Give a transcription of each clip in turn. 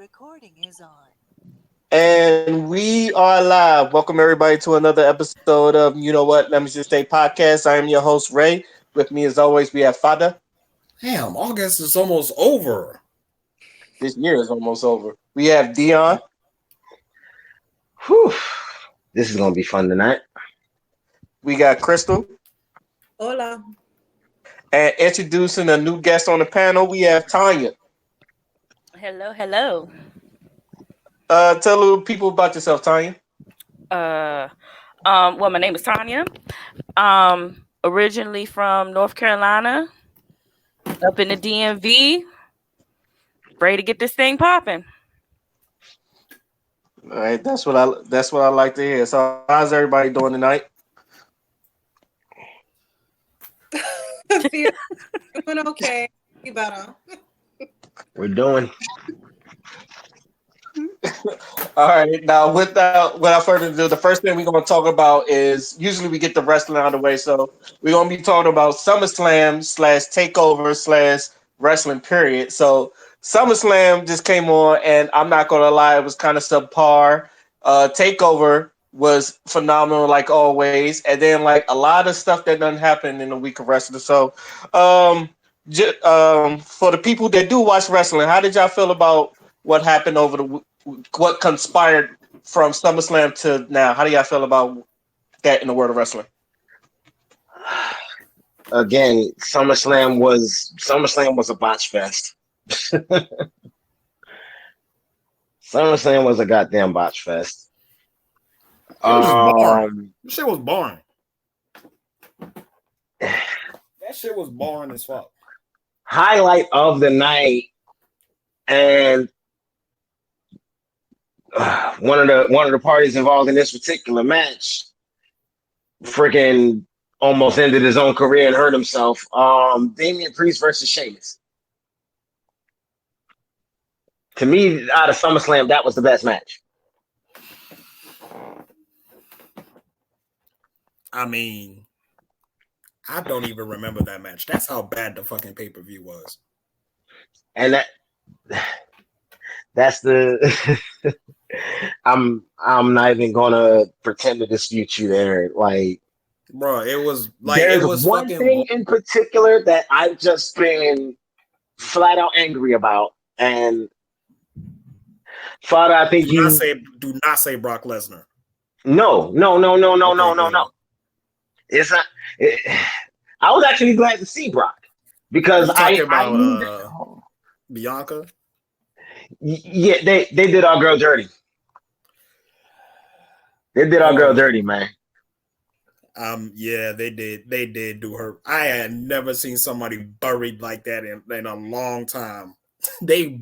recording is on. And we are live. Welcome everybody to another episode of You Know What? Let Me Just Stay podcast. I am your host Ray. With me as always we have Fada. Damn, August is almost over. This year is almost over. We have Dion. Whew. This is gonna be fun tonight. We got Crystal. Hola. And introducing a new guest on the panel, we have Tonya. Hello, hello. Tell the people about yourself, Tonya. Uh, well, my name is Tonya. Originally from North Carolina, up in the DMV. Ready to get this thing popping. All right, that's what I like to hear. So, how's everybody doing tonight? Doing okay. You better. We're doing. All right, now without further ado, the first thing we're gonna talk about is usually we get the wrestling out of the way. So we're gonna be talking about SummerSlam / Takeover / wrestling period. So SummerSlam just came on, and I'm not gonna lie, it was kind of subpar. Takeover was phenomenal like always, and then like a lot of stuff that doesn't happen in a week of wrestling. So, for the people that do watch wrestling, how did y'all feel about what happened over what conspired from SummerSlam to now? How do y'all feel about that in the world of wrestling? Again, SummerSlam was a botch fest. SummerSlam was a goddamn botch fest. It was boring. That shit was boring. That shit was boring as fuck. Highlight of the night, and one of the parties involved in this particular match freaking almost ended his own career and hurt himself. Damian Priest versus Sheamus. To me, out of SummerSlam, that was the best match. I mean, I don't even remember that match. That's how bad the fucking pay-per-view was. And that's the I'm not even gonna pretend to dispute you there. Like, bro, it was like there's it was one fucking thing in particular that I've just been flat out angry about, and Father, I think do not say Brock Lesnar. No. It's not. I was actually glad to see Brock because I knew that, Bianca. Yeah, they did our girl dirty. They did our girl dirty, man. Yeah, they did. They did do her. I had never seen somebody buried like that in a long time. They.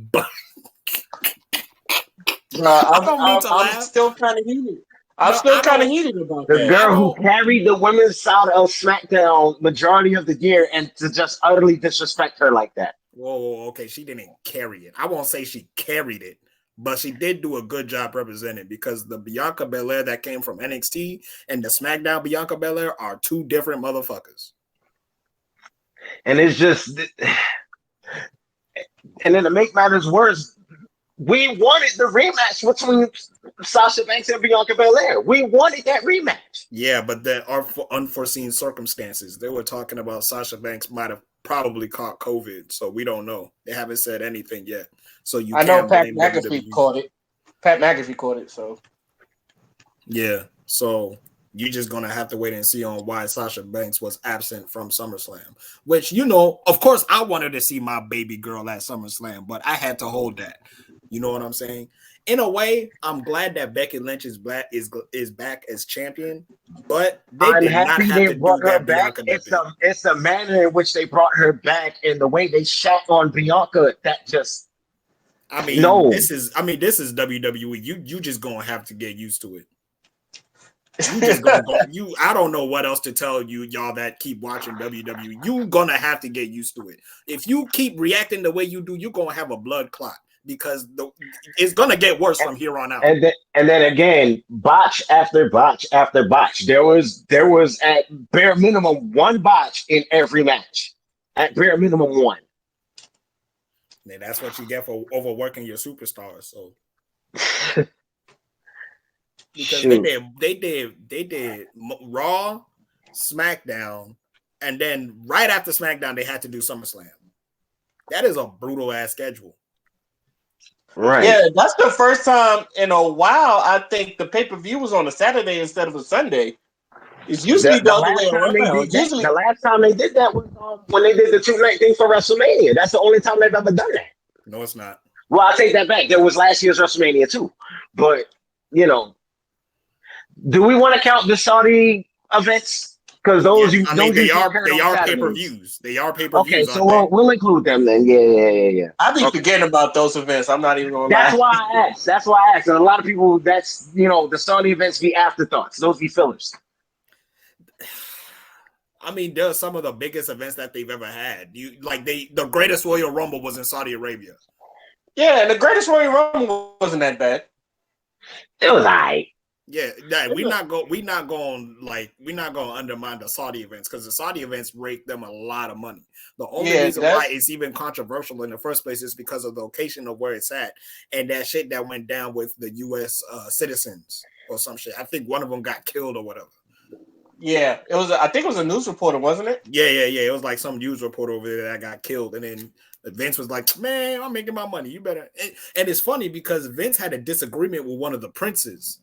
I'm still kind of heated. I'm still kind of heated about the that. girl who carried the women's side of SmackDown majority of the year, and to just utterly disrespect her like that. Whoa, okay. She didn't carry it. I won't say she carried it, but she did do a good job representing, because the Bianca Belair that came from NXT and the SmackDown Bianca Belair are two different motherfuckers. And it's just, and then to make matters worse, we wanted the rematch between Sasha Banks and Bianca Belair. We wanted that rematch. Yeah, but there are unforeseen circumstances. They were talking about Sasha Banks might have probably caught COVID, so we don't know. They haven't said anything yet. So I know Pat McAfee caught it. Pat McAfee caught it, so yeah. So you're just gonna have to wait and see on why Sasha Banks was absent from SummerSlam. Which, you know, of course, I wanted to see my baby girl at SummerSlam, but I had to hold that. You know what I'm saying? In a way, I'm glad that Becky Lynch is back as champion, but I'm happy they brought her back. It's the manner in which they brought her back and the way they shot on Bianca that just. This is WWE. You just gonna have to get used to it. You just gonna go. I don't know what else to tell y'all that keep watching WWE. You gonna have to get used to it. If you keep reacting the way you do, you're gonna have a blood clot, because it's gonna get worse from here on out. And then again, botch after botch after botch. There was at bare minimum one botch in every match. At bare minimum one. And that's what you get for overworking your superstars. So because they did Raw, SmackDown, and then right after SmackDown they had to do SummerSlam. That is a brutal ass schedule. Right. Yeah, that's the first time in a while I think the pay-per-view was on a Saturday instead of a Sunday. It's usually the other way around. The last time they did that was when they did the 2-night thing for WrestleMania. That's the only time they've ever done that. No, it's not. Well, I'll take that back. There was last year's WrestleMania too. But, you know, do we want to count the Saudi events? Because those, they are pay-per-views. They are pay-per-views. Okay, so we'll include them then. Yeah. I be forgetting about those events. I'm not even gonna lie. That's why I asked. And a lot of people, that's, you know, the Saudi events be afterthoughts. Those be fillers. I mean, they're some of the biggest events that they've ever had. The greatest Royal Rumble was in Saudi Arabia. Yeah, and the greatest Royal Rumble wasn't that bad. It was alright. Yeah, we're not going to undermine the Saudi events because the Saudi events rake them a lot of money. The only reason why it's even controversial in the first place is because of the location of where it's at and that shit that went down with the U.S. Citizens or some shit. I think one of them got killed or whatever. Yeah, it was. I think it was a news reporter, wasn't it? Yeah. It was like some news reporter over there that got killed, and then Vince was like, "Man, I'm making my money. You better." And it's funny because Vince had a disagreement with one of the princes.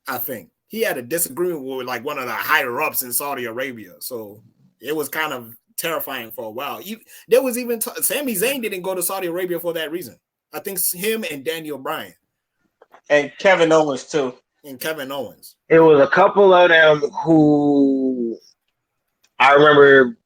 I think he had a disagreement with like one of the higher ups in Saudi Arabia, so it was kind of terrifying for a while. There was even Sami Zayn didn't go to Saudi Arabia for that reason. I think him and Daniel Bryan and Kevin Owens too. It was a couple of them who I remember.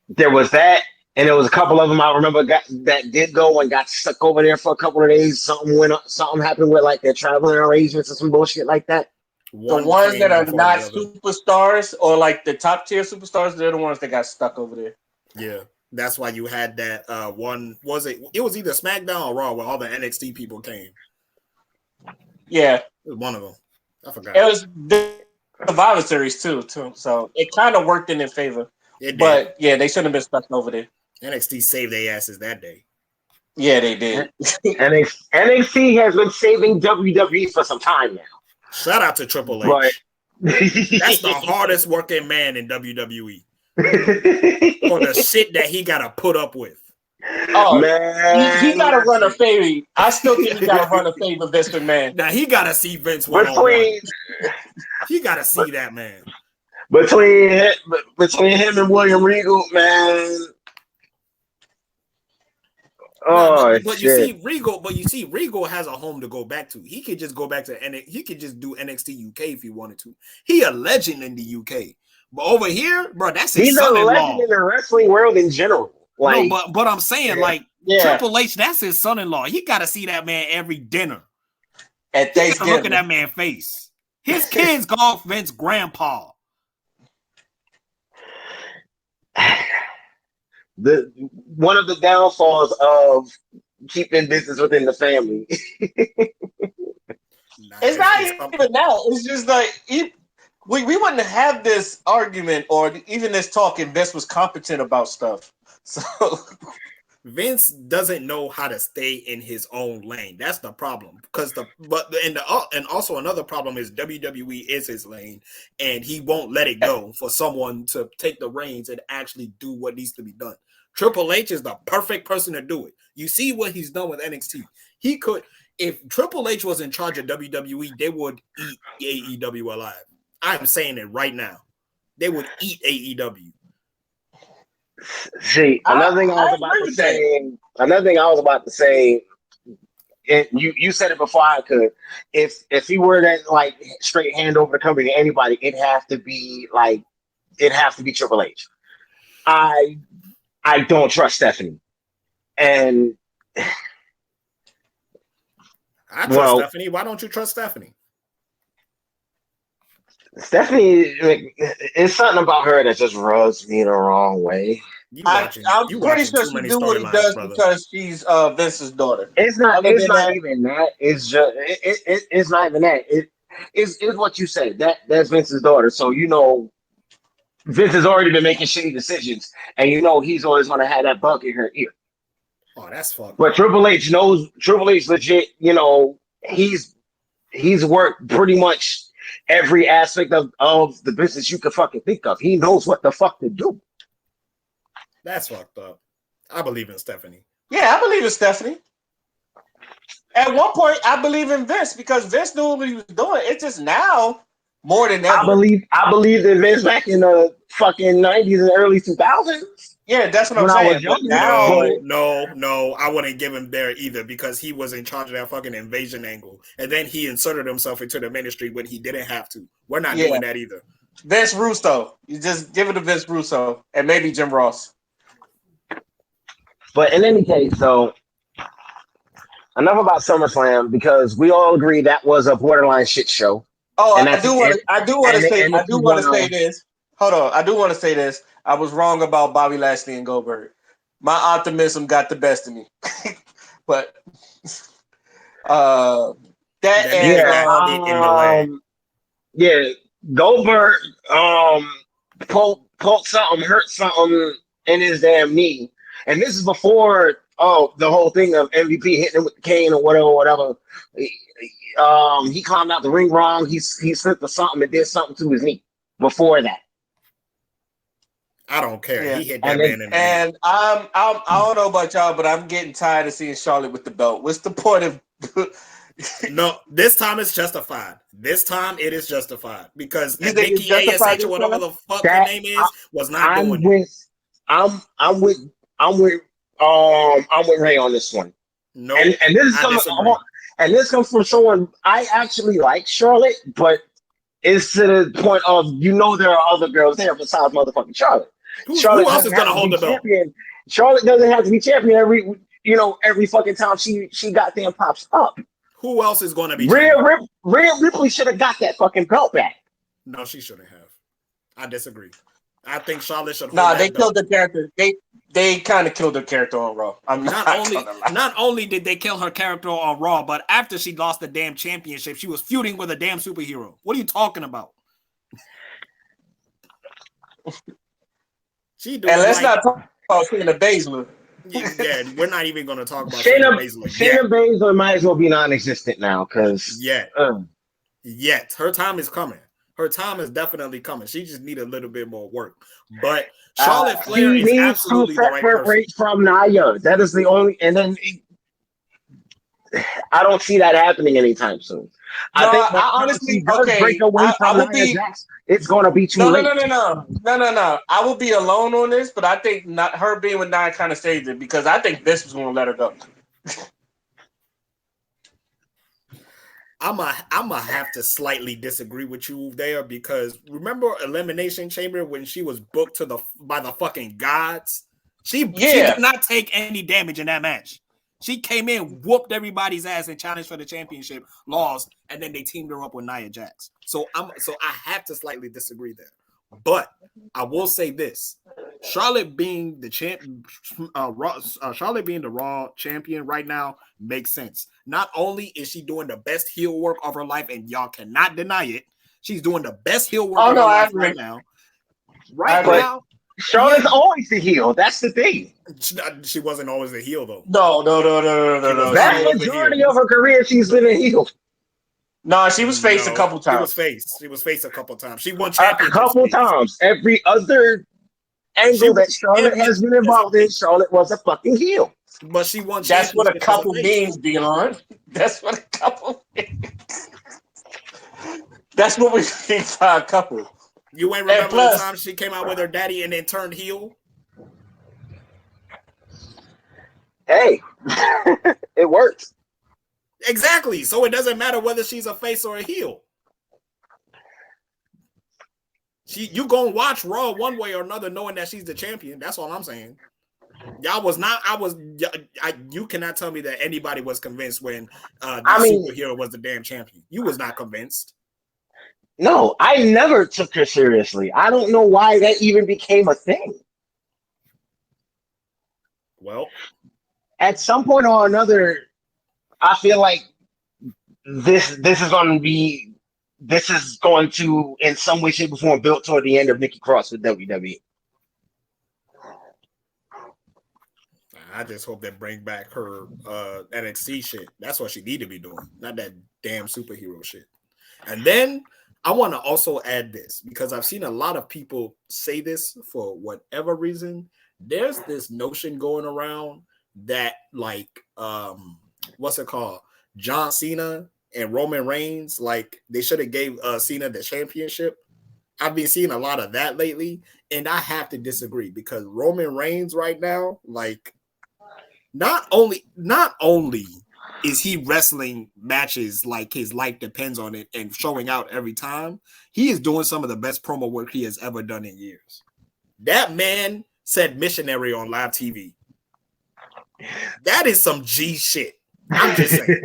There was that, and there was a couple of them I remember that did go and got stuck over there for a couple of days. Something happened with like their traveling arrangements or some bullshit like that. The ones that are not superstars or like the top tier superstars, they're the ones that got stuck over there. Yeah, that's why you had that one. It was either SmackDown or Raw where all the NXT people came. Yeah, it was one of them. I forgot. It was the Survivor Series too. So it kind of worked in their favor. But yeah, they shouldn't have been stuck over there. NXT saved their asses that day. Yeah, they did. NXT has been saving WWE for some time now. Shout out to Triple H. That's the hardest working man in WWE. For the shit that he got to put up with. Oh, man. He got to run a favor. I still think he got to run a favor, Vince McMahon. Now, he got to see Vince one-on-one. He got to see that man. Between him and William Regal, man. Oh, but shit. you see, Regal has a home to go back to. He could just go back to he could just do NXT UK if he wanted to. He a legend in the UK. But over here, bro, that's his son-in-law. He's a legend in the wrestling world in general. Like, no, but I'm saying, Triple H, that's his son-in-law. He got to see that man every dinner. At Thanksgiving. Look at that man's face. His kids call Vince grandpa. One of the downfalls of keeping business within the family. It's not even that. It's just like we wouldn't have this argument or even this talk if Vince was competent about stuff. So Vince doesn't know how to stay in his own lane. That's the problem. And also another problem is WWE is his lane, and he won't let it go for someone to take the reins and actually do what needs to be done. Triple H is the perfect person to do it. You see what he's done with NXT. He could, if Triple H was in charge of WWE, they would eat AEW alive. I'm saying it right now. They would eat AEW. See, another thing I was about to say, and you said it before I could. If he were to like straight hand over the company to anybody, it'd have to be Triple H. I don't trust Stephanie, and I trust Stephanie. Why don't you trust Stephanie? Stephanie, it's something about her that just rubs me the wrong way. I'm pretty sure she do what he does because she's Vince's daughter. It's not even that. It's just it's not even that. It's what you said. That's Vince's daughter. So you know Vince has already been making shitty decisions, and he's always going to have that bug in her ear. Oh, that's fucked. But Triple H knows. Triple H legit. He's worked pretty much every aspect of the business you could fucking think of. He knows what the fuck to do. That's fucked up. I believe in Stephanie. Yeah, I believe in Stephanie. At one point, I believe in Vince because Vince knew what he was doing. It's just now more than ever. I believed in Vince back in the fucking 90s and early 2000s. Yeah, that's what I'm saying. But now, no, I wouldn't give him there either because he was in charge of that fucking invasion angle, and then he inserted himself into the ministry when he didn't have to. We're not doing that either. Vince Russo, you just give it to Vince Russo and maybe Jim Ross. But in any case, so enough about SummerSlam because we all agree that was a borderline shit show. Oh, I do want to say this. Hold on, I do want to say this. I was wrong about Bobby Lashley and Goldberg. My optimism got the best of me. But Goldberg pulled something, hurt something in his damn knee, and this is before the whole thing of MVP hitting him with the cane or whatever. He climbed out the ring wrong. He slipped or something and did something to his knee before that. I don't care. Yeah. He hit that man in the head. I don't know about y'all, but I'm getting tired of seeing Charlotte with the belt. What's the point of? No, this time it's justified. This time it is justified because Nikki ASH or whatever the fuck her name is was not doing it. I'm with Ray on this one. No, and this is something. And this comes from someone I actually like Charlotte, but it's to the point of there are other girls there besides motherfucking Charlotte. Who else is gonna hold the belt? Charlotte doesn't have to be champion every fucking time she goddamn pops up. Who else is gonna be? Rhea Ripley should have got that fucking belt back. No, she shouldn't have. I disagree. I think Charlotte should. They killed the character. They kind of killed her character on Raw. Not only did they kill her character on Raw, but after she lost the damn championship, she was feuding with a damn superhero. What are you talking about? And let's not talk about Shayna Baszler. Yeah, we're not even going to talk about Shayna Baszler. Shayna Baszler might as well be non-existent now because yet her time is coming. Her time is definitely coming. She just need a little bit more work. But Charlotte Flair is absolutely the right person. From Nia. That is the only, and then I don't see that happening anytime soon. I think honestly, break away from Nia Jax, it's going to be too late. No. I will be alone on this, but I think not her being with Nia kind of saved it because I think this was going to let her go. I'm gonna have to slightly disagree with you there because remember Elimination Chamber when she was booked by the fucking gods? She did not take any damage in that match. She came in, whooped everybody's ass, and challenged for the championship, lost, and then they teamed her up with Nia Jax. So I have to slightly disagree there. But I will say this: Charlotte being the Charlotte being the Raw champion right now makes sense. Not only is she doing the best heel work of her life, and y'all cannot deny it, she's doing the best heel work of her life right now. Right now, Charlotte's always the heel. That's the thing. She wasn't always a heel though. No. That majority of her career, she's been a heel. No, she was faced a couple times. She was faced a couple times. She won championships a couple times. Every other angle that Charlotte has been involved in, Charlotte was a fucking heel. But she won. That's what a couple means, Dion. That's what a couple means. That's what we mean by a couple. You ain't remember the time she came out with her daddy and then turned heel? Hey, it works. Exactly. So it doesn't matter whether she's a face or a heel. You gonna watch Raw one way or another, knowing that she's the champion. That's all I'm saying. You cannot tell me that anybody was convinced when superhero was the damn champion. You was not convinced. No, I never took her seriously. I don't know why that even became a thing. Well, at some point or another, I feel like this is going to be this is going to, in some way, shape, or form, build toward the end of Nikki Cross with WWE. I just hope they bring back her NXT shit. That's what she need to be doing, not that damn superhero shit. And then I want to also add this because I've seen a lot of people say this for whatever reason. There's this notion going around that like what's it called? John Cena and Roman Reigns, like they should have gave Cena the championship. I've been seeing a lot of that lately, and I have to disagree because Roman Reigns right now, like not only is he wrestling matches like his life depends on it and showing out every time, he is doing some of the best promo work he has ever done in years. That man said missionary on live TV. That is some G shit. I'm just saying.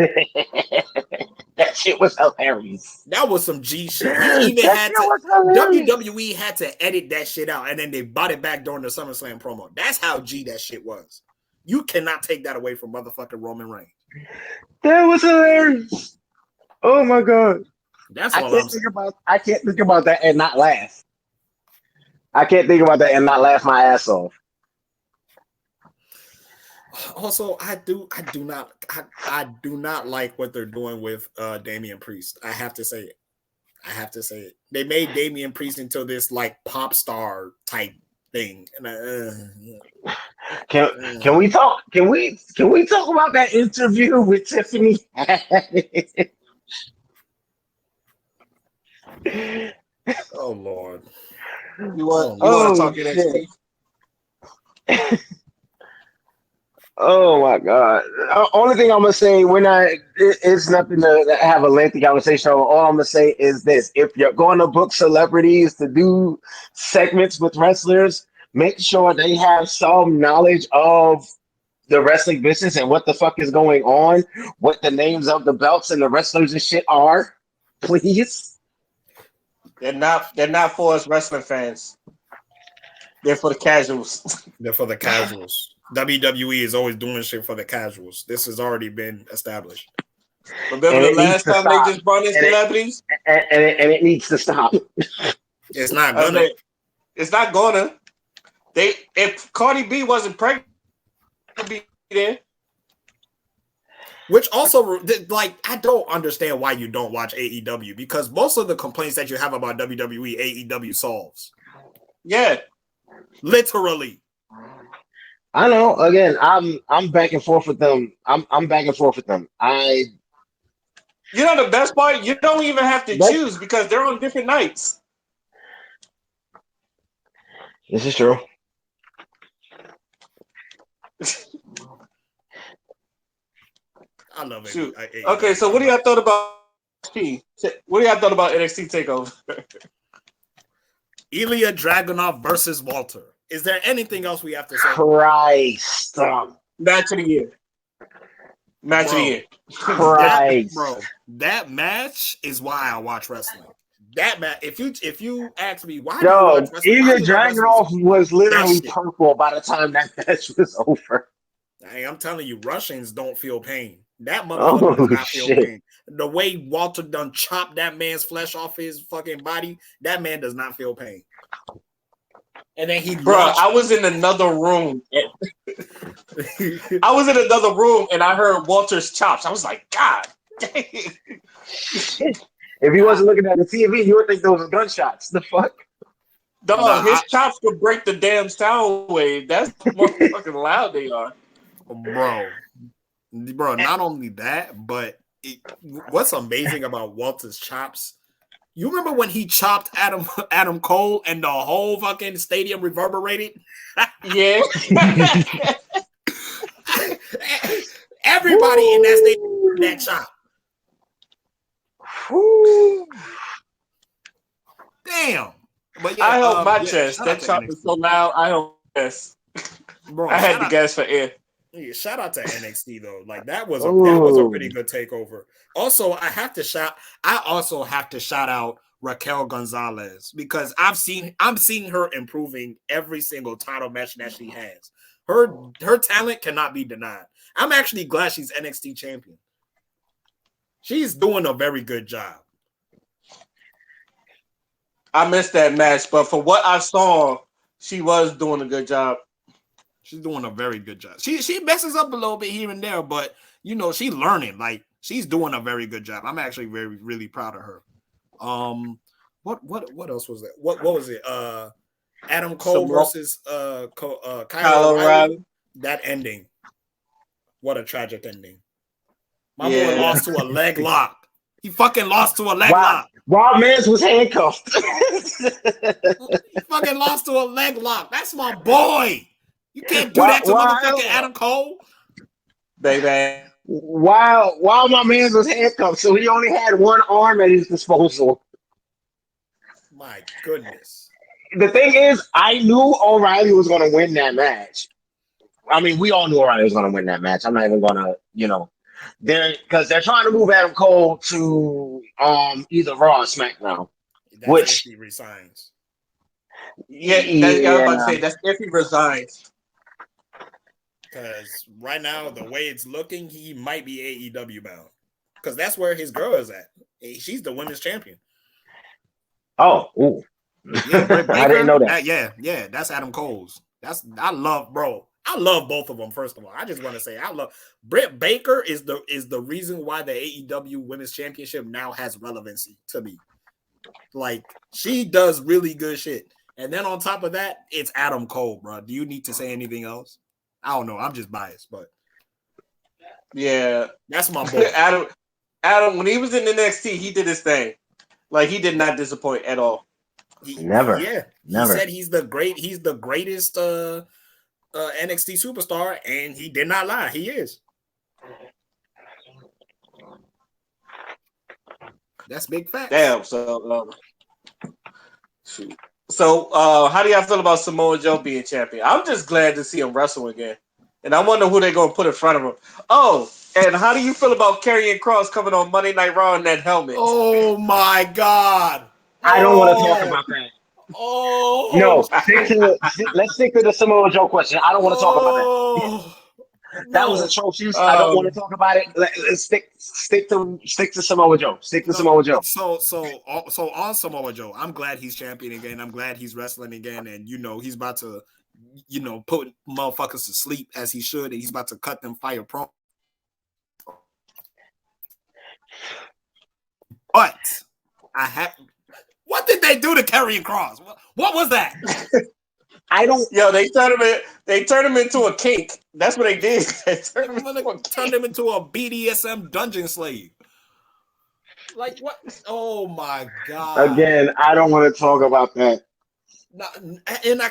That shit was hilarious. That was some G shit. He even had to, WWE had to edit that shit out, and then they brought it back during the SummerSlam promo. That's how G that shit was. You cannot take that away from motherfucking Roman Reigns. That was hilarious. Oh my god. That's all I'm saying. I can't think about that and not laugh. I can't think about that and not laugh my ass off. Also, I do not like what they're doing with Damian Priest. I have to say it. They made Damian Priest into this like pop star type thing. And can we talk about that interview with Tiffany? Oh Lord. You want to talk NXT? Oh my god! Only thing I'm gonna say, it's nothing to have a lengthy conversation on. All I'm gonna say is this: if you're going to book celebrities to do segments with wrestlers, make sure they have some knowledge of the wrestling business and what the fuck is going on, what the names of the belts and the wrestlers and shit are. Please. They're not for us wrestling fans. They're for the casuals. They're for the casuals. WWE is always doing shit for the casuals. This has already been established. Remember the last time they just brought in celebrities? And it needs to stop. It's not gonna. It's not gonna. If Cardi B wasn't pregnant, to be there. Which also, like, I don't understand why you don't watch AEW because most of the complaints that you have about WWE, AEW solves. Yeah, literally. I know. Again, I'm back and forth with them. I'm back and forth with them. You know the best part? You don't even have to choose because they're on different nights. This is true. I love it. Okay, so what do y'all thought about NXT? What do y'all thought about NXT Takeover? Ilya Dragunov versus Walter. Is there anything else we have to say? Christ. Match of the year. Match of the year. Christ. That match is why I watch wrestling. That match, if you ask me why do you watch wrestling? Ilya Dragunov was literally purple by the time that match was over. Hey, I'm telling you, Russians don't feel pain. That motherfucker does not feel pain. The way Walter done chopped that man's flesh off his fucking body, that man does not feel pain. And then I was in another room. I was in another room and I heard Walter's chops. I was like, God dang. If he wasn't looking at the TV, you would think those were gunshots. The fuck? Dog, his chops could break the damn sound wave. That's how fucking loud they are. Bro, not only that, but what's amazing about Walter's chops, you remember when he chopped Adam Cole and the whole fucking stadium reverberated? Yeah. Everybody in that stadium heard that chop. Damn. But yeah, I hope my chest. That chop is so loud. I hope yes. Bro, I had to guess for air. Yeah, shout out to NXT though. Like that was a pretty good takeover. Also, I also have to shout out Raquel Gonzalez because I'm seeing her improving every single title match that she has. Her talent cannot be denied. I'm actually glad she's NXT champion. She's doing a very good job. I missed that match, but for what I saw, she was doing a good job. She's doing a very good job. She messes up a little bit here and there, but you know, she's learning. Like she's doing a very good job. I'm actually really proud of her. What else was that? What was it? Adam Cole versus Kyle O'Reilly. That ending. What a tragic ending. My boy lost to a leg lock. He fucking lost to a leg lock. Wild Mans was handcuffed. He fucking lost to a leg lock. That's my boy. You can't do that to motherfucking Adam Cole. Baby. While my man was handcuffed, so he only had one arm at his disposal. My goodness. The thing is, I knew O'Reilly was going to win that match. I mean, we all knew O'Reilly was going to win that match. I'm not even going to, because they're trying to move Adam Cole to either Raw or SmackDown. That's if he resigns. Yeah, I was about to say that's if he resigns. Because right now, the way it's looking, he might be AEW bound. Because that's where his girl is at. She's the women's champion. Oh, ooh. Yeah, Britt Baker, I didn't know that. Yeah, that's Adam Cole's. I love both of them. First of all, I just want to say I love Britt Baker is the reason why the AEW Women's Championship now has relevancy to me. Like she does really good shit, and then on top of that, it's Adam Cole, bro. Do you need to say anything else? I don't know. I'm just biased, but yeah, that's my boy. Adam, when he was in NXT, he did his thing. Like he did not disappoint at all. Never. He said he's the greatest NXT superstar, and he did not lie. He is. That's big fact. Damn. So, how do y'all feel about Samoa Joe being champion? I'm just glad to see him wrestle again, and I wonder who they're gonna put in front of him. Oh, and how do you feel about Karrion Kross coming on Monday Night Raw in that helmet? Oh my God! I don't want to talk about that. Oh no! Let's stick to the Samoa Joe question. I don't want to talk about that. That was atrocious. I don't want to talk about it. Let's stick to Samoa Joe. Samoa Joe. So on Samoa Joe, I'm glad he's champion again. I'm glad he's wrestling again, and he's about to, put motherfuckers to sleep as he should, and he's about to cut them fire promos. But what did they do to Karrion Kross? What was that? I don't. They turned him into a kink. That's what they did. They turned him into a BDSM dungeon slave. Like what? Oh my God! Again, I don't want to talk about that. No, and I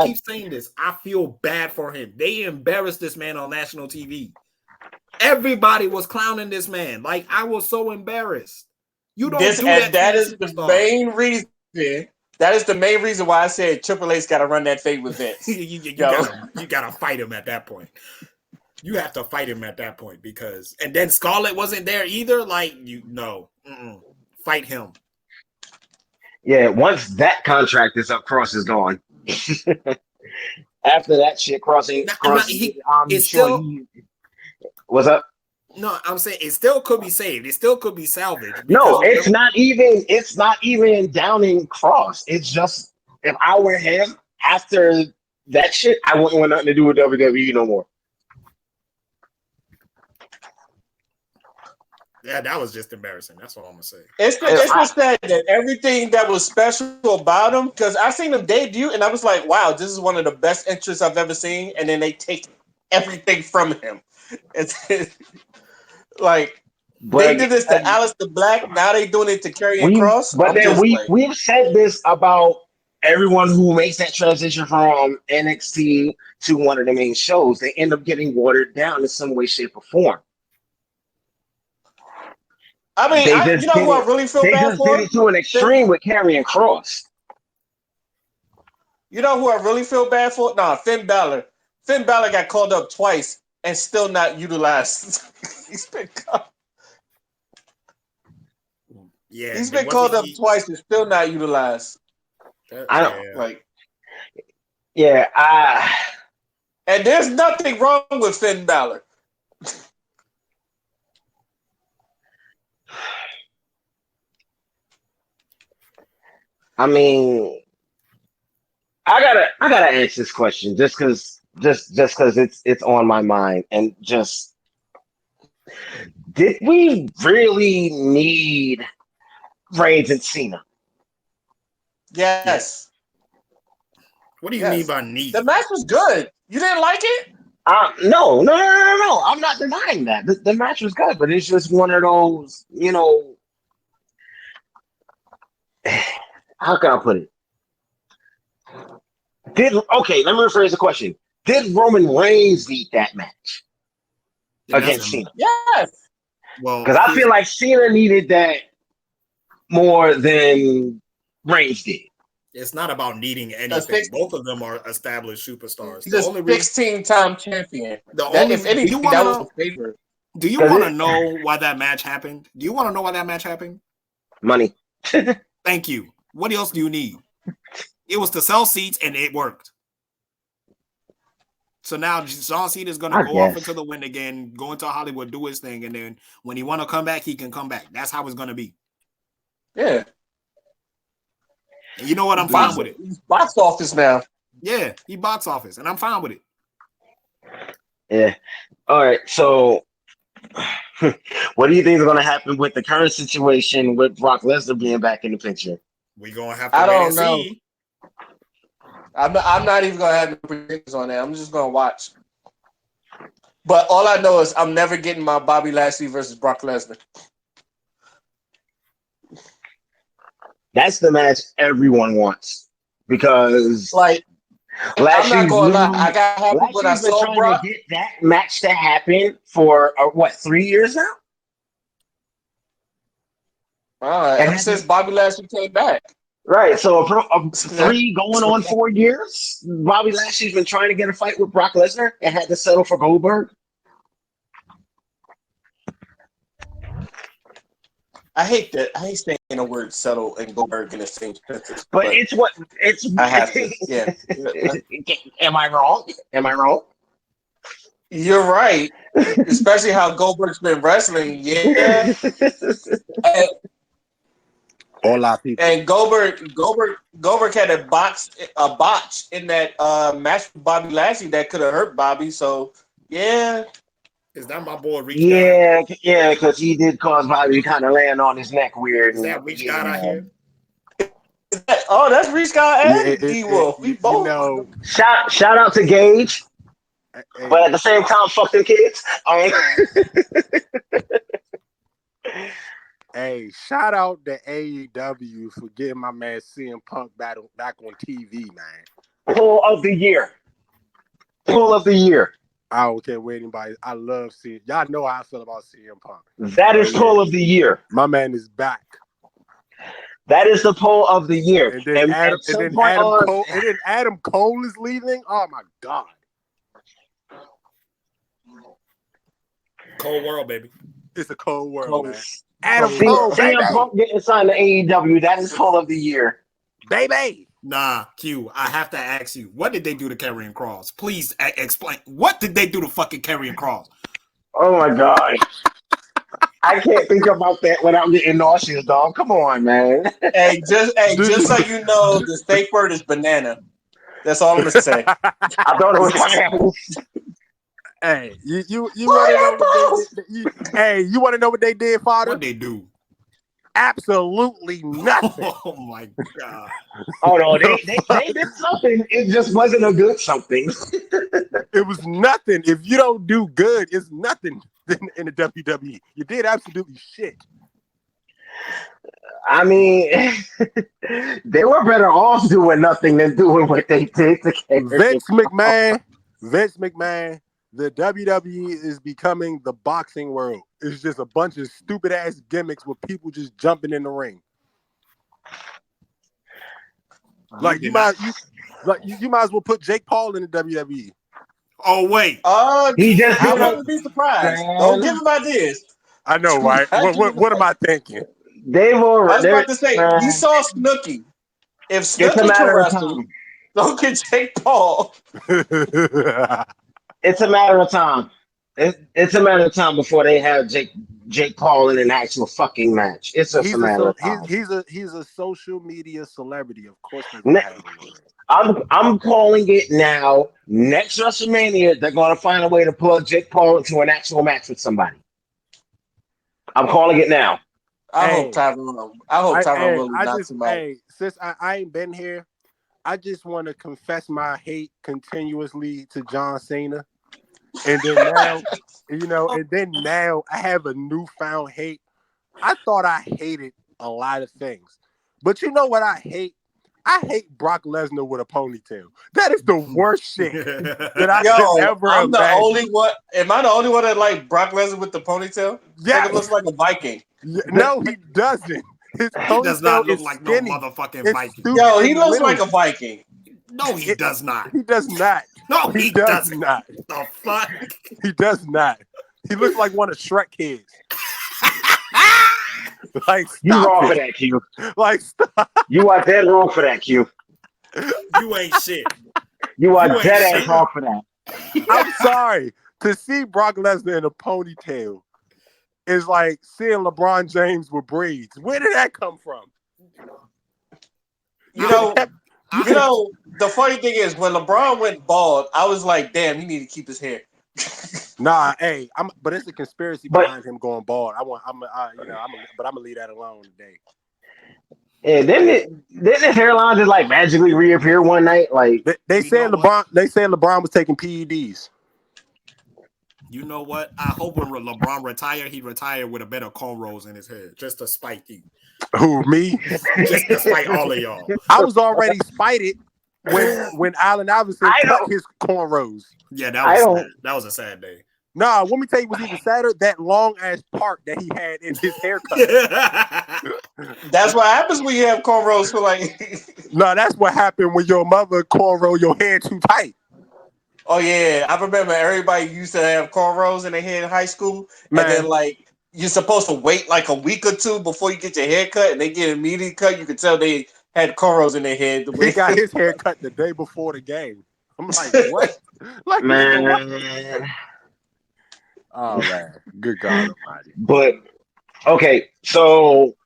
keep saying this. I feel bad for him. They embarrassed this man on national TV. Everybody was clowning this man. Like I was so embarrassed. You don't do that. That is the main reason. That is the main reason why I said Triple H's got to run that fate with Vince. you gotta fight him at that point. You have to fight him at that point and then Scarlett wasn't there either. Like fight him. Yeah, once that contract is up, Kross is gone. After that shit, Kross. What's up? No, I'm saying it still could be saved. It still could be salvaged. No, it's not even downing Kross. It's just if I were him after that shit, I wouldn't want nothing to do with WWE no more. Yeah, that was just embarrassing. That's all I'm gonna say. It's just that everything that was special about him, because I seen him debut and I was like, wow, this is one of the best entries I've ever seen, and then they take everything from him. It's like they did this to Aleister Black. Now they doing it to Karrion Kross. But then we've said this about everyone who makes that transition from NXT to one of the main shows. They end up getting watered down in some way, shape, or form. I mean, who I really feel bad for? They just did it to an extreme with Karrion Kross. You know who I really feel bad for? Nah, Finn Balor. Finn Balor got called up twice and still not utilized. He's been called up twice and still not utilized. And there's nothing wrong with Finn Balor. I mean, I gotta answer this question just because it's on my mind and just did we really need Reigns and Cena? Yes. What do you mean by need? The match was good. You didn't like it? No. I'm not denying that. The match was good, but it's just one of those, how can I put it? Let me rephrase the question. Did Roman Reigns need that match against Cena? Yes. Well, because I feel like Cena needed that more than Reigns did. It's not about needing anything. Both of them are established superstars. He's a 16-time champion. Do you want to know why that match happened? Do you want to know why that match happened? Money. Thank you. What else do you need? It was to sell seats, and it worked. So now John Cena is going to go off into the wind again, go into Hollywood, do his thing, and then when he want to come back, he can come back. That's how it's going to be. Yeah. And you know what? I'm fine with it. He's box office now. Yeah, he box office, and I'm fine with it. Yeah. All right. So, what do you think is going to happen with the current situation with Brock Lesnar being back in the picture? We're going to have to wait and see. I'm not even going to have no predictions on that. I'm just going to watch. But all I know is I'm never getting my Bobby Lashley versus Brock Lesnar. That's the match everyone wants because, like, I'm not going to lie. I got happy when I saw Brock. To get that match to happen for 3 years now. Ever since Bobby Lashley came back. Right. So 3 going on 4 years. Bobby Lashley's been trying to get a fight with Brock Lesnar and had to settle for Goldberg. I hate that. I hate saying the word settle and Goldberg in the same sentence. But it's. I have to. Yeah. Am I wrong? You're right. Especially how Goldberg's been wrestling. Yeah. And Goldberg had a botch in that match with Bobby Lashley that could have hurt Bobby. So yeah. Is that my boy Reach God? Yeah, because he did cause Bobby to kind of land on his neck weird. Is that Reach God out here? That's Reach God and D-Wolf. We both. Shout out to Gage. But at the same time, fuck them kids. Hey, shout out to AEW for getting my man CM Punk back on TV, man. Pull of the year. I don't care what anybody. I love seeing. Y'all know how I feel about CM Punk. That is pull of the year. My man is back. That is the pull of the year. And then Adam Cole is leaving. Oh my God. Cold world, baby. It's a cold world, man. Adam Cole, CM Punk getting signed to AEW. That is pull of the year, baby. Nah, Q. I have to ask you, what did they do to Karrion Kross? Please explain. What did they do to fucking Karrion Kross? Oh my God. I can't think about that without getting nauseous, dog. Come on, man. Hey, just so you know, the safe word is banana. That's all I'm gonna say. I thought it was bananas. Hey, you want to know what they did, Father? What they do? Absolutely nothing. Oh my God. Oh no, they did something. It just wasn't a good something. It was nothing. If you don't do good, it's nothing in the WWE. You did absolutely shit. I mean, they were better off doing nothing than doing what they did to Vince McMahon, the WWE is becoming the boxing world. It's just a bunch of stupid ass gimmicks with people just jumping in the ring. Like you might as well put Jake Paul in the WWE. Oh wait. I wouldn't be surprised. Don't give him ideas. I know, right? What am I thinking? I was about to say, you saw Snooki. If Snooki can wrestle, don't get Jake Paul. It's a matter of time. It's a matter of time before they have Jake Jake Paul in an actual fucking match. It's just a matter of time. He's a social media celebrity. Of course, they're gonna have him on it. I'm calling it now. Next WrestleMania, they're gonna find a way to plug Jake Paul into an actual match with somebody. I'm calling it now. I hope Tyrone really knocks him out. Hey, since I ain't been here, I just want to confess my hate continuously to John Cena. And then now, I have a newfound hate. I thought I hated a lot of things. But you know what I hate? I hate Brock Lesnar with a ponytail. That is the worst shit that I could ever I'm the imagine. only one. Am I the only one that like Brock Lesnar with the ponytail? Yeah. It looks like a Viking. No, he doesn't. His He does not look like skinny. no motherfucking Viking. Yo, he looks like a Viking. No, he does not. He does not. No, he does not. The fuck? He does not. He looks like one of Shrek kids. Like, you wrong for that, Q. Like, stop. You are dead wrong for that, Q. You ain't shit. You are dead ass wrong for that. I'm sorry. To see Brock Lesnar in a ponytail is like seeing LeBron James with braids. Where did that come from? You know, the funny thing is when LeBron went bald, I was like, damn, he need to keep his hair. Nah, hey, but it's a conspiracy behind him going bald. But I'm gonna leave that alone today. Yeah, didn't his hairline just like magically reappear one night? Like they said LeBron was taking PEDs. You know what? I hope when LeBron retired, he retired with a better cornrows in his head, just to spite you. Who, me? Just to spite all of y'all. I was already spited when Allen Iverson cut his cornrows. Yeah, that was a sad day. Nah, let me tell you what's even sadder. That long ass part that he had in his haircut. That's what happens when you have cornrows for like. No, that's what happened when your mother cornrow your hair too tight. Oh yeah, I remember everybody used to have cornrows in their hair in high school, and then like you're supposed to wait like a week or two before you get your hair cut, and they get an immediate cut. You could tell they had cornrows in their head. He got his hair cut the day before the game. I'm like, what? Like, man. What? Oh man, good God Almighty! But okay, so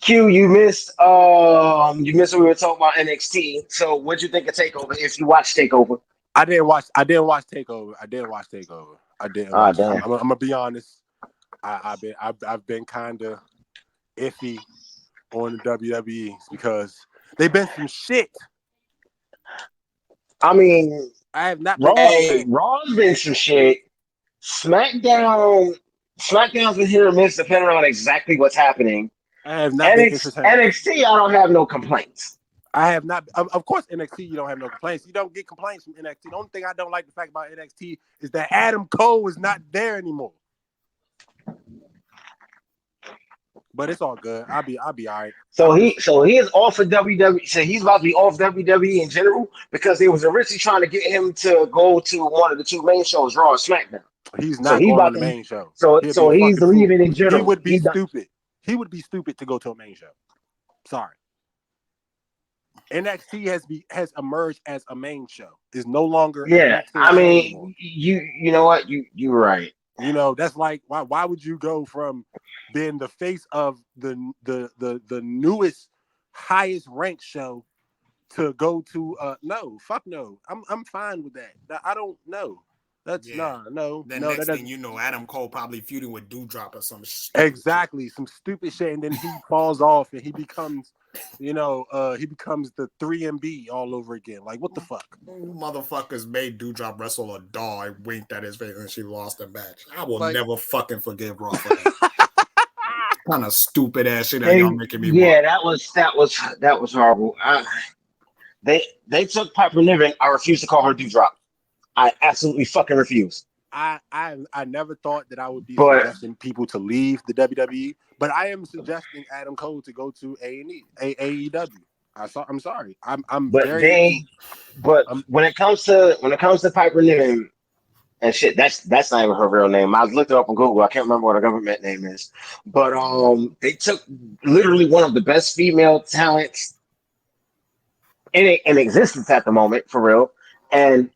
Q, you missed when we were talking about NXT. So what'd you think of Takeover? If you watched Takeover, I didn't watch Takeover. I didn't. I'm gonna be honest. I've been kind of iffy on the WWE bbecause they've been some shit. I mean, I have not. Raw's been some shit. SmackDown's been hit or miss depending on exactly what's happening. I have not been entertained. NXT, I don't have no complaints. I have not. Of course, NXT, you don't have no complaints. You don't get complaints from NXT. The only thing I don't like the fact about NXT is that Adam Cole is not there anymore. But it's all good. I'll be all right. So he is off of WWE. So he's about to be off WWE in general because they was originally trying to get him to go to one of the two main shows, Raw or SmackDown. He's not going on the main show. So he's leaving in general. He would be stupid. He would be stupid to go to a main show. Sorry. NXT has emerged as a main show. It's no longer. Yeah, I mean, you know what? You're right. You know, that's like why would you go from being the face of the newest, highest ranked show to go to no, fuck no. I'm fine with that. I don't know. That's no. Next thing you know, Adam Cole probably feuding with Doudrop or some shit. Exactly, some stupid shit, and then he falls off and he becomes, he becomes the 3MB all over again. Like, what the fuck? Motherfuckers made Doudrop wrestle a doll. I winked at his face and she lost the match. I will never fucking forgive Raw for that. Kind of stupid ass shit that y'all making me. Yeah, watch. that was horrible. They took Piper Niven. I refuse to call her Doudrop. I absolutely fucking refuse. I never thought that I would be suggesting people to leave the WWE, but I am suggesting Adam Cole to go to AEW. I'm sorry. When it comes to Piper Niven and shit, that's not even her real name. I looked it up on Google. I can't remember what her government name is. But they took literally one of the best female talents in existence at the moment, for real, and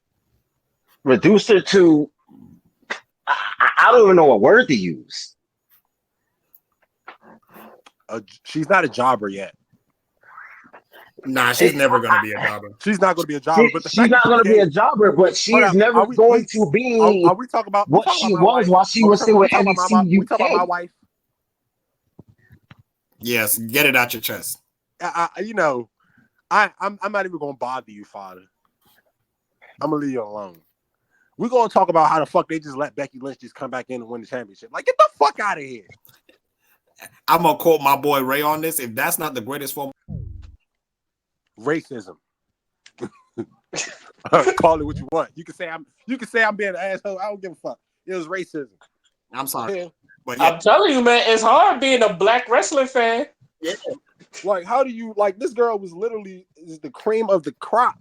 reduced her to I don't even know what word to use. she's not a jobber yet. Nah, she's never gonna be a jobber. She's not going to be a jobber. But she's not going to be a jobber, but she's never going to be are we talking about what she was while she was still with NXT UK. We talking about my wife? Yes, get it out your chest. I'm not even going to bother you, Father. I'm going to leave you alone. We're going to talk about how the fuck they just let Becky Lynch just come back in and win the championship. Like, get the fuck out of here. I'm going to quote my boy Ray on this. If that's not the greatest form racism. Call it what you want. You can say I'm being an asshole. I don't give a fuck. It was racism. I'm sorry. Yeah. But I'm telling you, man, it's hard being a black wrestling fan. Yeah. Like, how do you like this girl was literally is the cream of the crop.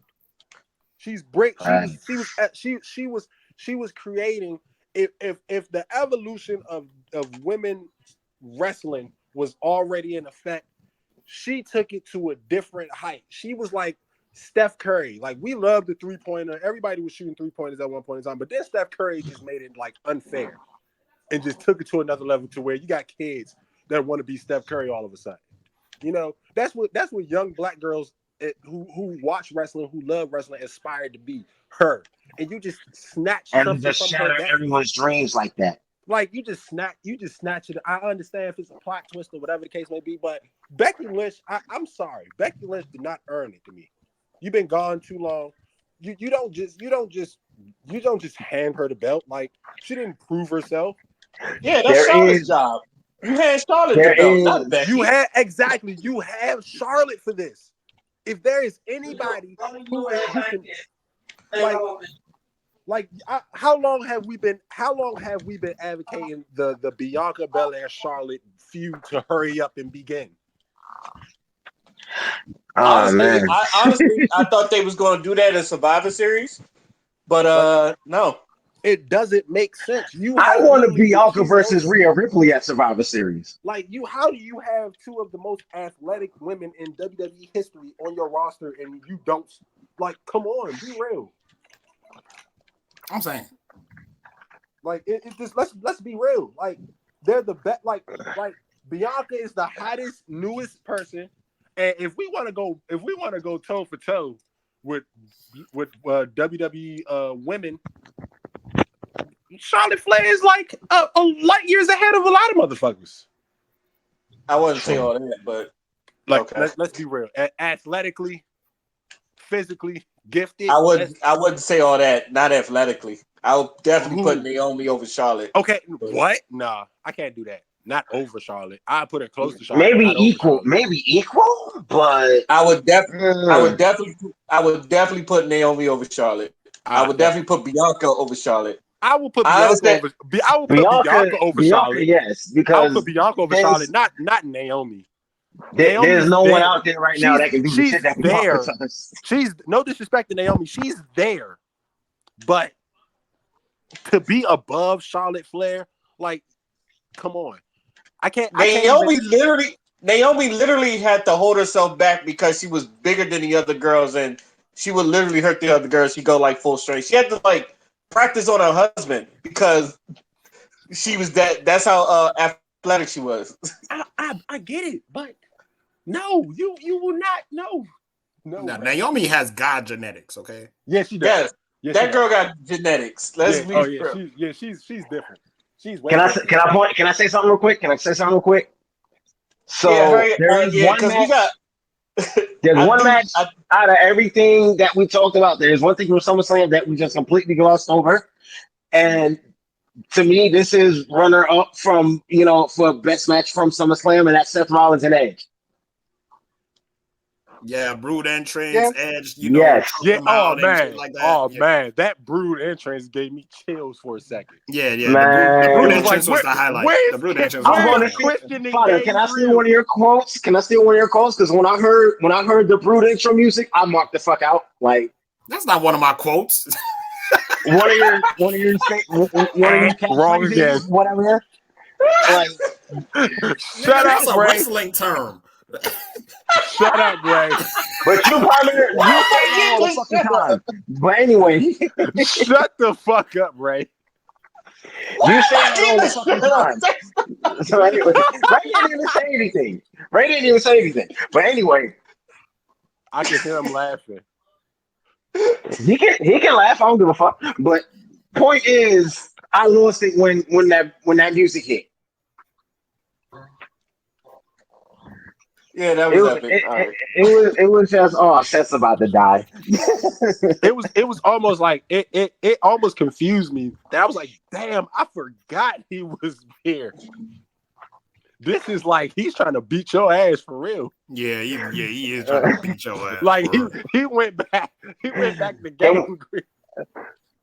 She's great. She was creating if the evolution of women wrestling was already in effect, she took it to a different height. She was like Steph Curry. Like, we love the 3-pointer. Everybody was shooting 3-pointers at one point in time, but then Steph Curry just made it like unfair and just took it to another level to where you got kids that want to be Steph Curry all of a sudden. You know, that's what young black girls who watch wrestling, who love wrestling, aspire to be her. And you just snatch and just shatter everyone's dreams like that. Like you just snatch it. I understand if it's a plot twist or whatever the case may be, but Becky Lynch, I'm sorry, Becky Lynch did not earn it to me. You've been gone too long. You don't just hand her the belt. Like, she didn't prove herself. Yeah, that's Charlotte's job. You had Charlotte the belt, not Becky. You have Charlotte for this. If there is anybody who can, how long have we been advocating the Bianca Belair Charlotte feud to hurry up and begin? Honestly, I thought they was going to do that in Survivor Series, but no, it doesn't make sense. I want to Bianca versus Rhea Ripley at Survivor Series. Like, how do you have two of the most athletic women in WWE history on your roster and you don't, like, come on, be real. I'm saying, like, it just let's be real. Like, they're the best. Like Bianca is the hottest, newest person. And if we want to go toe for toe with WWE women, Charlotte Flair is like a light years ahead of a lot of motherfuckers. I wouldn't say all that, but like, okay. Let's be real. Athletically, physically gifted. I wouldn't say all that. Not athletically. I would definitely put Naomi over Charlotte. Okay, what? Nah, I can't do that. Not over Charlotte. I put her close to Charlotte. Maybe equal, but I would definitely put Naomi over Charlotte. I would definitely put Bianca over Charlotte. I will put Bianca over Charlotte. Yes, because I would put Bianca over Charlotte, not Naomi. There's no one out there right now that can do the shit that Bianca does. She's no disrespect to Naomi. She's there, but to be above Charlotte Flair, like, come on. Naomi literally had to hold herself back because she was bigger than the other girls, and she would literally hurt the other girls. She go like full strength. She had to like practice on her husband because she was that's how athletic she was. I get it, but no, you will not. No. Naomi has God genetics. Okay. Yes, she does. Yes, that girl got genetics. Let's be real. She's different. She's Can I say something real quick? So there's one match out of everything that we talked about. There's one thing from SummerSlam that we just completely glossed over. And to me, this is runner up from, for best match from SummerSlam, and that's Seth Rollins and Edge. Yeah, Brood entrance, Edge, Yes. Yeah. Oh man. Like that. Man, that Brood entrance gave me chills for a second. Yeah. The Brood entrance was the highlight. The Brood entrance. I'm going to Father, can I steal one of your quotes? Because when I heard the Brood intro music, I marked the fuck out. Like, that's not one of my quotes. one of your wrong again. Whatever. Like, shut up, that's a wrestling term. Shut up, Gray. But you probably say it all the fucking time. But anyway, shut the fuck up, Ray. You say it all the fucking time. So anyway, Ray didn't even say anything. Ray didn't even say anything. But anyway, I can hear him laughing. he can laugh. I don't give a fuck. But point is, I lost it when that music hit. Yeah, that It was was epic. All right. it was just Seth's about to die. It was almost like it almost confused me. That I was like, damn, I forgot he was here. This is like he's trying to beat your ass for real. Yeah, he is trying to beat your ass. Like for he went back to Can, game.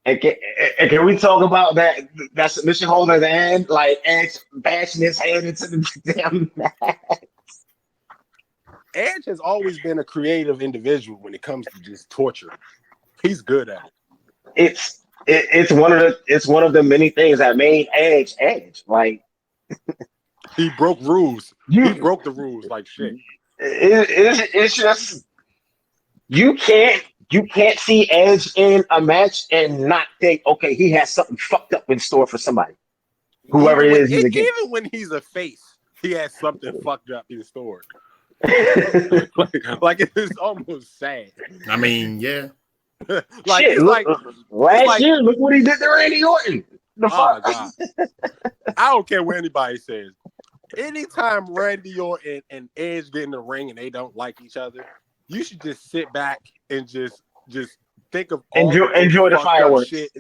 and can we talk about that submission hold at the end? Like Edge bashing his head into the damn mat. Edge has always been a creative individual when it comes to just torture. He's good at it. It's one of the many things that made Edge Edge. Like He broke rules. He you, broke the rules like shit. it's just you can't see Edge in a match and not think, okay, he has something fucked up in store for somebody, whoever it is he's against. Even when he's a face, he has something fucked up in store. like it's almost sad. I mean, yeah. Like Shit, it's look, like last year, look what he did to Randy Orton. The fuck? My God. I don't care what anybody says. Anytime Randy Orton and Edge get in the ring and they don't like each other, you should just sit back and just think of all enjoy the fireworks. Shit.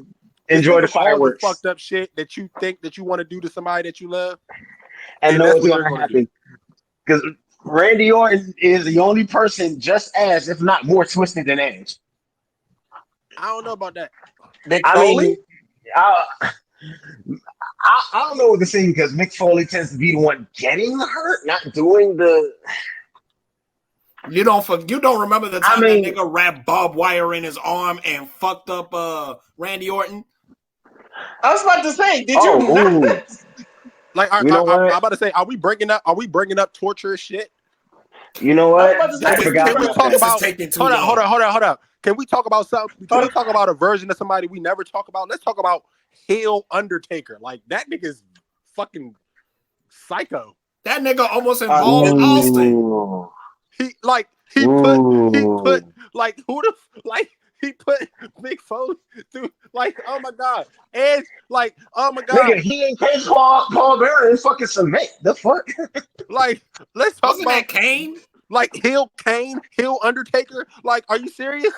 Enjoy the fireworks. All the fucked up shit that you think that you want to do to somebody that you love, and know that's what's what going to happen. Because Randy Orton is the only person just as, if not more, twisted than Edge. I don't know about that. I mean, I don't know what to say because Mick Foley tends to be the one getting hurt, not doing the. You don't remember the time that nigga wrapped barbed wire in his arm and fucked up Randy Orton? I was about to say, did you not? Like, I'm about to say, are we bringing up torture shit? You know what? I forgot. Can we talk about? Hold on. Can we talk about something? Can we talk about a version of somebody we never talk about? Let's talk about heel Undertaker. Like that nigga's fucking psycho. That nigga almost involved Austin. He put Mick Foley through, like, oh my God. Edge, like, oh my God. Nigga, he ain't case Paul Bearer and fucking cement. The fuck? Like, let's talk Wasn't about that Kane? Like heel Kane, heel Undertaker. Like, are you serious?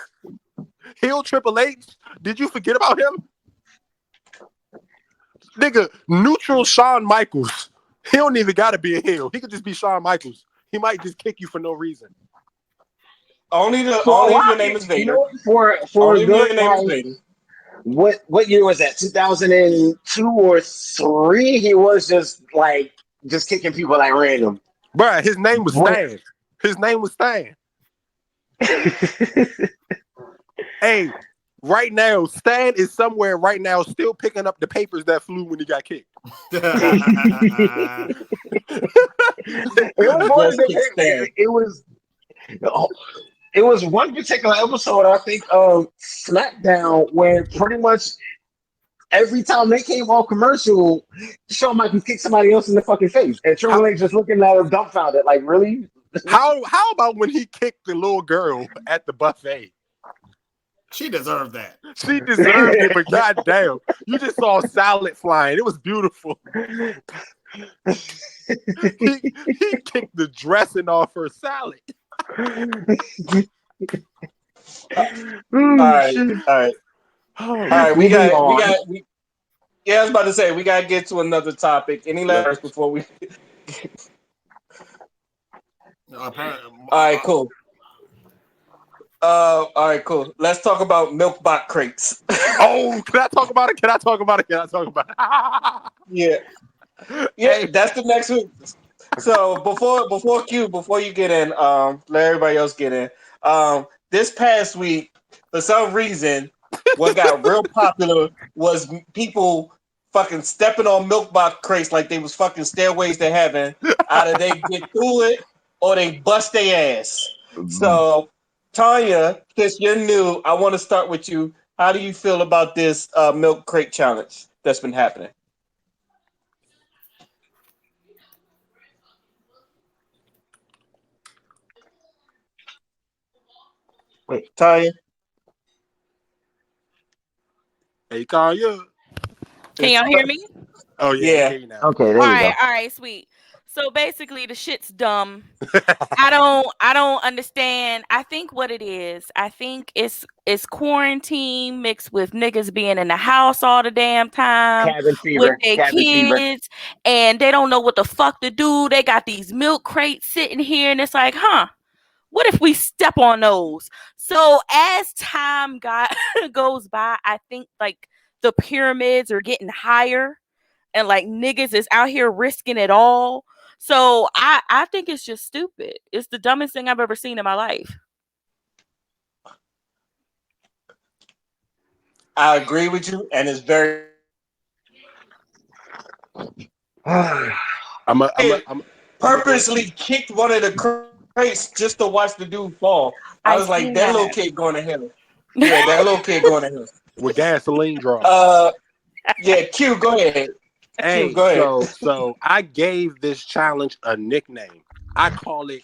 Heel Triple H. Did you forget about him? Nigga, neutral Shawn Michaels. He don't even gotta be a heel. He could just be Shawn Michaels. He might just kick you for no reason. Only if your name is Vader. You know, for only a good if your name is Vader. What year was that? 2002 or 3? He was just kicking people like random. Bruh, his name was Stan. His name was Stan. Hey, right now, Stan is somewhere right now still picking up the papers that flew when he got kicked. It was one particular episode, I think, of SmackDown where pretty much every time they came on commercial, Shawn Michaels kicked somebody else in the fucking face. And Triple H just looking at him dumbfounded, like, really? How about when he kicked the little girl at the buffet? She deserved that. She deserved it, but goddamn, you just saw salad flying. It was beautiful. he kicked the dressing off her salad. All right. We got. Yeah, I was about to say we gotta get to another topic. Any last before we? All right, cool. All right, cool. Let's talk about milk box crates. Oh, can I talk about it? Yeah, hey. That's the next week. So before you get in, let everybody else get in. This past week, for some reason, what got real popular was people fucking stepping on milk box crates like they was fucking stairways to heaven. Either they get through it or they bust their ass. So, Tonya, since you're new, I want to start with you. How do you feel about this milk crate challenge that's been happening? Wait, Tonya. Hey, Kanye. Can y'all hear me? Oh yeah, we Yeah. hear you now. okay, there we go. All right, sweet. So basically, the shit's dumb. I don't understand. I think what it is, I think it's quarantine mixed with niggas being in the house all the damn time Cabin with fever. their Cabin fever. kids, and they don't know what the fuck to do. They got these milk crates sitting here, and it's like, what if we step on those? So as time goes by, I think like the pyramids are getting higher, and like niggas is out here risking it all. So I think it's just stupid. It's the dumbest thing I've ever seen in my life. I agree with you, and it's very I'm purposely kicked one of the crates just to watch the dude fall. I was like, seen that little that. kid going to hell. Yeah, that little kid going to hell. with gasoline draw. Yeah, Q, go ahead. Q, Hey, go ahead. so I gave this challenge a nickname. I call it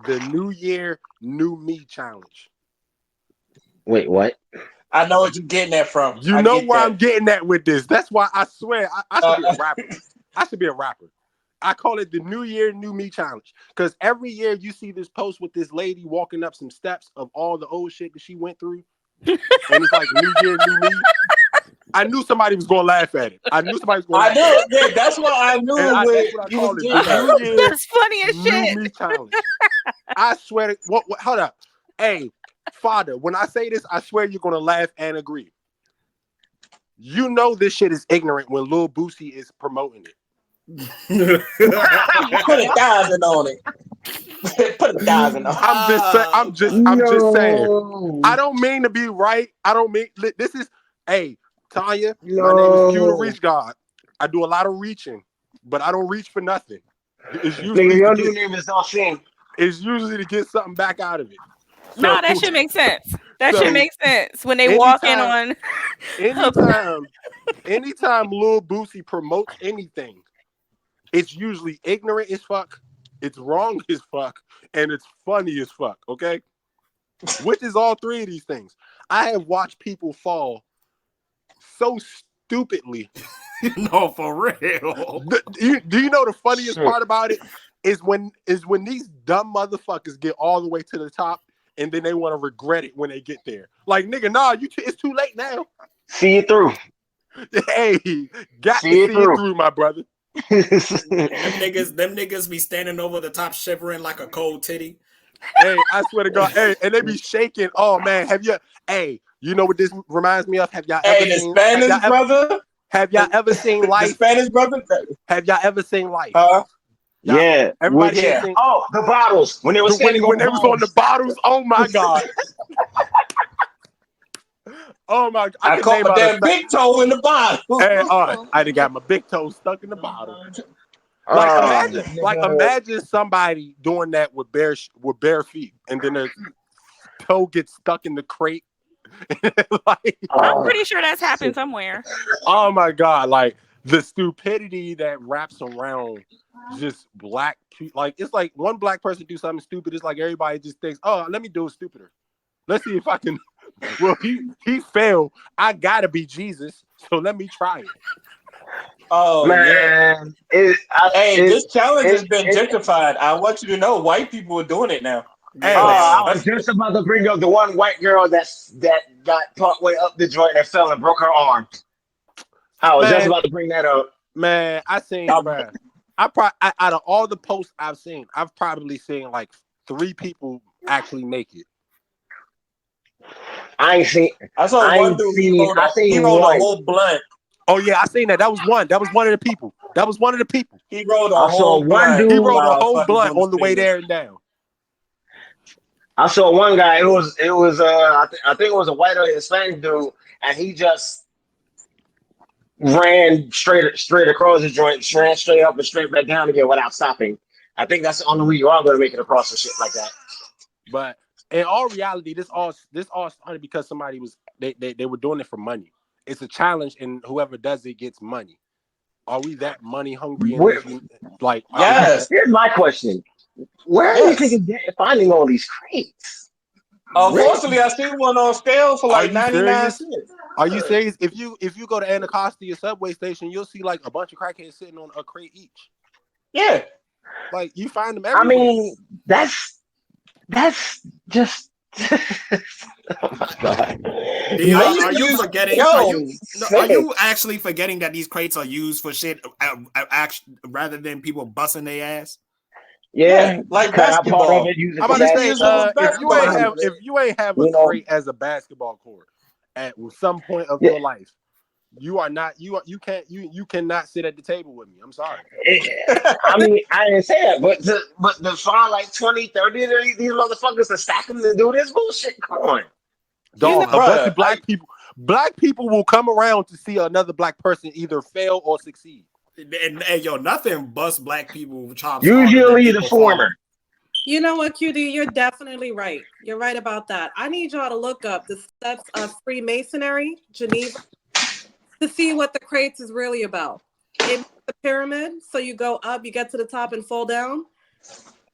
the New Year, New Me challenge. Wait, what? I know what you're getting that from. You I know get where that. I'm getting at with this. That's why I swear I should be a rapper. I should be a rapper. I call it the New Year, New Me challenge. Because every year you see this post with this lady walking up some steps of all the old shit that she went through. And it's like New Year, New Me. I knew somebody was going to laugh at it. I knew somebody was going to laugh at it. Yeah, that's what I knew That's what I you was call it. getting The at. New Year, That's funny as New shit. Me challenge. I swear to what hold up. Hey, Father, when I say this, I swear you're gonna laugh and agree. You know this shit is ignorant when Lil Boosie is promoting it. Put 1,000 on it. Put 1,000 on it. I'm just saying. No. I don't mean to be right. I don't mean this is hey, Tonya, my name is Q the No. Reach God. I do a lot of reaching, but I don't reach for nothing. It's Nigga, usually your new name is Austin. it's usually to get something back out of it. No, So, that should make sense. That so should make sense when they walk in on. anytime Lil Boosie promotes anything, it's usually ignorant as fuck, it's wrong as fuck, and it's funny as fuck, okay? Which is all three of these things. I have watched people fall so stupidly. No, for real. Do you know the funniest Shit. part about it is when these dumb motherfuckers get all the way to the top and then they want to regret it when they get there. Like, nigga, nah, it's too late now. See it through. Hey, got See to it see it through. through, my brother. Them niggas be standing over the top shivering like a cold titty. Hey, I swear to God. Hey, and they be shaking. Oh man, you know what this reminds me of? Have y'all ever Hey, the seen? Spanish brother. Have y'all ever seen The Life? Spanish brother. Have y'all ever seen Life? Yeah. Everybody Yeah. here seen Oh, the bottles. When they were standing when they was on the bottles. Oh my God. Oh my! I caught my damn big toe in the bottle. Hey, all right. I done got my big toe stuck in the bottle. Imagine somebody doing that with bare feet, and then their toe gets stuck in the crate. I'm pretty sure that's happened somewhere. Oh my God! Like the stupidity that wraps around just black people. Like it's like one black person do something stupid. It's like everybody just thinks, "Oh, let me do it stupider. Let's see if I can." Well, he failed. I gotta be Jesus, so let me try it. Oh man, yeah. This challenge has been gentrified. I want you to know, white people are doing it now. I was just about to bring up the one white girl that got partway up the joint and fell and broke her arm. I was just about to bring that up. Man, I seen, man. Out of all the posts I've seen, I've probably seen like 3 people actually make it. I ain't seen. I saw one dude. He rolled a whole blunt. Oh yeah, I seen that. That was one. That was one of the people. He rolled a whole blunt. He rolled a whole blunt on the way there and down. I saw one guy. It was. I think it was a white or Hispanic dude, and he just ran straight across the joint, ran straight up and straight back down again without stopping. I think that's the only way you are going to make it across and shit like that. But in all reality, this all started because somebody was they were doing it for money. It's a challenge, and whoever does it gets money. Are we that money hungry? Yes. Here's my question: where are these niggas finding all these crates? Unfortunately, I seen one on scale for Are like you 99 serious? cents. Are you serious? If you go to Anacostia subway station, you'll see like a bunch of crackheads sitting on a crate each. Yeah. Like you find them I everywhere. mean, that's just. Oh my god! Dion, used are to you use- forgetting? yo, Are you actually forgetting that these crates are used for shit rather than people busting their ass? Yeah, like cut out part of basketball. it, use it I'm for about to Used to say, use it for basketball. basketball hoops. if you ain't have a You know, crate as a basketball court at some point of yeah, your life, you are not you cannot sit at the table with me. I'm sorry. I mean, I didn't say that, but to find like 20, 30 of these motherfuckers to stack them to do this bullshit. Come on. You know, Dog, a bunch Bruh, of black people will come around to see another black person either fail or succeed. And yo, nothing busts black people chops harder than Usually the people falling. former. you know what, QD? You're definitely right. You're right about that. I need y'all to look up the steps of Freemasonry, Geneva, to see what the crates is really about. It makes a pyramid, so you go up, you get to the top, and fall down.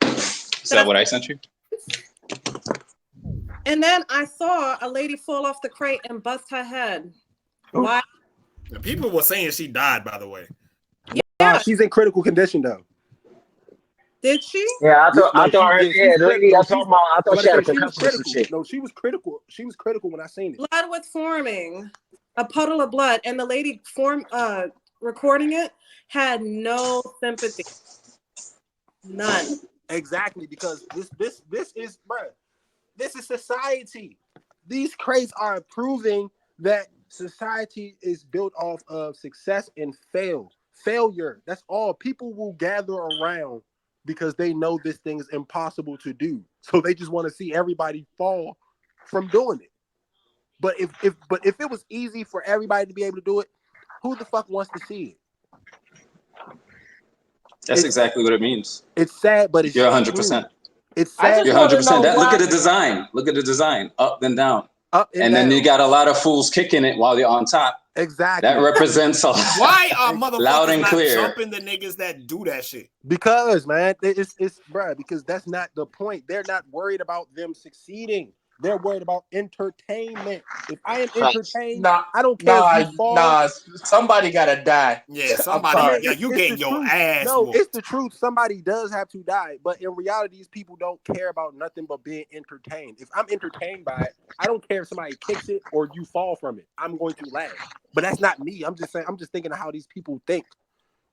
Is that what I sent you? And then I saw a lady fall off the crate and bust her head. Why? People were saying she died, by the way. Yeah. She's in critical condition though. Did she? Yeah, I thought her. she's Yeah, the lady no, I talking about. I thought she had a she was concussion or some critical. shit. No, she was critical. She was critical when I seen it. Blood was forming, a puddle of blood, and the lady recording it had no sympathy, none. Exactly, because this is, bruh, this is society. These crates are proving that society is built off of success and failure. That's all. People will gather around because they know this thing is impossible to do. So they just want to see everybody fall from doing it. But if it was easy for everybody to be able to do it, who the fuck wants to see it? That's exactly what it means. It's sad, but it's You're true. 100%. It's sad. You're wanna 100%. know Look why- at the design. Look at the design. Up and down. Up and then down. you got a lot of fools kicking it while you're on top. Exactly. That represents a Why are motherfuckers loud and not clear. jumping the niggas that do that shit? Because, man, it's bruh, because that's not the point. They're not worried about them succeeding. They're worried about entertainment. If I am entertained, I don't care if you fall. Somebody gotta die. Yeah, I'm somebody. sorry. Yeah, you It's getting the your truth. ass No, whooped. it's the truth. Somebody does have to die. But in reality, these people don't care about nothing but being entertained. If I'm entertained by it, I don't care if somebody kicks it or you fall from it. I'm going to laugh. But that's not me. I'm just saying, I'm just thinking of how these people think.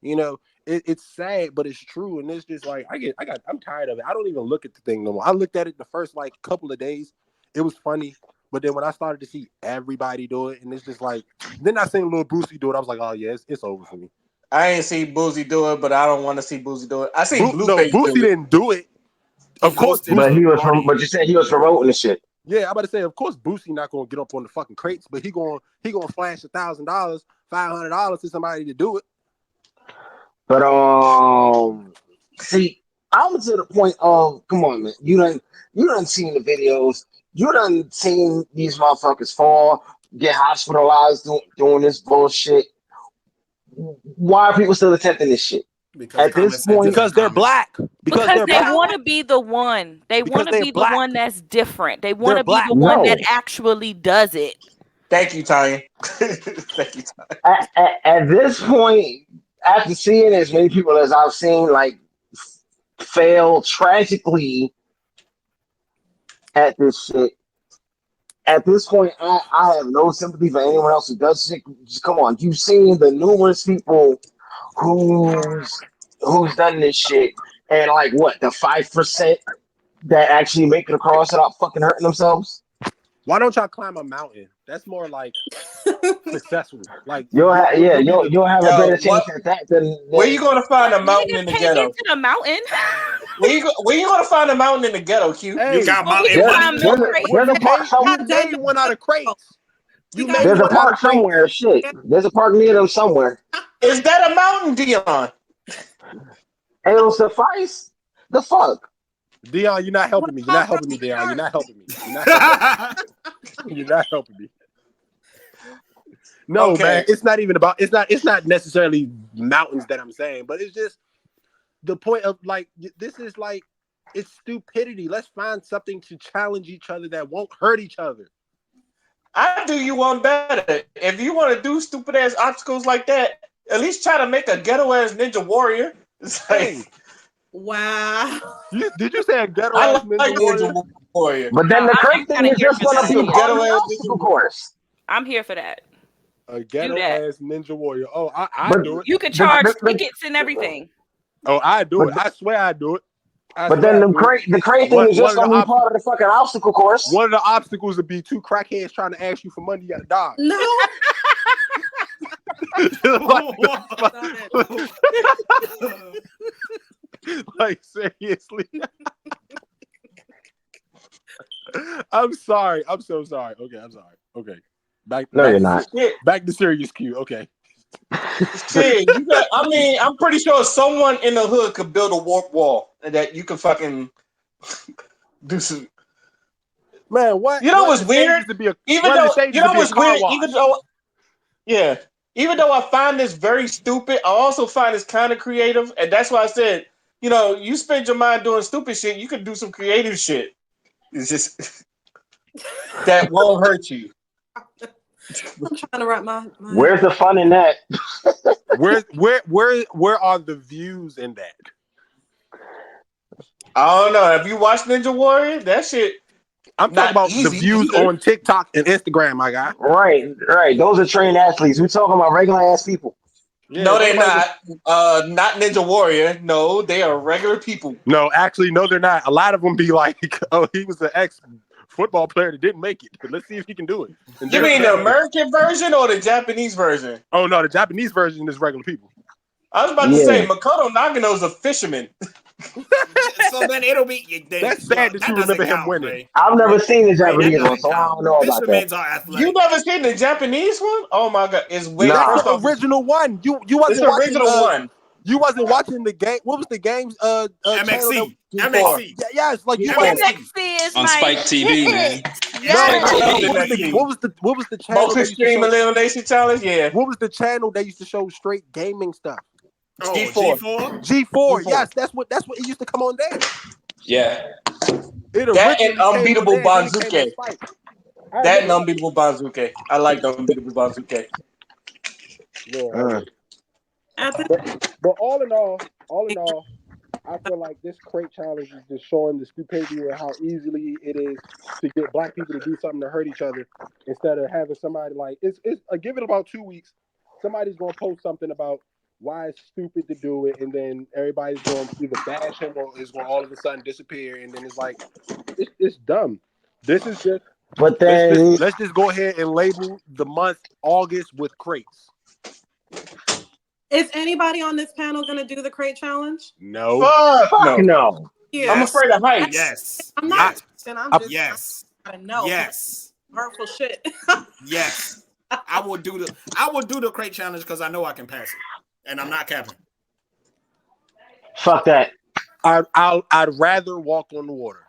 You know, it's sad, but it's true. And it's just like, I'm tired of it. I don't even look at the thing no more. I looked at it the first like couple of days. It was funny. But then when I started to see everybody do it, and it's just like, then I seen little Boosie do it. I was like, oh yeah, it's over for me. I ain't see Boosie do it, but I don't want to see Boosie do it. I see Blueface Boosie do it. didn't do it. Of course, But but you said he was promoting the shit. Yeah, I'm about to say, of course, Boosie not gonna get up on the fucking crates, but he gonna flash $1,000, $500 to somebody to do it. But see, I'm to the point of, come on, man, you done seen the videos, you done seen these motherfuckers fall, get hospitalized doing this bullshit. Why are people still attempting this shit? At this point, because they're black. Because they want to be the one. They want to be the one that's different. They want to be the one that actually does it. Thank you, Tonya. Thank you, Tonya. At this point, after seeing as many people as I've seen, like, fail tragically at this shit, at this point, I have no sympathy for anyone else who does shit. Just come on, you've seen the numerous people who's done this shit, and like what, the 5% that actually make it across without fucking hurting themselves? Why don't y'all climb a mountain? That's more like successful. Like you'll have a better chance at that than where you gonna find a mountain in the can't ghetto? get to the mountain. Where you gonna find a mountain in the ghetto, Q? Hey, you got mountain money. There's a park somewhere. You made one out of crates. There's a park somewhere. Shit, there's a park near them somewhere. Is that a mountain, Dion? It'll suffice. The fuck, Dion, you're not helping me. You're not helping me, Dion. You're not helping me. You're not helping me. No, Okay. man, it's not even about. It's not necessarily mountains that I'm saying, but it's just the point of like this is like It's stupidity. Let's find something to challenge each other that won't hurt each other. I do you one better. If you want to do stupid ass obstacles like that, at least try to make a ghetto ass Ninja Warrior. It's like, Hey, Wow. did you say a ghetto I ass like Ninja Warrior? Ninja Warrior. But then the I'm crazy thing kinda is here just for gonna that. be Some on ghetto the ass obstacle Ninja course. I'm here for that. A ghetto that. ass Ninja Warrior. Oh, I But do it. You could the, charge the, the, tickets and everything. Oh, I do but, it. I swear I do it. I but swear then I do it. the crazy thing is just One of the gonna be part of the fucking obstacle course. one of the obstacles would be two crackheads trying to ask you for money. You gotta dodge. No. Like seriously. I'm sorry. I'm so sorry. Okay, I'm sorry. Okay. No, you're not. Back to serious Q. Okay. Shit, I'm pretty sure someone in the hood could build a warp wall that you can fucking do some. Man, what? You know One of what's the stages weird? to be a Even one of the though stages you to know be a what's car weird, wash. even though I find this very stupid, I also find this kind of creative, and that's why I said, you spend your mind doing stupid shit, you could do some creative shit. It's just that won't hurt you. I'm trying to wrap my Where's the fun in that? Where are the views in that? I don't know. Have you watched Ninja Warrior? That shit. I'm talking about the views either. on TikTok and Instagram, my guy. Right. Those are trained athletes. We're talking about regular ass people. Yeah, No, they're not. Not Ninja Warrior. No, they are regular people. No, actually, no, they're not. A lot of them be like, "Oh, he was an ex-football player that didn't make it, but let's see if he can do it." And You mean the American version or the Japanese version? Oh no, the Japanese version is regular people. I was about to say Makoto Nagano's a fisherman. So then it'll be. That's sad that you remember him winning. Ray. I've never seen the Japanese Ray, one, so I don't know about that. Fishermen are athletic. You never seen the Japanese one? Oh my god, it's way. Nah. That's the original one. You It's wasn't the watching original one. You wasn't watching the game. What was the game's MXC. channel? MXC. Yes, like you Yeah, wasn't. MXC is On my Spike TV, man. shit. No, what was the channel? Most Extreme Elimination Challenge. Yeah. What was the channel they used to show straight gaming stuff? Oh, G4. G4. Yes, that's what it used to come on there. Yeah. That and Unbeatable Banzuke. That and know. Unbeatable Banzuke. I like the Unbeatable Banzuke. Yeah. But all in all, I feel like this crate challenge is just showing the stupidity and how easily it is to get black people to do something to hurt each other instead of having somebody like it's give it about 2 weeks. Somebody's gonna post something about why it's stupid to do it, and then everybody's going to either bash him or it's going to all of a sudden disappear, and then it's like it's dumb. This is just. But then let's just go ahead and label the month August with crates. Is anybody on this panel going to do the crate challenge? No. Fuck no. Yeah. I'm afraid of heights. Yes. I'm not. And I'm just. Yes. I know. Yes. Hurtful shit. Yes. I will do the crate challenge because I know I can pass it, and I'm not capping. Fuck that. I'd rather walk on the water.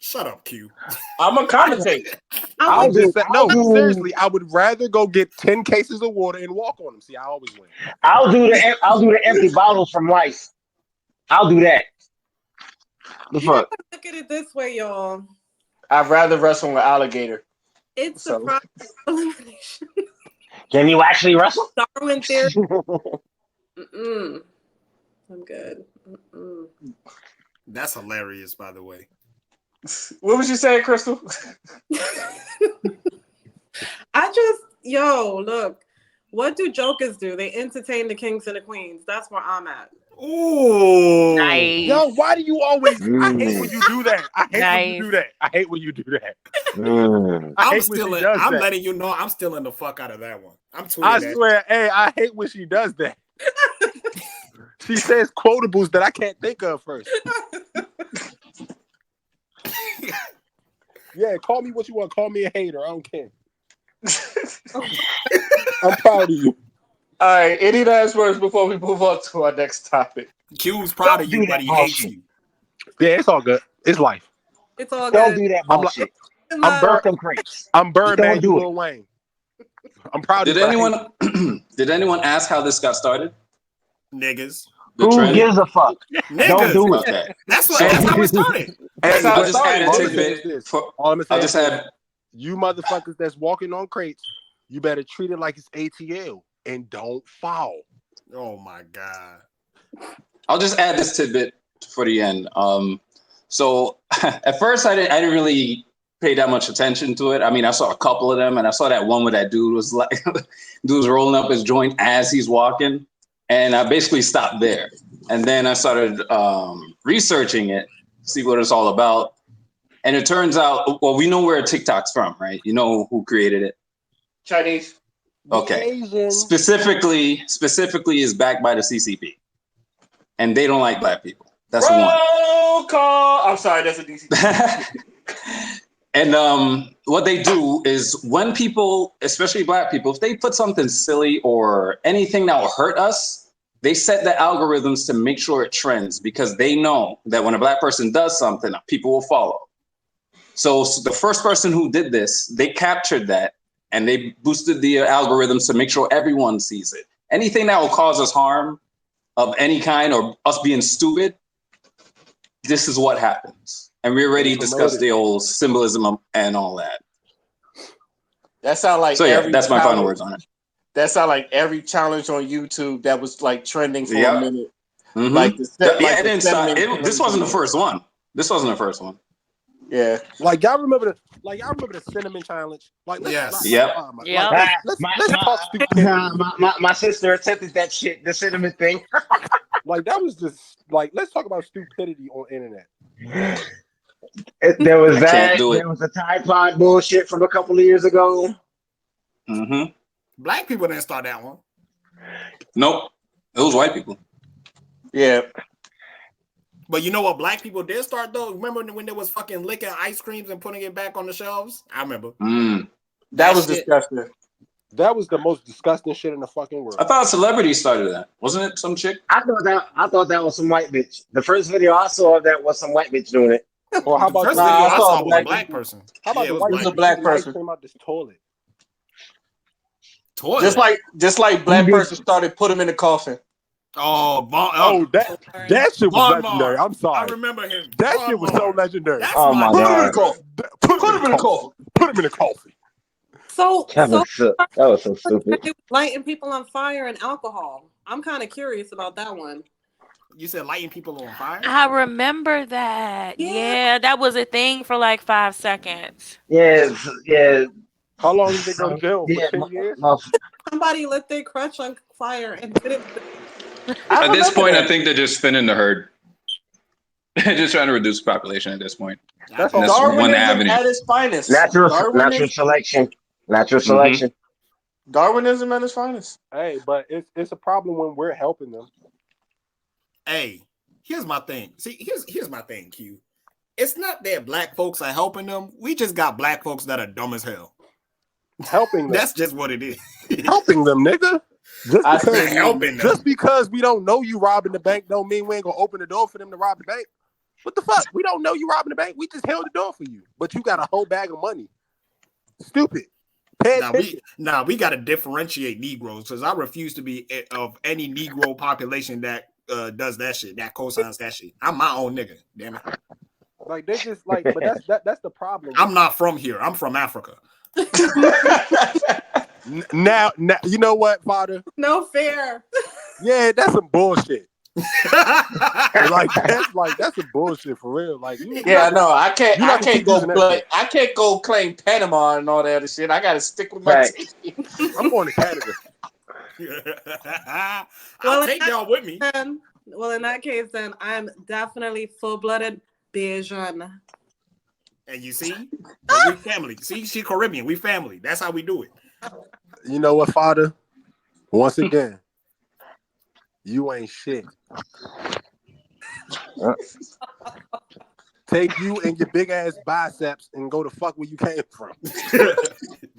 Shut up, Q. I'm a commentator. Seriously, I would rather go get 10 cases of water and walk on them. See, I always win. I'll do the empty bottles from life. I'll do that. The fuck? Look at it this way, y'all. I'd rather wrestle an alligator. It's a process of elimination. Can you actually wrestle? Darwin theory. I'm good. That's hilarious, by the way. What was you saying, Crystal? Look, what do jokers do? They entertain the kings and the queens. That's where I'm at. Ooh, nice. Yo, why do you always? I hate when you do that. I hate when you do that. I'm letting you know I'm stealing the fuck out of that one. I'm tweeting I swear, I hate when she does that. She says quotables that I can't think of first. Yeah, call me what you want. Call me a hater. I don't care. I'm proud of you. All right. Any last words before we move on to our next topic? Q's proud of you, but he hates you. Yeah, it's all good. It's life. It's all Don't good. do that bullshit. I'm them crates. I'm Birdman. Do Lil Wayne. I'm proud of you. Did anyone ask how this got started? Niggas. The Who trend. gives a fuck? Don't Niggas. do it. Okay. That's So- how it started. That's how I'll it just started. add a All I'm saying tidbit. is this. For, All I'm I'll saying just is add. you motherfuckers that's walking on crates, you better treat it like it's ATL and don't fall. Oh my god. I'll just add this tidbit for the end. So at first I didn't really pay that much attention to it. I mean, I saw a couple of them, and I saw that one where that dude was like, dude was rolling up his joint as he's walking, and I basically stopped there. And then I started researching it, see what it's all about. And it turns out, well, we know where TikTok's from, right? You know who created it. Chinese. Okay. Asian. Specifically is backed by the CCP, and they don't like black people. That's one. Roll call. I'm sorry, that's a DC. And what they do is when people, especially black people, if they put something silly or anything that will hurt us, they set the algorithms to make sure it trends because they know that when a black person does something, people will follow. So the first person who did this, they captured that and they boosted the algorithms to make sure everyone sees it. Anything that will cause us harm of any kind or us being stupid, this is what happens. And we already discussed the old symbolism and all that. That sound like So yeah, that's my final words on it. That sound like every challenge on YouTube that was like trending for a minute. Mm-hmm. Like it didn't start. This wasn't the first one. This wasn't the first one. Yeah. Like y'all remember the cinnamon challenge? Like Yes. let's talk stupidity. My sister attempted that shit, the cinnamon thing. Like that was just like let's talk about stupidity on internet. There was that. do it. There was the Tide Pod bullshit from a couple of years ago. Mm-hmm. Black people didn't start that one. Nope. It was white people. Yeah. But you know what black people did start though? Remember when there was fucking licking ice creams and putting it back on the shelves? I remember. That was disgusting. That was the most disgusting shit in the fucking world. I thought celebrities started that. Wasn't it some chick? I thought that was some white bitch. The first video I saw of that was some white bitch doing it. Or how about the first the- video I saw saw was a black black person. How about Yeah, the it white was a black people ice person. cream out this toilet? Toilet. Just like black person started put him in the coffin. That shit was legendary. I'm I sorry. remember him. That shit was so legendary. That's Oh my Put him in the god, coffin. Put him in the coffin. Put him in the coffin. that was so stupid. Lighting people on fire and alcohol. I'm kind of curious about that one. You said lighting people on fire? I remember that. Yeah, that was a thing for like 5 seconds. Yeah. How long did they go to jail? For 10 years? Somebody lit their crutch on fire and did it. At this point, I think they're just spinning the herd. They're just trying to reduce population at this point. That's And that's Darwinism one avenue. at its finest. Natural Darwinism, selection. Natural selection. Darwinism at its finest. Hey, but it's a problem when we're helping them. Hey, here's my thing. See, here's my thing, Q. It's not that black folks are helping them. We just got black folks that are dumb as hell. Helping them. That's just what it is. Helping them, nigga. Helping them. Just because we don't know you robbing the bank don't mean we ain't gonna open the door for them to rob the bank. What the fuck? We don't know you robbing the bank. We just held the door for you. But you got a whole bag of money. Stupid. We got to differentiate Negroes because I refuse to be of any Negro population that does that shit, that co-signs that shit. I'm my own nigga, damn it. Like they just like, but that's the problem. I'm not from here. I'm from Africa. Now, you know what, Father? No fair. Yeah, that's some bullshit. That's some bullshit for real. Like, I can't keep go claim Panama and all that other shit. I gotta stick with my team. I'm going to Canada. I'll take y'all with me. Well, in that case, then I'm definitely full-blooded Bajan. And you see, we family. See, she Caribbean. We family. That's how we do it. You know what, Father? Once again, you ain't shit. Take you and your big ass biceps and go to fuck where you came from.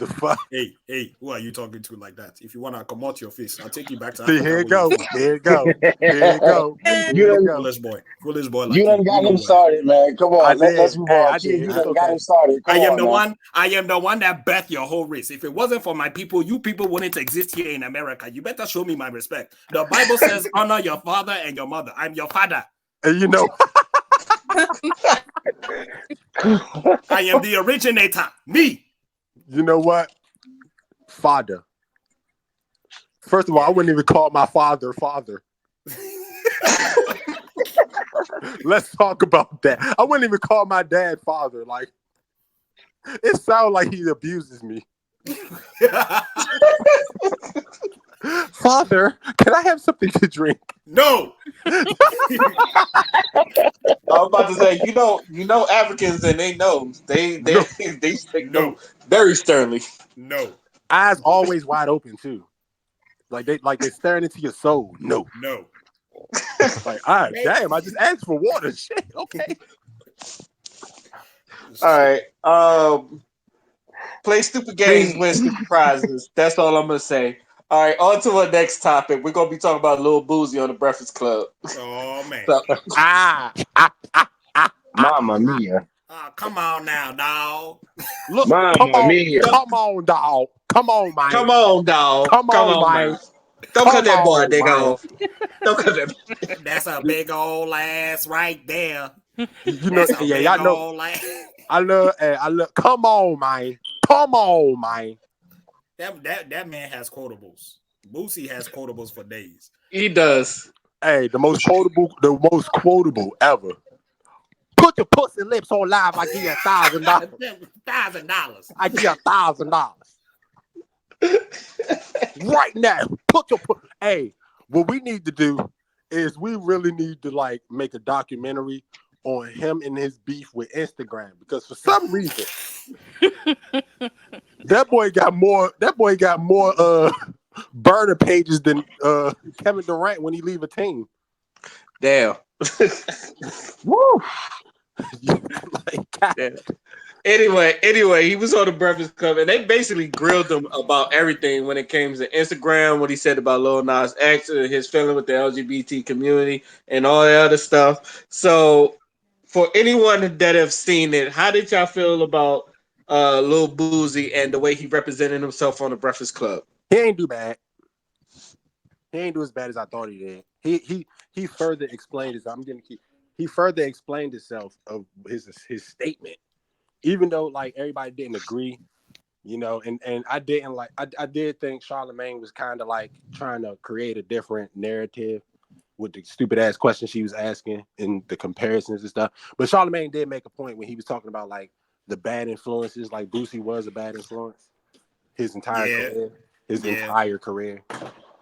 The fuck? Hey, who are you talking to like that? If you want to come out your face, I'll take you back to See, Africa. here you where you're go. from. Here you go. Here you go. Here You you done, go. Foolish boy you like done you. got You know him what? started, man. Come I on, let's did. move Hey, on. I Chief, did. you It's done got okay. him started. Come I am on, the now. one. I am the one that bet your whole race. If it wasn't for my people, you people wouldn't exist here in America. You better show me my respect. The Bible says, "Honor your father and your mother." I'm your father. And you know, I am the originator. Me. you know what? Father. First of all, I wouldn't even call my father. Let's talk about that. I wouldn't even call my dad father. Like, it sounds like he abuses me. Father, can I have something to drink? No. I was about to say, you know Africans and they know. They No. they speak No. very sternly. No. Eyes always wide open too. Like they're staring into your soul. No. No. Like, all right, damn, I just asked for water. Shit. Okay. All right. Play stupid games, win stupid prizes. That's all I'm gonna say. All right, on to our next topic. We're gonna be talking about Lil Boosie on the Breakfast Club. Oh man. So, Mamma mia. Come on now, dog. Look, Mamma mia. come on, dog. Come on, man. come on, dog. Come Come on, on, man. man. Don't cut Come that boy on, nigga man. off. Don't cut that. That's a big old ass right there. You know, That's a yeah, big y'all know. old ass. I love. Come on, man. Come on, man. That man has quotables. Boosie has quotables for days. He does. Hey, the most quotable ever. Put your pussy lips on live. I give you $1,000. $1,000. I give you $1,000 right now. Hey, what we need to do is we really need to like make a documentary on him and his beef with Instagram because for some reason that boy got more burner pages than Kevin Durant when he leave a team. Damn. Woo. Like, God. Damn. Anyway, he was on the Breakfast Club, and they basically grilled him about everything when it came to Instagram, what he said about Lil Nas X, his feeling with the LGBT community, and all that other stuff. So, for anyone that have seen it, how did y'all feel about Lil Boosie and the way he represented himself on the Breakfast Club? He ain't do bad. He ain't do as bad as I thought he did. He further explained his. He further explained himself of his statement, even though like everybody didn't agree, you know, and I didn't like. I did think Charlamagne was kind of like trying to create a different narrative with the stupid ass questions she was asking and the comparisons and stuff. But Charlamagne did make a point when he was talking about like the bad influences, like Boosie was a bad influence his entire career.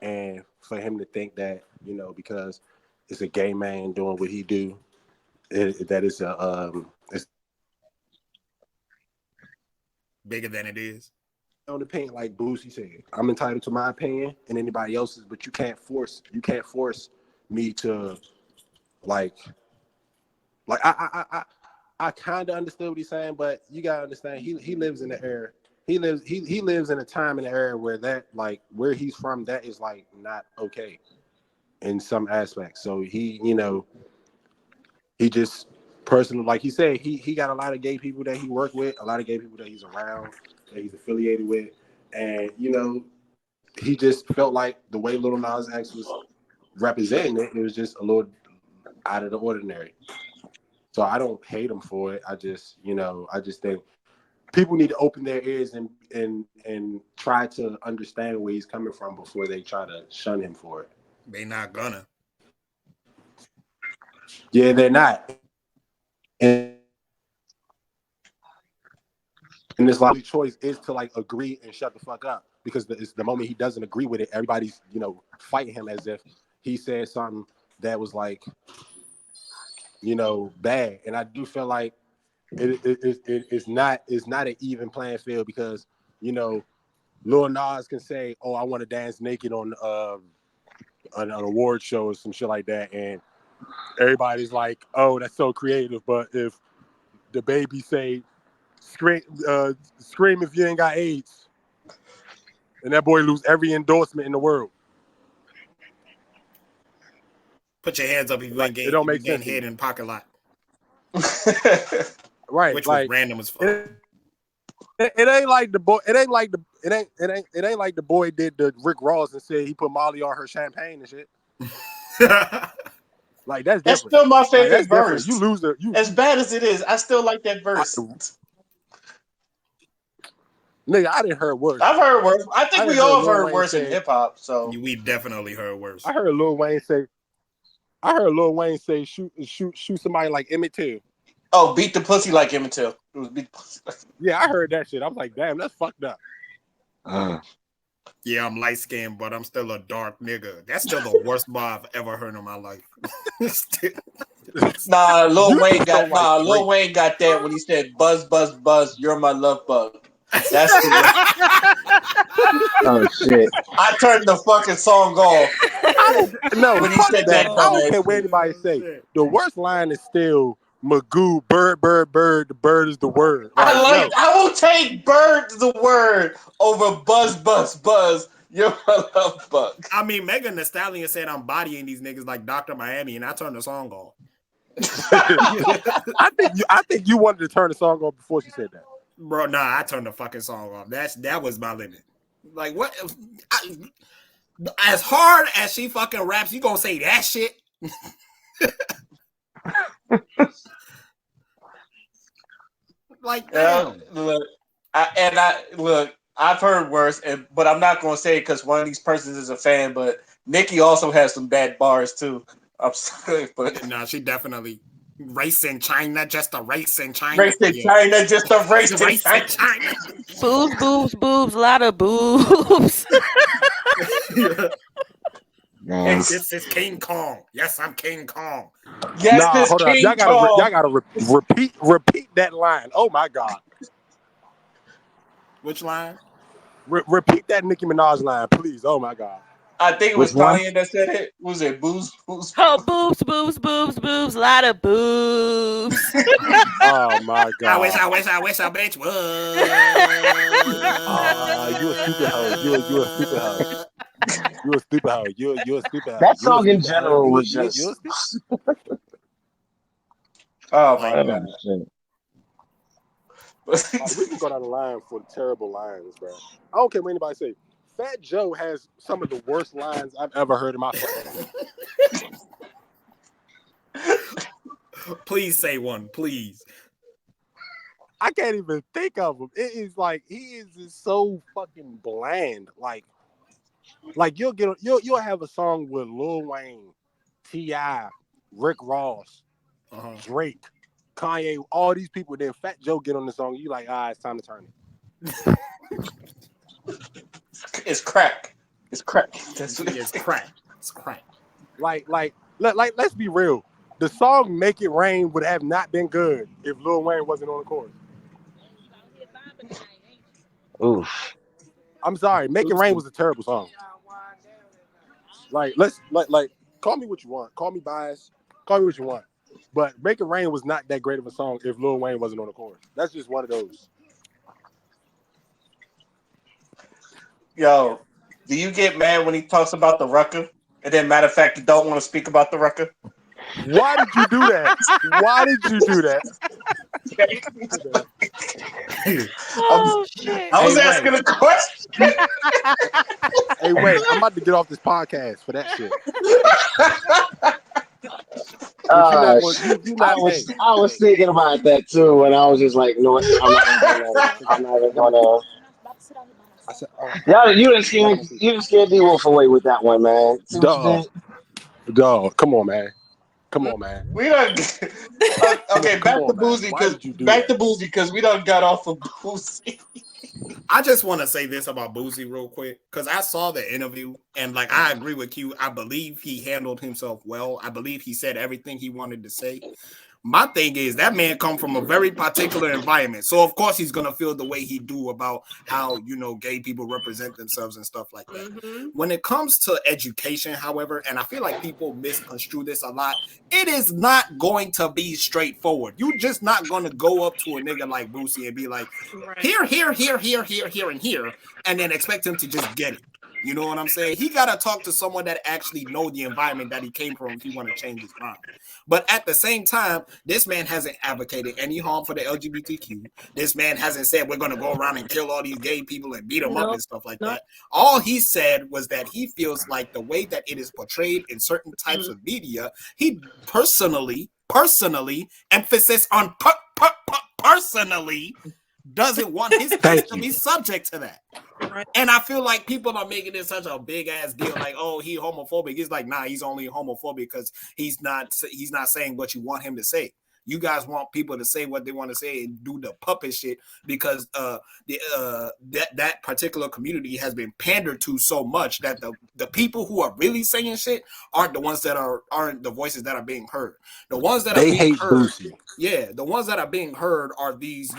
And for him to think that, you know, because it's a gay man doing what he do, that is it's Bigger than it is. on the paint, like Boosie said. I'm entitled to my opinion and anybody else's, but you can't force me to like I kind of understood what he's saying, but you gotta understand he lives in the era. He lives in a time in the era where that like where he's from, that is like not okay in some aspects. So he, you know, he just personally, like he said, he got a lot of gay people that he worked with, a lot of gay people that he's around, that he's affiliated with, and you know, he just felt like the way Lil Nas X was representing it, it was just a little out of the ordinary. So I don't hate him for it. I just, you know, I just think people need to open their ears and try to understand where he's coming from before they try to shun him for it. They not gonna. Yeah, they're not. And this like choice is to like agree and shut the fuck up because it's the moment he doesn't agree with it, everybody's, you know, fighting him as if he said something that was like, you know, bad. And I do feel like it's not an even playing field because, you know, Lil Nas can say, "Oh, I want to dance naked on an award show or some shit like that," and everybody's like, "Oh, that's so creative." But if the baby say, "Scream if you ain't got AIDS," and that boy lose every endorsement in the world. Put your hands up if you Like, ain't getting, it don't if you make getting sense to hit me. in the parking lot. Right, Which like was random as fuck. it ain't like the boy. It ain't like the boy did the Rick Ross and said he put Molly on her champagne and shit. Like that's different. That's still my Like, favorite that's different. verse. You lose the As bad as it is, I still like that verse. Nigga, I didn't hear worse. I've heard worse. I think we all have heard worse in hip hop. So we definitely heard worse. I heard Lil Wayne say shoot somebody like Emmett Till. Oh, beat the pussy like Emmett Till. It was beat the pussy. Yeah, I heard that shit. I was like, damn, that's fucked up. Yeah, I'm light skinned, but I'm still a dark nigga. That's still the worst bar I've ever heard in my life. Nah, Lil Wayne got Lil Wayne got that when he said buzz, buzz, buzz, you're my love bug. That's the Oh shit. I turned the fucking song off. When he said that. I don't care what anybody say. The worst line is still Magoo, bird, bird, bird, the bird is the word. Like, I will take bird the word over buzz, buzz, buzz. You're my love bug. I mean, Megan Thee Stallion said I'm bodying these niggas like Dr. Miami, and I turned the song off. I think you wanted to turn the song off before she said that. Bro, nah, I turned the fucking song off. That was my limit. Like, what? As hard as she fucking raps, you gonna say that shit? Like, damn. Look, I've heard worse, but I'm not gonna say it because one of these persons is a fan. But Nicki also has some bad bars too. I'm sorry, but no, she definitely race in China, just a race in China. Race in China, just a race in China. Boobs, boobs, boobs, a lot of boobs. This is King Kong. Yes, I'm King Kong. Yes, this hold King up. Y'all gotta repeat that line. Oh my god. Which line? Repeat that Nicki Minaj line, please. Oh my god. I think it was Tonya that said it. Was it boobs? Oh, boobs, boobs, boobs, boobs, a lot of boobs. Oh my god. I wish a bitch would. You a stupid hoe. You a stupid hoe. You a stupid hoe. You a stupid hoe. That song in general was just. Oh my god. We can go down the line for terrible lines, bro. I don't care what anybody say. Fat Joe has some of the worst lines I've ever heard in my fucking life. Please say one, please. I can't even think of him. It is like he is just so fucking bland. Like you'll have a song with Lil Wayne, T.I., Rick Ross, Drake, Kanye, all these people. Then Fat Joe get on the song. You like, it's time to turn it. It's crack. It's crack. It's crack. It's crack. Like, let's be real. The song "Make It Rain" would have not been good if Lil Wayne wasn't on the chorus. Oof. I'm sorry. "Make It Rain" was a terrible song. Like, call me what you want. Call me biased. Call me what you want. But "Make It Rain" was not that great of a song if Lil Wayne wasn't on the chorus. That's just one of those. Yo, do you get mad when he talks about the Rucker? And then, matter of fact, you don't want to speak about the Rucker? Why did you do that? Why did you do that? Shit. I was asking a question. Hey, wait, I'm about to get off this podcast for that shit. I was thinking about that too, and I was just like, no, I'm not even gonna. Y'all, you didn't scare D-Wolf away with that one, man. Dog, come on, man. Come on, man. We done. Okay, back to Boosie because we done got off of Boosie. I just want to say this about Boosie real quick because I saw the interview and like I agree with you. I believe he handled himself well. I believe he said everything he wanted to say. My thing is that man come from a very particular environment, so of course he's gonna feel the way he do about how gay people represent themselves and stuff like that. Mm-hmm. When it comes to education, however, and I feel like people misconstrue this a lot, it is not going to be straightforward. You're just not gonna go up to a nigga like Boosie and be like, Right. here, and here, and then expect him to just get it. You know what I'm saying? He got to talk to someone that actually know the environment that he came from if he want to change his mind. But at the same time, this man hasn't advocated any harm for the LGBTQ. This man hasn't said we're going to go around and kill all these gay people and beat them up and stuff like that. All he said was that he feels like the way that it is portrayed in certain types of media, he personally, emphasis on personally, doesn't want his kids to be subject to that. Right. And I feel like people are making it such a big ass deal, like, oh, he homophobic. He's like, nah, he's only homophobic because he's not saying what you want him to say. You guys want people to say what they want to say and do the puppet shit because that particular community has been pandered to so much that the people who are really saying shit aren't the ones that aren't the voices that are being heard. The ones that they are being hate heard, Boosie. yeah, the ones that are being heard are these,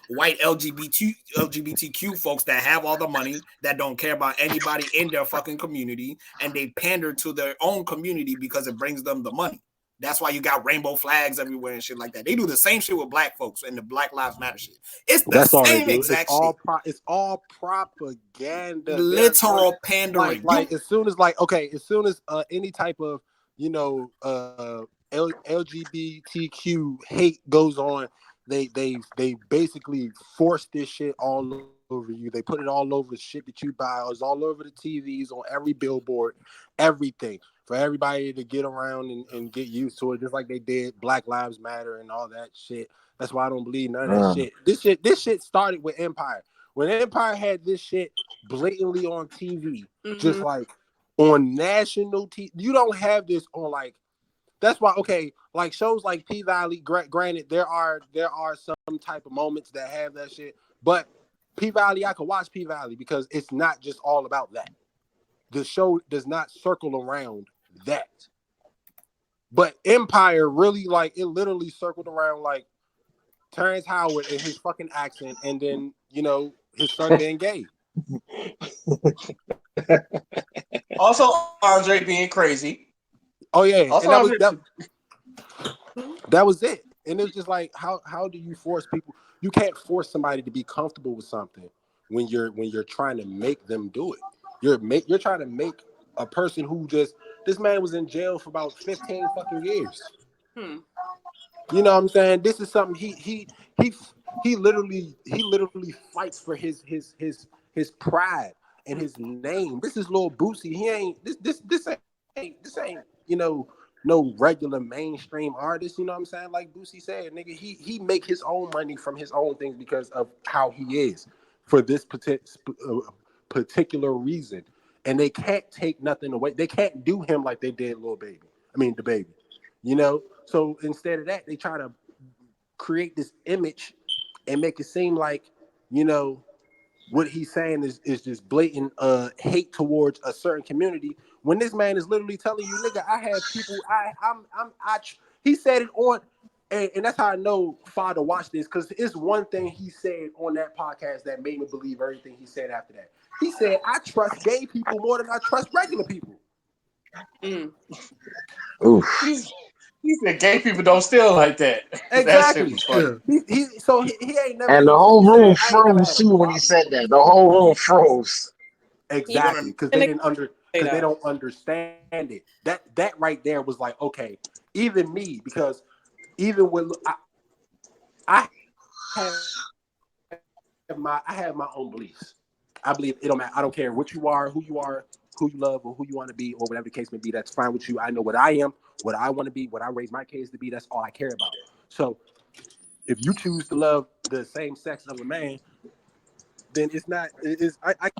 white LGBTQ folks that have all the money, that don't care about anybody in their fucking community, and they pander to their own community because it brings them the money. That's why you got rainbow flags everywhere and shit like that. They do the same shit with black folks and the Black Lives Matter shit. It's the same exact shit. It's all propaganda. Literal pandering. Like as soon as any type of LGBTQ hate goes on, they basically force this shit all over you. They put it all over the shit that you buy. It's all over the TVs, on every billboard, everything, for everybody to get around and get used to it, just like they did Black Lives Matter and all that shit. That's why I don't believe none of that shit. This shit started with Empire. When Empire had this shit blatantly on TV, just like on national TV, you don't have this on like. That's why, like shows like P-Valley, granted, there are some type of moments that have that shit, but P-Valley, I could watch P-Valley because it's not just all about that. The show does not circle around that. But Empire really, it literally circled around, Terrence Howard and his fucking accent, and then, his son being gay. Also, Andre being crazy. Oh yeah, also, and that was it. And it's just like, how do you force people? You can't force somebody to be comfortable with something when you're trying to make them do it. You're trying to make a person who this man was in jail for about 15 fucking years. You know what I'm saying? This is something he literally fights for his pride and his name. This is Lil Boosie. He ain't this ain't no regular mainstream artist. You know what I'm saying? Like Boosie said, nigga, he make his own money from his own things because of how he is for this particular reason. And they can't take nothing away. They can't do him like they did the baby. So instead of that, they try to create this image and make it seem like, what he's saying is just blatant hate towards a certain community, when this man is literally telling you, nigga, I have people, he said it on, and that's how I know Father watched this, because it's one thing he said on that podcast that made me believe everything he said after that. He said, I trust gay people more than I trust regular people. Oof. He said gay people don't steal like that. Exactly. That shit was funny. He ain't never. And the whole room froze too when he said that. The whole room froze. Exactly, because they don't understand it. That right there was like, okay, even me, because even when I have my own beliefs. I believe it don't matter. I don't care what you are, who you love, or who you want to be, or whatever the case may be. That's fine with you. I know what I am, what I want to be, what I raise my kids to be. That's all I care about. So if you choose to love the same sex of a man, then it's not. I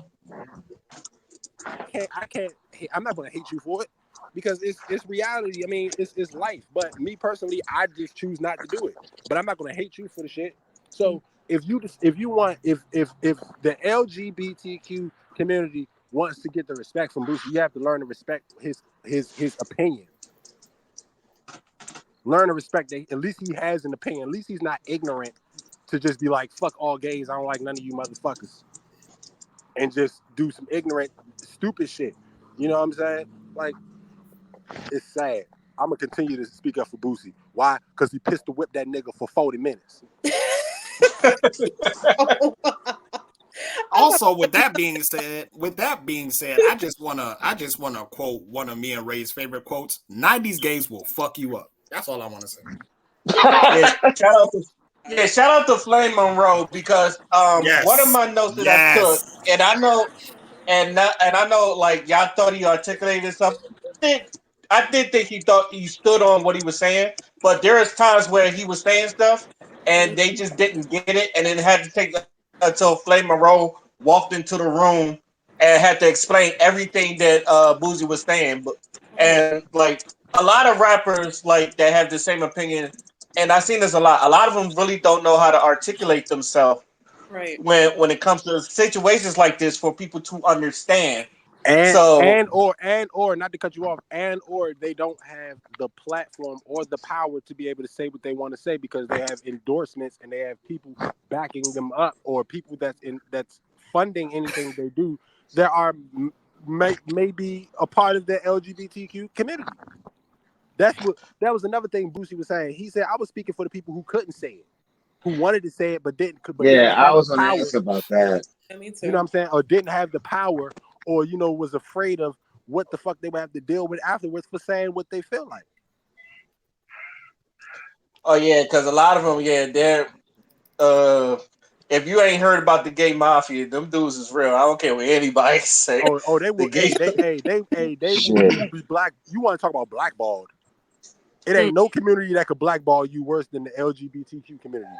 can't. I'm not going to hate you for it, because it's reality. I mean, it's life. But me personally, I just choose not to do it. But I'm not going to hate you for the shit. So if the LGBTQ community wants to get the respect from Boosie, you have to learn to respect his opinion. Learn to respect that. At least he has an opinion. At least he's not ignorant to just be like, fuck all gays. I don't like none of you motherfuckers. And just do some ignorant, stupid shit. You know what I'm saying? Like, it's sad. I'm going to continue to speak up for Boosie. Why? Because he pistol whipped that nigga for 40 minutes. Also, with that being said, I just wanna quote one of me and Ray's favorite quotes. 90s gays will fuck you up. That's all I want to say. Shout out to Flame Monroe because one of my notes that I took, and I know like y'all thought he articulated something. I did think he thought he stood on what he was saying, but there is times where he was saying stuff and they just didn't get it, and then had to take until Flame Monroe walked into the room and had to explain everything that Boosie was saying. And like a lot of rappers like that have the same opinion, and I've seen this a lot. A lot of them really don't know how to articulate themselves when it comes to situations like this for people to understand. Or not to cut you off, or they don't have the platform or the power to be able to say what they want to say because they have endorsements and they have people backing them up, or people that's funding anything they do. There are maybe a part of the LGBTQ community. That was another thing Boosie was saying. He said, I was speaking for the people who couldn't say it, who wanted to say it but didn't. I was going to ask about that. Yeah, me too. You know what I'm saying? Or didn't have the power, or was afraid of what the fuck they would have to deal with afterwards for saying what they feel like. Oh yeah, because a lot of them, they're if you ain't heard about the gay mafia, them dudes is real. I don't care what anybody say. Oh, they will. They will be black. You want to talk about blackballed? It ain't no community that could blackball you worse than the LGBTQ community.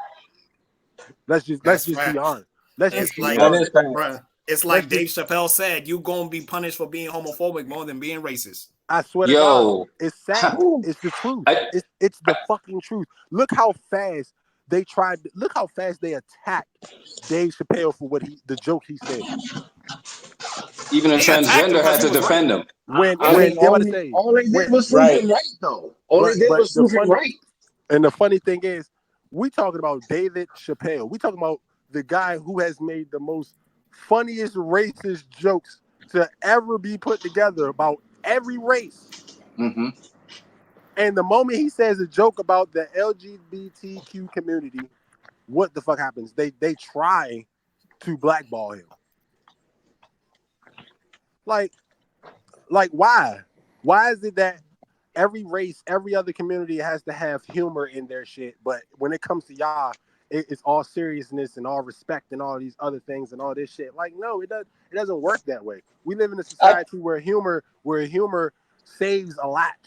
Let's just be honest. It's like Dave Chappelle said, you gonna be punished for being homophobic more than being racist. I swear to God, it's sad. It's the truth. It's the fucking truth. Look how fast they tried. Look how fast they attacked Dave Chappelle for the joke he said. Even a transgender had to defend him. All they did was prove him right, though. All they did was prove him right. And the funny thing is, we talking about David Chappelle. We talking about the guy who has made the most funniest racist jokes to ever be put together about every race. Mm-hmm. And the moment he says a joke about the LGBTQ community, what the fuck happens? They try to blackball him. Like why? Why is it that every race, every other community has to have humor in their shit, but when it comes to y'all, it's all seriousness and all respect and all these other things and all this shit? Like, no, it doesn't work that way. We live in a society where humor saves a lot.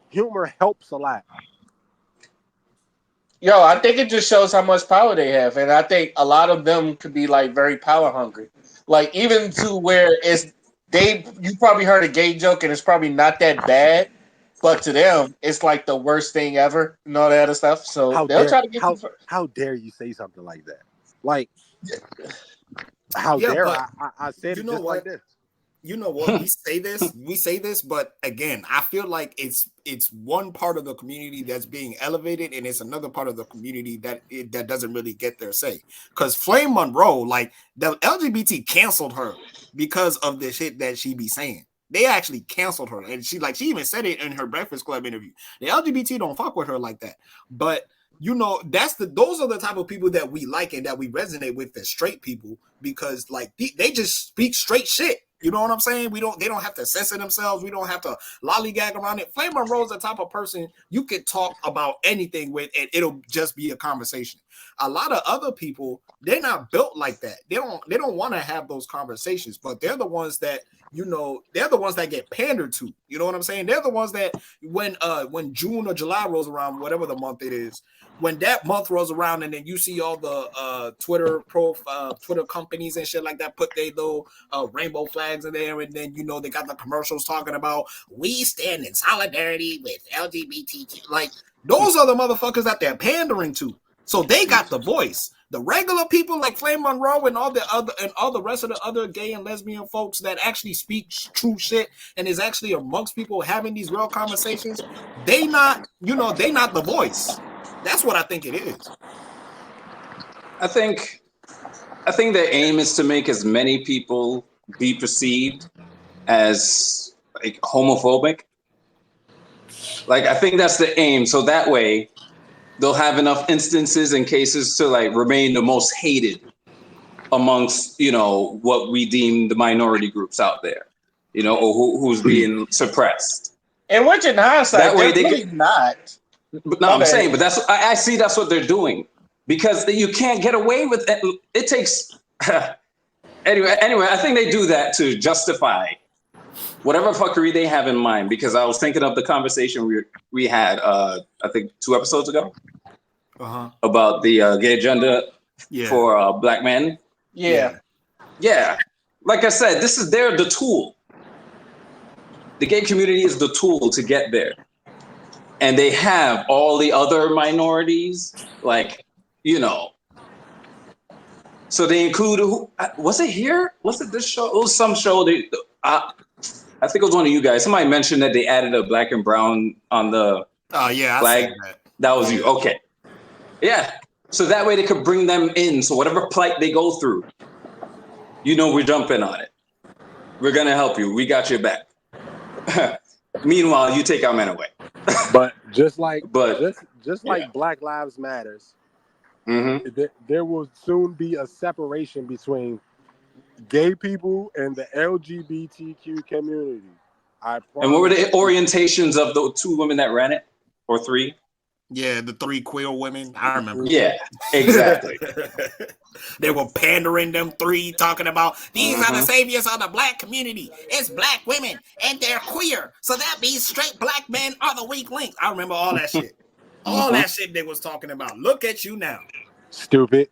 Humor helps a lot. Yo, I think it just shows how much power they have, and I think a lot of them could be like very power hungry. Like even to where you probably heard a gay joke and it's probably not that bad, but to them it's like the worst thing ever and all that other stuff. So they'll try to get how dare you say something like that? Like, how dare I said it just like this? You know what? We say this, but again, I feel like it's one part of the community that's being elevated, and it's another part of the community that doesn't really get their say. Because Flame Monroe, like the LGBT canceled her because of the shit that she be saying. They actually canceled her, and she even said it in her Breakfast Club interview. The LGBT don't fuck with her like that, but. Those are the type of people that we like and that we resonate with as straight people, because like they just speak straight shit. You know what I'm saying? They don't have to censor themselves. We don't have to lollygag around it. Flame Monroe's the type of person you could talk about anything with and it'll just be a conversation. A lot of other people, they're not built like that. They don't want to have those conversations, but they're the ones that, they're the ones that get pandered to. You know what I'm saying? They're the ones that when June or July rolls around, whatever the month it is, when that month rolls around and then you see all the Twitter companies and shit like that put their little rainbow flags in there, and then they got the commercials talking about we stand in solidarity with LGBTQ. Like those are the motherfuckers that they're pandering to. So they got the voice. The regular people like Flame Monroe and all the rest of the other gay and lesbian folks that actually speak true shit and is actually amongst people having these real conversations, they not the voice. That's what I think it is. I think the aim is to make as many people be perceived as like homophobic. Like I think that's the aim. So that way they'll have enough instances and cases to like remain the most hated amongst, what we deem the minority groups out there, or who's being suppressed. And which in hindsight, that way they're really not. But no, I'm saying, but I see that's what they're doing because you can't get away with it. It takes anyway. I think they do that to justify whatever fuckery they have in mind. Because I was thinking of the conversation we had, I think 2 episodes ago, about the gay agenda for black men. Yeah. Like I said, they're the tool. The gay community is the tool to get there. And they have all the other minorities, like, So they include, was it here? Was it this show? It was some show. I think it was one of you guys. Somebody mentioned that they added a black and brown on the flag. That was you. Okay. Yeah. So that way they could bring them in. So whatever plight they go through, we're jumping on it. We're going to help you. We got your back. Meanwhile, you take our men away. But just like Black Lives Matters, there will soon be a separation between gay people and the LGBTQ community. I promise. And what were the orientations of the 2 women that ran it, or 3? Yeah, the 3 queer women. I remember. Yeah, exactly. They were pandering them 3, talking about these are the saviors of the black community. It's black women and they're queer. So that means straight black men are the weak link. I remember all that shit. All that shit they was talking about. Look at you now. Stupid.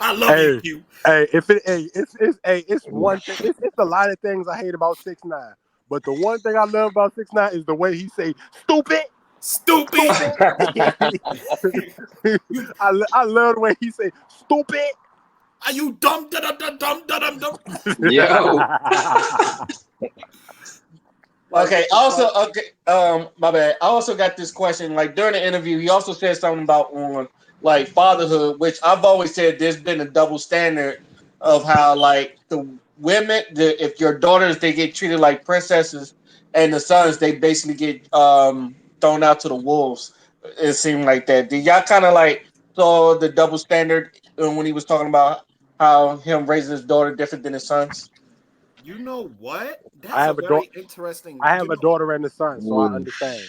I love you. It's one thing. It's a lot of things I hate about 6ix9ine. But the one thing I love about 6ix9ine is the way he say stupid. I love the way he say stupid. Are you dumb? Dumb? Yeah. Okay. My bad. I also got this question. Like during the interview, he also said something about on like fatherhood, which I've always said there's been a double standard of how like the women, if your daughters they get treated like princesses, and the sons they basically get thrown out to the wolves. It seemed like that. Did y'all kind of like saw the double standard when he was talking about how him raising his daughter different than his sons? You know what? That's I have interesting. I have a daughter and a son, so I understand.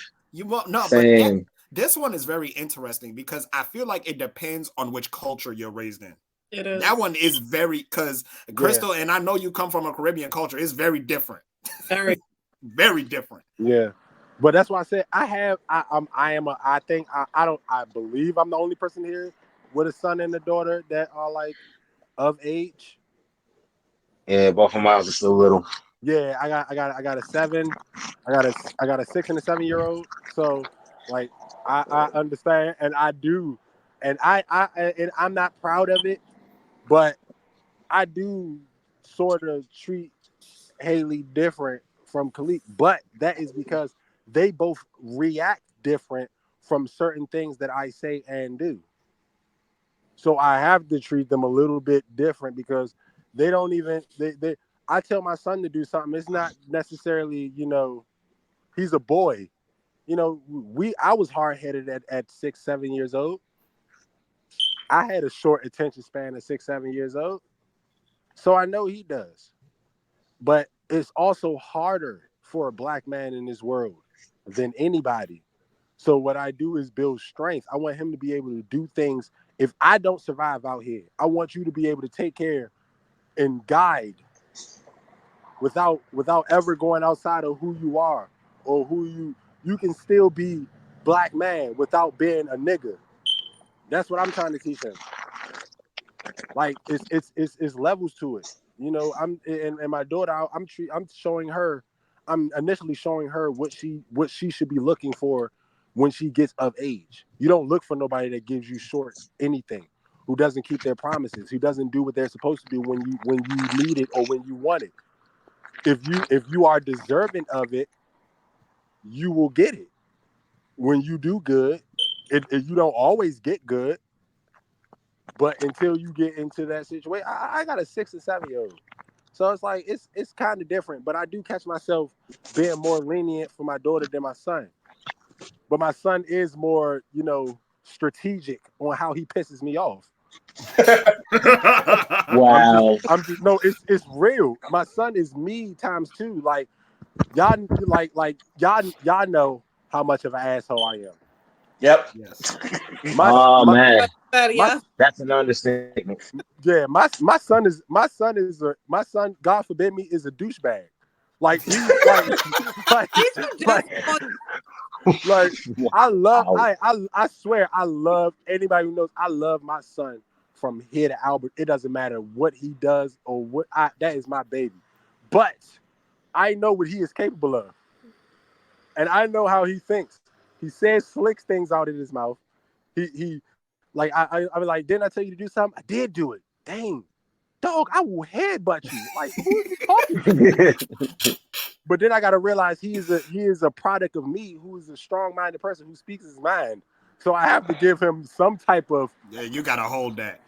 Same. But this one is very interesting because I feel like it depends on which culture you're raised in. It is. That one is very, because Crystal, and I know you come from a Caribbean culture, it's very different. Very, very different. Yeah. But that's why I said I believe I'm the only person here with a son and a daughter that are like of age. Yeah, both of mine are still little. Yeah, I got a 7, I got a 6 and a 7-year-old. So like I understand and I do, and I'm not proud of it, but I do sort of treat Haley different from Khalid, but that is because they both react different from certain things that I say and do. So I have to treat them a little bit different because they don't even I tell my son to do something. It's not necessarily, he's a boy. I was hard-headed at 6, 7 years old. I had a short attention span at 6, 7 years old. So I know he does. But it's also harder for a black man in this world than anybody. So what I do is build strength. I want him to be able to do things. If I don't survive out here, I want you to be able to take care and guide without ever going outside of who you are or who you can still be black man without being a nigga. That's what I'm trying to teach him. Like it's levels to it. I'm and my daughter. I'm initially showing her what she should be looking for when she gets of age. You don't look for nobody that gives you short anything, who doesn't keep their promises, who doesn't do what they're supposed to do when you need it or when you want it. If you are deserving of it, you will get it. When you do good, you don't always get good, but until you get into that situation, I got a 6 and 7-year-old, so it's like it's kind of different. But I do catch myself being more lenient for my daughter than my son. But my son is more, strategic on how he pisses me off. Wow. I'm just no, it's real. My son is me times 2. Like y'all, y'all know how much of an asshole I am. Yep. Yes. My Oh my man, my Yeah. that's an understatement. yeah, my son, God forbid me, is a douchebag. Like he's like He's from like just like Wow. I swear I love anybody who knows I love my son from here to Albert. It doesn't matter what he does or that is my baby. But I know what he is capable of. And I know how he thinks. He says slick things out in his mouth. He like I was like, didn't I tell you to do something? I did do it. Dang. Dog, I will headbutt you. Like, who are you talking to? But then I gotta realize he is a product of me, who is a strong-minded person who speaks his mind. So I have to give him some type of Yeah, you gotta hold that.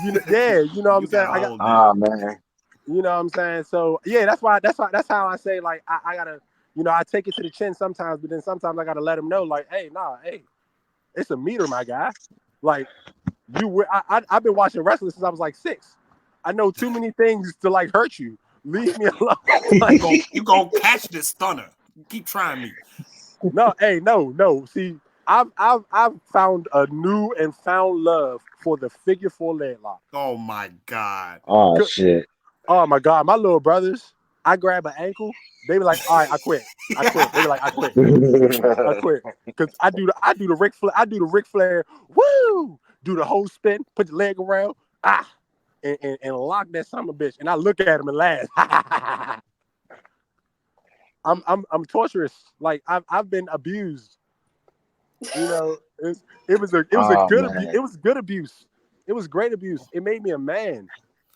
you know what I'm You saying? gotta hold that. Oh man. You know what I'm saying? So yeah, that's how I say, like, I gotta, I take it to the chin sometimes, but then sometimes I gotta let him know, like, hey, it's a meter, my guy. Like I've been watching wrestling since I was like 6. I know too many things to like hurt you. Leave me alone. Like, You gonna catch this stunner. Keep trying me. no, hey, no. See, I've found a new and found love for the figure 4 leg lock. Oh my God. Oh shit. Oh my God, my little brothers, I grab an ankle, they be like, all right, I quit. They be like, I quit. Because I do the Ric Flair, woo, do the whole spin, put the leg around, and lock that son of a bitch. And I look at him and laugh. I'm torturous. Like I've been abused. It was a Oh good abuse. man. It was good abuse. It was great abuse. It made me a man.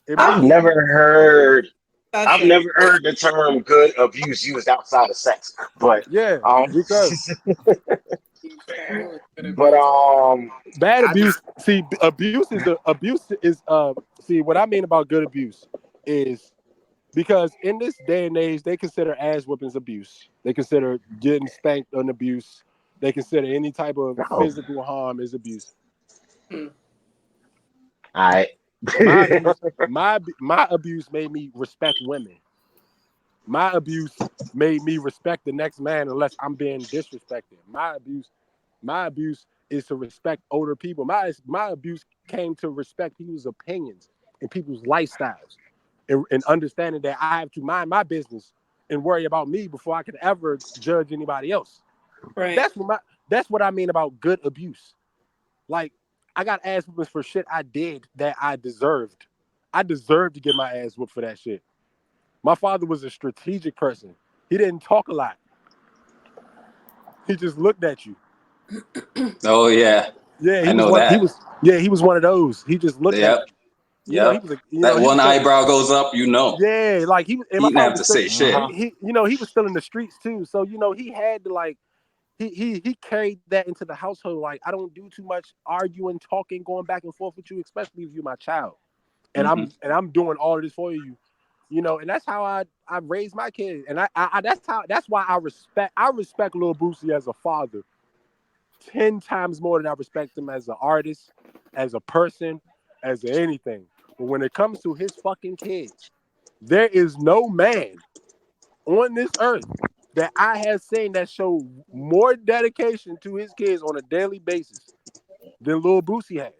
It made I've me never heard I've discussion. never heard the term good abuse used outside of sex. But yeah, um because but bad I abuse. See, abuse is see what I mean about good abuse is because in this day and age they consider ass whoopings abuse. They consider getting spanked an abuse. They consider any type of no. physical harm as abuse. I My abuse, my abuse made me respect women. My abuse made me respect the next man unless I'm being disrespected. My abuse is to respect older people. My abuse came to respect people's opinions and people's lifestyles, and understanding that I have to mind my business and worry about me before I could ever judge anybody else. Right. That's what I mean about good abuse. Like, I got ass whoopings for shit I did that I deserved. I deserved to get my ass whooped for that shit. My father was a strategic person. He didn't talk a lot. He just looked at you. Oh yeah, Yeah, I know that. he was one of those. He just looked at Yep, you. He yep. was That he was one still, eyebrow goes up, you know. yeah, like and He my didn't father have was to still, say shit. he was still in the streets too. So, he had to like, he carried that into the household. Like, I don't do too much arguing, talking, going back and forth with you, especially if you're my child. And Hmm. I'm doing all of this for you. And that's how I raised my kids. And that's why I respect Lil Boosie as a father 10 times more than I respect him as an artist, as a person, as anything. But when it comes to his fucking kids, there is no man on this earth that I have seen that show more dedication to his kids on a daily basis than Lil Boosie has.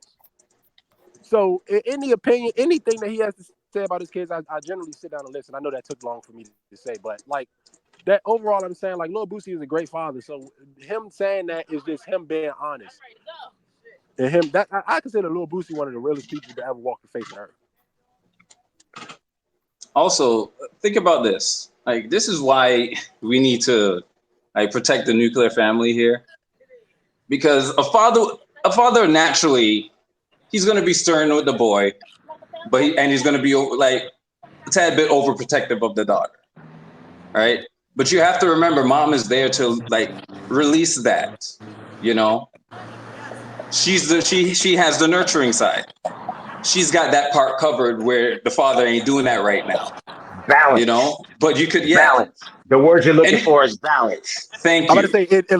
So, any opinion, anything that he has to say about his kids, I generally sit down and listen. I know that took long for me to say, but like that overall, I'm saying, like, Lil Boosie is a great father. So him saying that is just him being honest. And I consider Lil Boosie one of the realest people to ever walk the face of the earth. Also, think about this. Like, this is why we need to like protect the nuclear family here. because a father naturally, he's going to be stern with the boy, but he's going to be like a tad bit overprotective of the daughter, right? But you have to remember, mom is there to like release that. You know, she has the nurturing side. She's got that part covered where the father ain't doing that right now. Balance. You know, but you could balance. The word you're looking for is balance. Thank I'm you. about to say it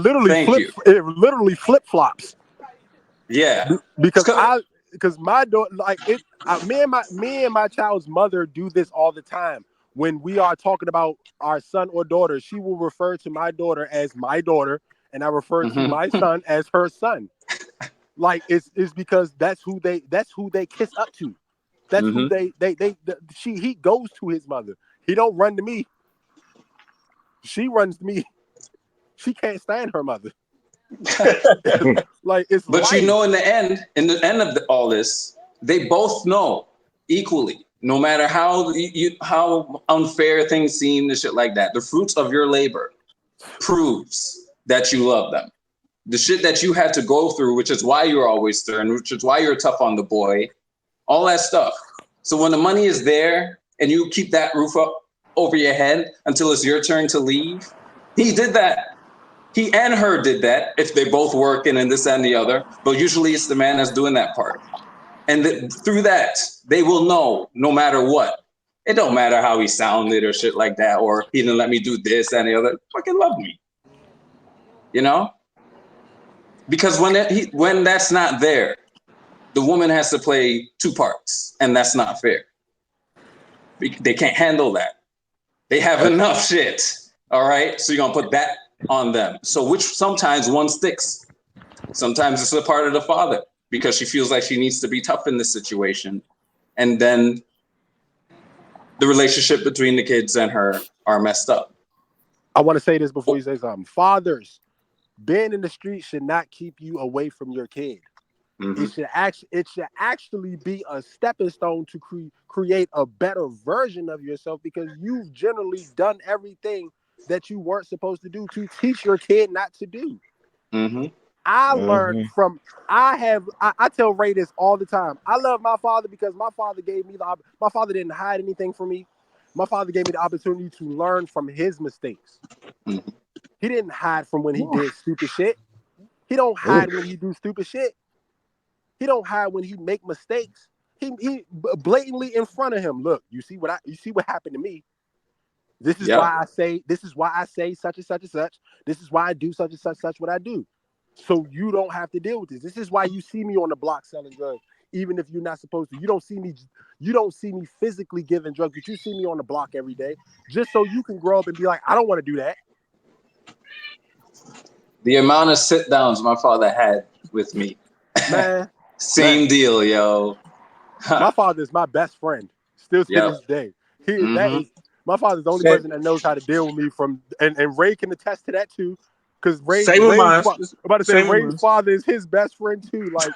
literally flip flops. Yeah, because my daughter, like it, me and my child's mother do this all the time. When we are talking about our son or daughter, she will refer to my daughter as my daughter, and I refer to my son as her son. Like it's because that's who they kiss up to. That's who he goes to his mother. He don't run to me. She runs to me. She can't stand her mother. Like it's but life. you know, in the end of all this, they both know equally. No matter how how unfair things seem and shit like that, the fruits of your labor proves that you love them. The shit that you had to go through, which is why you're always stern, which is why you're tough on the boy, all that stuff. So when the money is there and you keep that roof up over your head until it's your turn to leave, he did that. He and her did that if they both working and this and the other, but usually it's the man that's doing that part. And through that, they will know no matter what. It don't matter how he sounded or shit like that, or he didn't let me do this and the other. Fucking love me. You know? Because when that's not there, the woman has to play two parts, and that's not fair. They can't handle that. They have enough shit. All right? So you're going to put that on them. So which sometimes one sticks. Sometimes it's a part of the father because she feels like she needs to be tough in this situation. And then the relationship between the kids and her are messed up. I want to say this before you say something. Fathers, being in the street should not keep you away from your kid. Mm-hmm. It should actually be a stepping stone to create a better version of yourself, because you've generally done everything that you weren't supposed to do to teach your kid not to do. Mm-hmm. I learned from, I tell Ray this all the time. I love my father because my father gave me my father didn't hide anything from me. My father gave me the opportunity to learn from his mistakes. Mm-hmm. He didn't hide from when he did stupid shit. He don't hide when he do stupid shit. He don't hide when he make mistakes. He blatantly in front of him. Look, you see what happened to me. This is why I say such and such and such. This is why I do such and such what I do. So you don't have to deal with this. This is why you see me on the block selling drugs, even if you're not supposed to. You don't see me physically giving drugs, but you see me on the block every day, just so you can grow up and be like, I don't want to do that. The amount of sit downs my father had with me. Man. Same deal, yo. My father is my best friend, still to this day. My father's the only person that knows how to deal with me and Ray can attest to that too. Because Ray's father is his best friend too. Like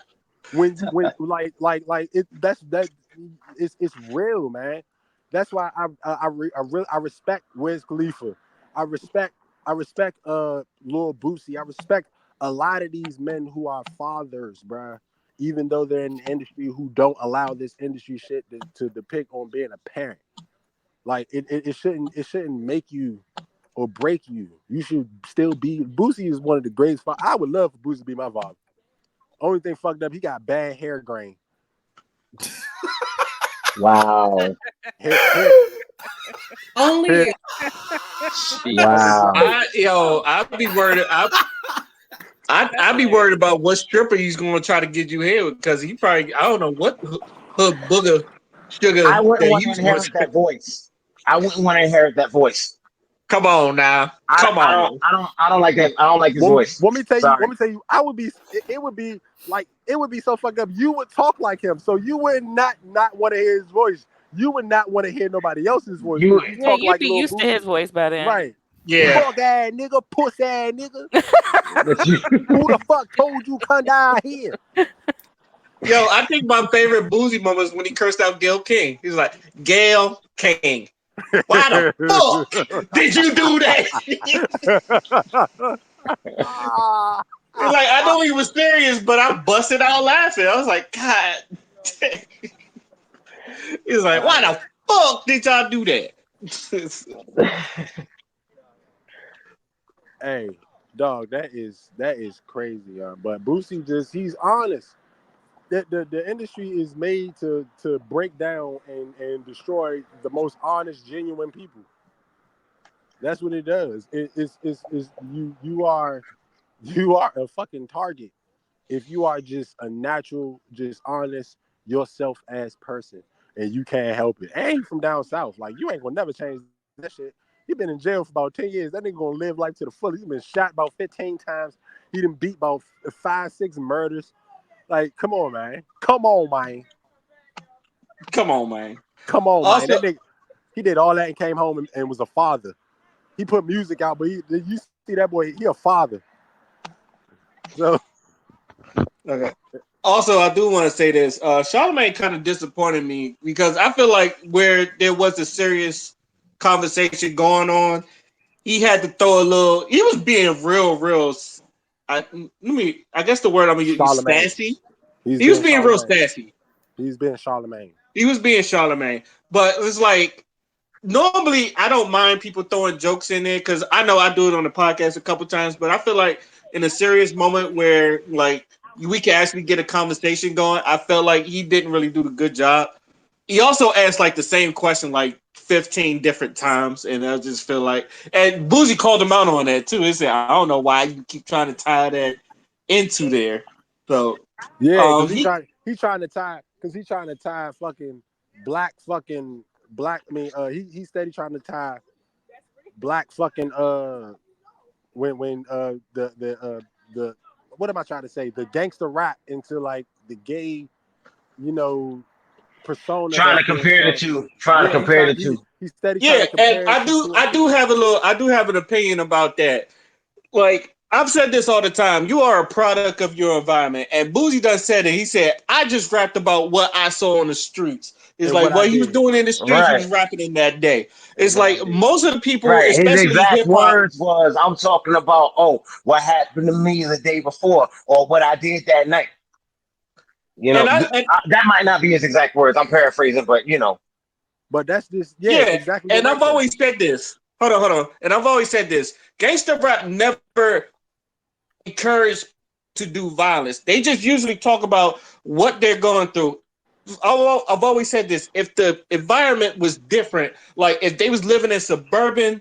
it's real, man. That's why I respect Wiz Khalifa. I respect Lil Boosie. I respect a lot of these men who are fathers, bruh. Even though they're in the industry, who don't allow this industry shit to depict on being a parent. Like it shouldn't make you or break you. You should still be. Boosie is one of the greatest. I would love for Boosie to be my father. Only thing fucked up, he got bad hair grain. Wow. Only. Wow. I'd be worried. I'd be worried about what stripper he's going to try to get you here, because he probably, I don't know what hood booger sugar. I wouldn't want to inherit that voice. I wouldn't want to inherit that voice. Come on now. I don't like that. I don't like his voice. Let me tell you, it would be so fucked up. You would talk like him, so you would not want to hear his voice. You would not want to hear nobody else's voice. You'd be used to his voice by then. Right. Yeah. Fuck ass nigga, puss ass nigga. Who the fuck told you come down here? Yo, I think my favorite Boosie moment is when he cursed out Gail King. He's like, Gail King. Why the fuck did you do that? Like I know he was serious, but I busted out laughing. I was like, God. He's like, why the fuck did y'all do that? Hey, dog, that is crazy, but Boosie he's honest. The industry is made to break down and destroy the most honest, genuine people. That's what it does. It's you are a fucking target if you are just a natural, just honest yourself as person, and you can't help it. And you from down south, like you ain't gonna never change that shit. He been in jail for about 10 years. That nigga gonna live life to the fullest. He been shot about 15 times. He done beat about 5, 6 murders. Like, come on, man. Come on, man. Come on, man. Come on, man. Also, That nigga, he did all that and came home and was a father. He put music out, but you see that boy, he a father. So, okay. Also, I do want to say this. Charlamagne kind of disappointed me because I feel like where there was a serious conversation going on, he had to throw a little. He was being real. I guess the word I'm gonna use Charlamagne. sassy. He's He was being being real Charlamagne. sassy. He's being Charlamagne. He was being Charlamagne, but it's like normally I don't mind people throwing jokes in there because I know I do it on the podcast a couple times, but I feel like in a serious moment where like we can actually get a conversation going, I felt like he didn't really do the good job. He also asked like the same question like 15 different times, and I just feel like and Boosie called him out on that too. He said, I don't know why you keep trying to tie that into there. So Yeah, because he he's trying to tie fucking black. I mean, he steady trying to tie black fucking when the what am I trying to say? The gangster rap into like the gay, you know, persona Trying that's to being compare the shown. two. Trying to Yeah, compare the two. he's steady trying yeah, to and compare it to I do have a little I do have an opinion about that. Like I've said this all the time. You are a product of your environment. And Boozy done said it. He said, I just rapped about what I saw on the streets. It's and like what I what he was did doing in the streets, he Right. was rapping in that day. and It's what I like did. most of the people, Right. His especially exact hip hop, words was, I'm talking about, oh, what happened to me the day before or what I did that night. You know, and I that might not be his exact words. I'm paraphrasing, but you know. But that's just yeah, exactly you're and right I've though. always said this. Hold on. And I've always said this. Gangster rap never encouraged to do violence. They just usually talk about what they're going through. I've always said this: if the environment was different, like if they was living in suburban,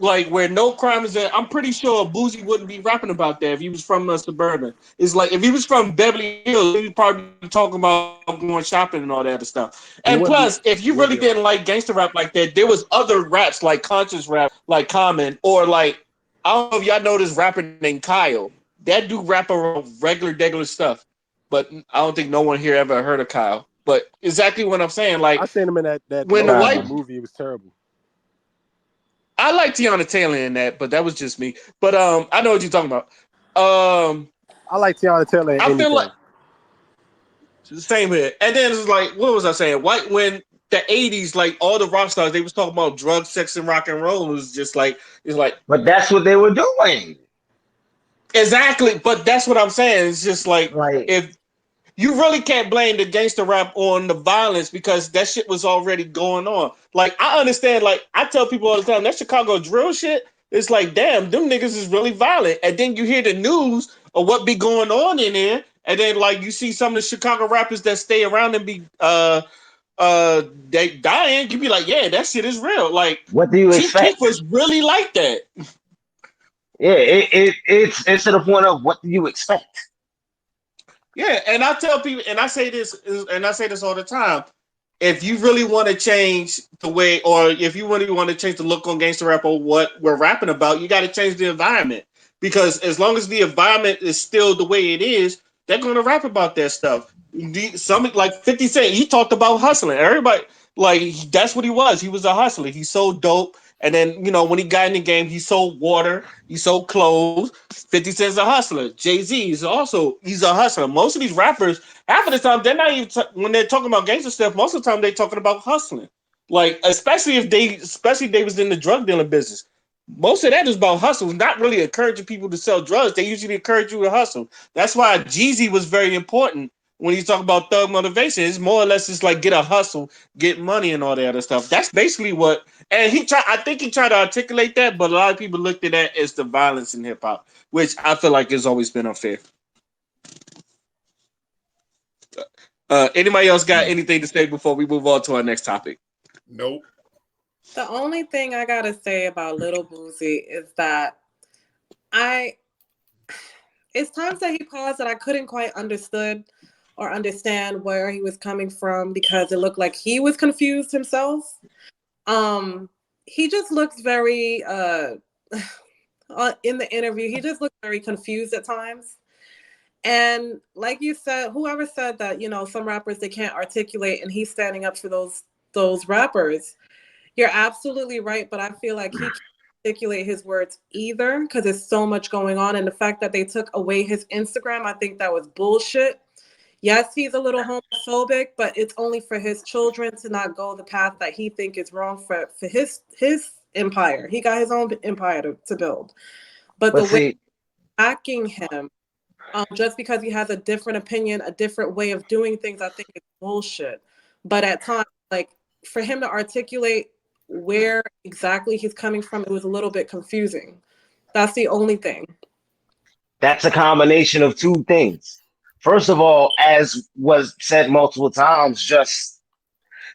like where no crime is there, I'm pretty sure Boozy wouldn't be rapping about that if he was from a suburban. It's like if he was from Beverly Hills, he'd probably be talking about going shopping and all that other stuff. And He wouldn't plus, be if you he really wouldn't be didn't around. like gangster rap like that, there was other raps like conscious rap, like Common, or like I don't know if y'all know this rapper named Kyle. That dude rap around regular stuff, but I don't think no one here ever heard of Kyle. But exactly what I'm saying, I like seen him in that when the low white budget movie. It was terrible. I like Tiana Taylor in that, but that was just me. But I know what you're talking about. I like Tiana Taylor in I feel like anything. same here. And then it's like, what was I saying? White when the '80s, like all the rock stars, they was talking about drugs, sex, and rock and roll. It was just like it's like But that's what they were doing. exactly. But that's what I'm saying. It's just like Like, if you really can't blame the gangster rap on the violence because that shit was already going on. Like I understand, like I tell people all the time, that Chicago drill shit, it's like, damn, them niggas is really violent. And then you hear the news of what be going on in there, and then like you see some of the Chicago rappers that stay around and be they dying, you be like, yeah, that shit is real. Like what do you Chief Keef expect? was really like that. Yeah, it's to the point of what do you expect? Yeah, and I tell people, and I say this all the time. If you really want to change the way, or if you really want to change the look on gangster rap or what we're rapping about, you got to change the environment. Because as long as the environment is still the way it is, they're going to rap about that stuff. Some like 50 Cent, he talked about hustling. Everybody, like that's what he was. He was a hustler. He sold dope, and then when he got in the game, he sold water, he sold clothes. 50 Cent's a hustler. Jay-Z is also he's a hustler. Most of these rappers, half of the time, they're not even when they're talking about gangster stuff. Most of the time, they're talking about hustling. Like especially if they was in the drug dealing business. most of that is about hustle, not really encouraging people to sell drugs. They usually encourage you to hustle. That's why Jeezy was very important when you talk about thug motivation. It's more or less it's like get a hustle, get money, and all that other stuff. That's basically what. And I think he tried to articulate that, but a lot of people looked at that as the violence in hip hop, which I feel like has always been unfair. Anybody else got anything to say before we move on to our next topic? Nope. The only thing I gotta say about Little Boosie is that it's times that he paused that I couldn't quite understand where he was coming from because it looked like he was confused himself. He just looks very in the interview, he just looked very confused at times. And like you said, whoever said that, some rappers they can't articulate and he's standing up for those rappers. You're absolutely right, but I feel like he can't articulate his words either because there's so much going on. And the fact that they took away his Instagram, I think that was bullshit. Yes, he's a little homophobic, but it's only for his children to not go the path that he think is wrong for his empire. He got his own empire to build. But the way attacking him, just because he has a different opinion, a different way of doing things, I think it's bullshit. But at times, like for him to articulate where exactly he's coming from, it was a little bit confusing. That's the only thing. That's a combination of two things. First of all, as was said multiple times, just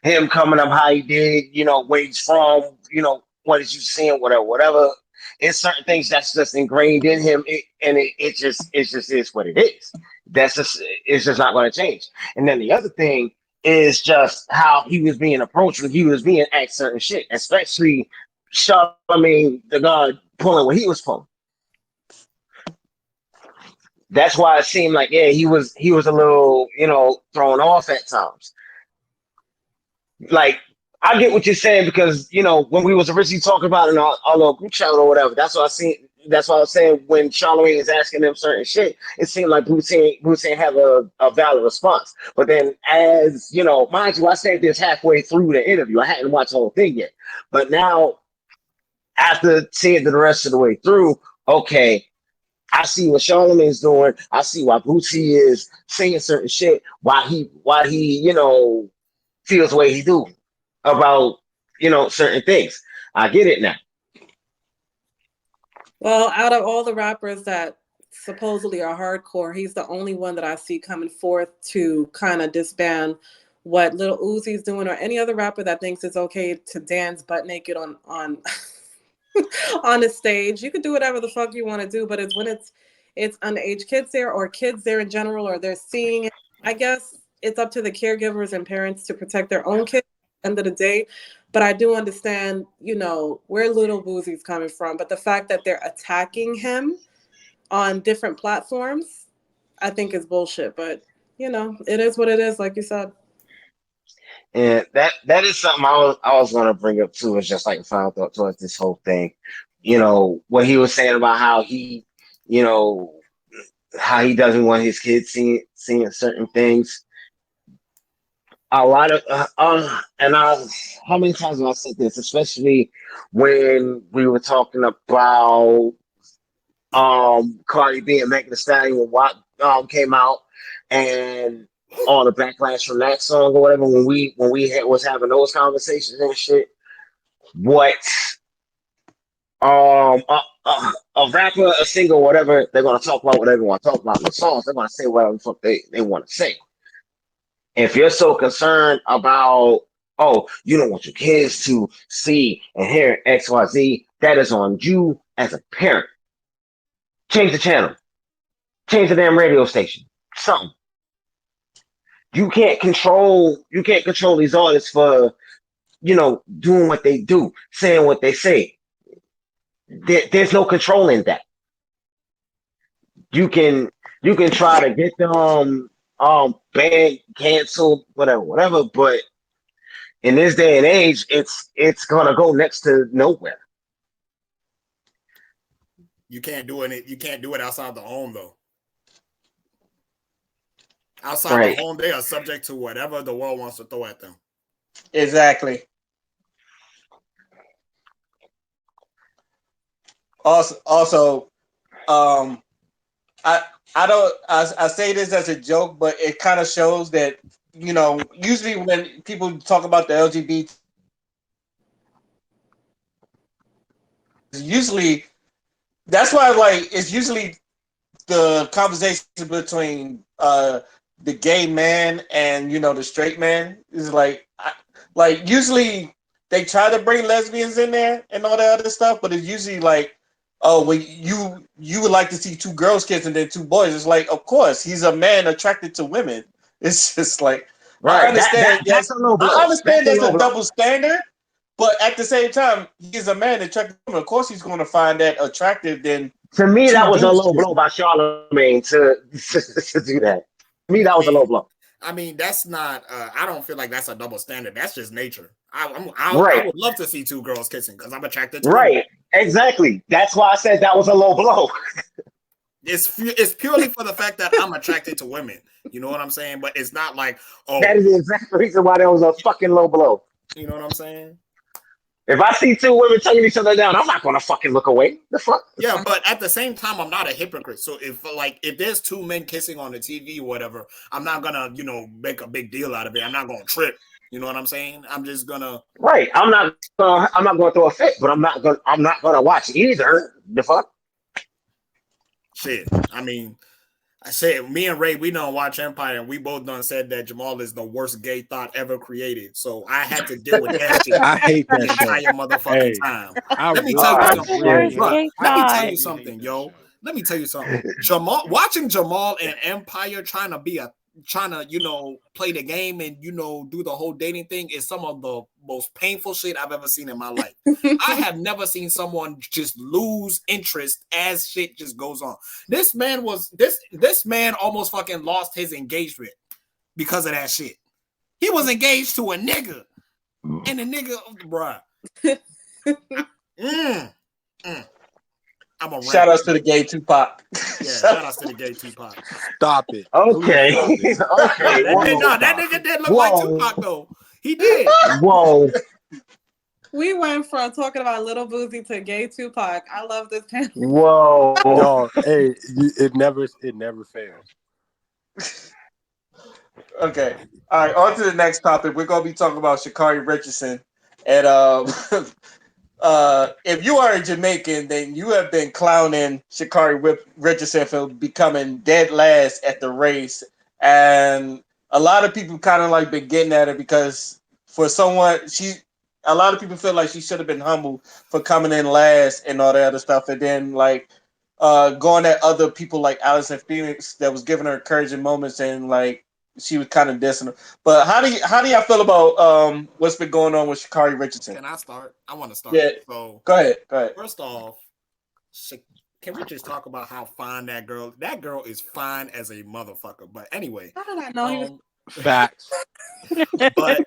him coming up how he did, where he's from, what is you seeing, whatever. It's certain things that's just ingrained in him, it just is what it is. It's just not going to change. And then the other thing is just how he was being approached when he was being asked certain shit, especially Charlamagne the God pulling what he was pulling. That's why it seemed like, he was a little, thrown off at times. Like, I get what you're saying because, when we was originally talking about it in our little group chat or whatever, that's what I seen. That's what I was saying when Charlamagne is asking them certain shit. It seemed like Boosie have a valid response. But then, as mind you, I said this halfway through the interview. I hadn't watched the whole thing yet. But now, after seeing the rest of the way through, okay, I see what Charlamagne's doing. I see why Boosie is saying certain shit. Why he feels the way he do about certain things. I get it now. Well, out of all the rappers that supposedly are hardcore, he's the only one that I see coming forth to kind of disband what Lil Uzi's doing or any other rapper that thinks it's okay to dance butt naked on on the stage. You can do whatever the fuck you want to do, but it's when it's underage kids there or kids there in general or they're seeing it. I guess it's up to the caregivers and parents to protect their own kids at the end of the day. But I do understand, where Little Boosie's coming from. But the fact that they're attacking him on different platforms, I think is bullshit. But, it is what it is, like you said. And that is something I was going to bring up too. Is just like a final thought towards this whole thing. What he was saying about how he, how he doesn't want his kids seeing certain things. A lot of how many times have I said this, especially when we were talking about Cardi B and Megan Thee Stallion when WAP came out and all the backlash from that song or whatever when we was having those conversations and shit. What a rapper, a singer, whatever, they're gonna talk about whatever they want to talk about in the songs. They're gonna say whatever the fuck they want to say. If you're so concerned about, you don't want your kids to see and hear XYZ, that is on you as a parent. Change the channel. Change the damn radio station. Something. You can't control these artists for, doing what they do, saying what they say. There's no controlling that. You can try to get them banned, canceled, whatever, but in this day and age, it's gonna go next to nowhere. You can't do it outside the home though. Outside the home, they are subject to whatever the world wants to throw at them. Exactly. Also, um, I say this as a joke, but it kind of shows that usually when people talk about the LGBT, usually that's why like it's usually the conversation between the gay man and the straight man is like usually they try to bring lesbians in there and all that other stuff, but it's usually like, oh, well, you would like to see two girls kiss and then two boys. It's like, of course, he's a man attracted to women. It's just like I Right. understand. That's Yes, a low blow. I understand. That's a There's low a blow. double standard, but at the same time, he's a man attracted to women. Of course, he's going to find that attractive. Then To me, two that was a dudes low kissing. blow by Charlamagne to do that. To me, that was a low blow. I mean, that's not. I don't feel like that's a double standard. That's just nature. I Right. would love to see two girls kissing because I'm attracted to women. Right. Exactly. That's why I said that was a low blow. It's purely for the fact that I'm attracted to women. You know what I'm saying? But it's not like, oh, That is the exact reason why that was a fucking low blow. you know what I'm saying? If I see two women tonguing each other down, I'm not gonna fucking look away. The fuck? Yeah, but at the same time, I'm not a hypocrite. So if there's two men kissing on the TV or whatever, I'm not gonna make a big deal out of it. I'm not gonna trip. You know what I'm saying? I'm just gonna Right. I'm not gonna throw a fit, but I'm not gonna watch either. The fuck? shit. I mean, I said me and Ray, we don't watch Empire, and we both done said that Jamal is the worst gay thought ever created. So I had to deal with that shit. I hate the that entire show. motherfucking Hey, time. I Let me really, tell you I something, really Worst bro. gay Let me tell thought. you something, yo. Let me tell you something. Watching Jamal and Empire trying to play the game and do the whole dating thing is some of the most painful shit I've ever seen in my life. I have never seen someone just lose interest as shit just goes on. This man almost fucking lost his engagement because of that shit. He was engaged to a nigga, and the nigga, bruh. I'm a Shout outs to the gay Tupac. Yeah, shout outs to the gay Tupac. stop it. Okay. Please stop it. Okay. That nigga did look like Tupac though. He did. Whoa. We went from talking about Little Boosie to gay Tupac. I love this panel. Whoa. Yo, hey, it never fails. Okay. All right. On to the next topic. We're gonna be talking about Sha'Carri Richardson, and if you are a Jamaican, then you have been clowning Sha'Carri Richardson for becoming dead last at the race, and a lot of people kind of like been getting at her because a lot of people feel like she should have been humble for coming in last and all that other stuff, and then like going at other people like Allison Phoenix that was giving her encouraging moments and like she was kind of dissing her. But how do y'all feel about what's been going on with Sha'Carri Richardson? Can I start? I want to start. Yeah. So Go ahead. First off, can we just talk about how fine that girl? That girl is fine as a motherfucker. But anyway, How did I know he was? Facts. But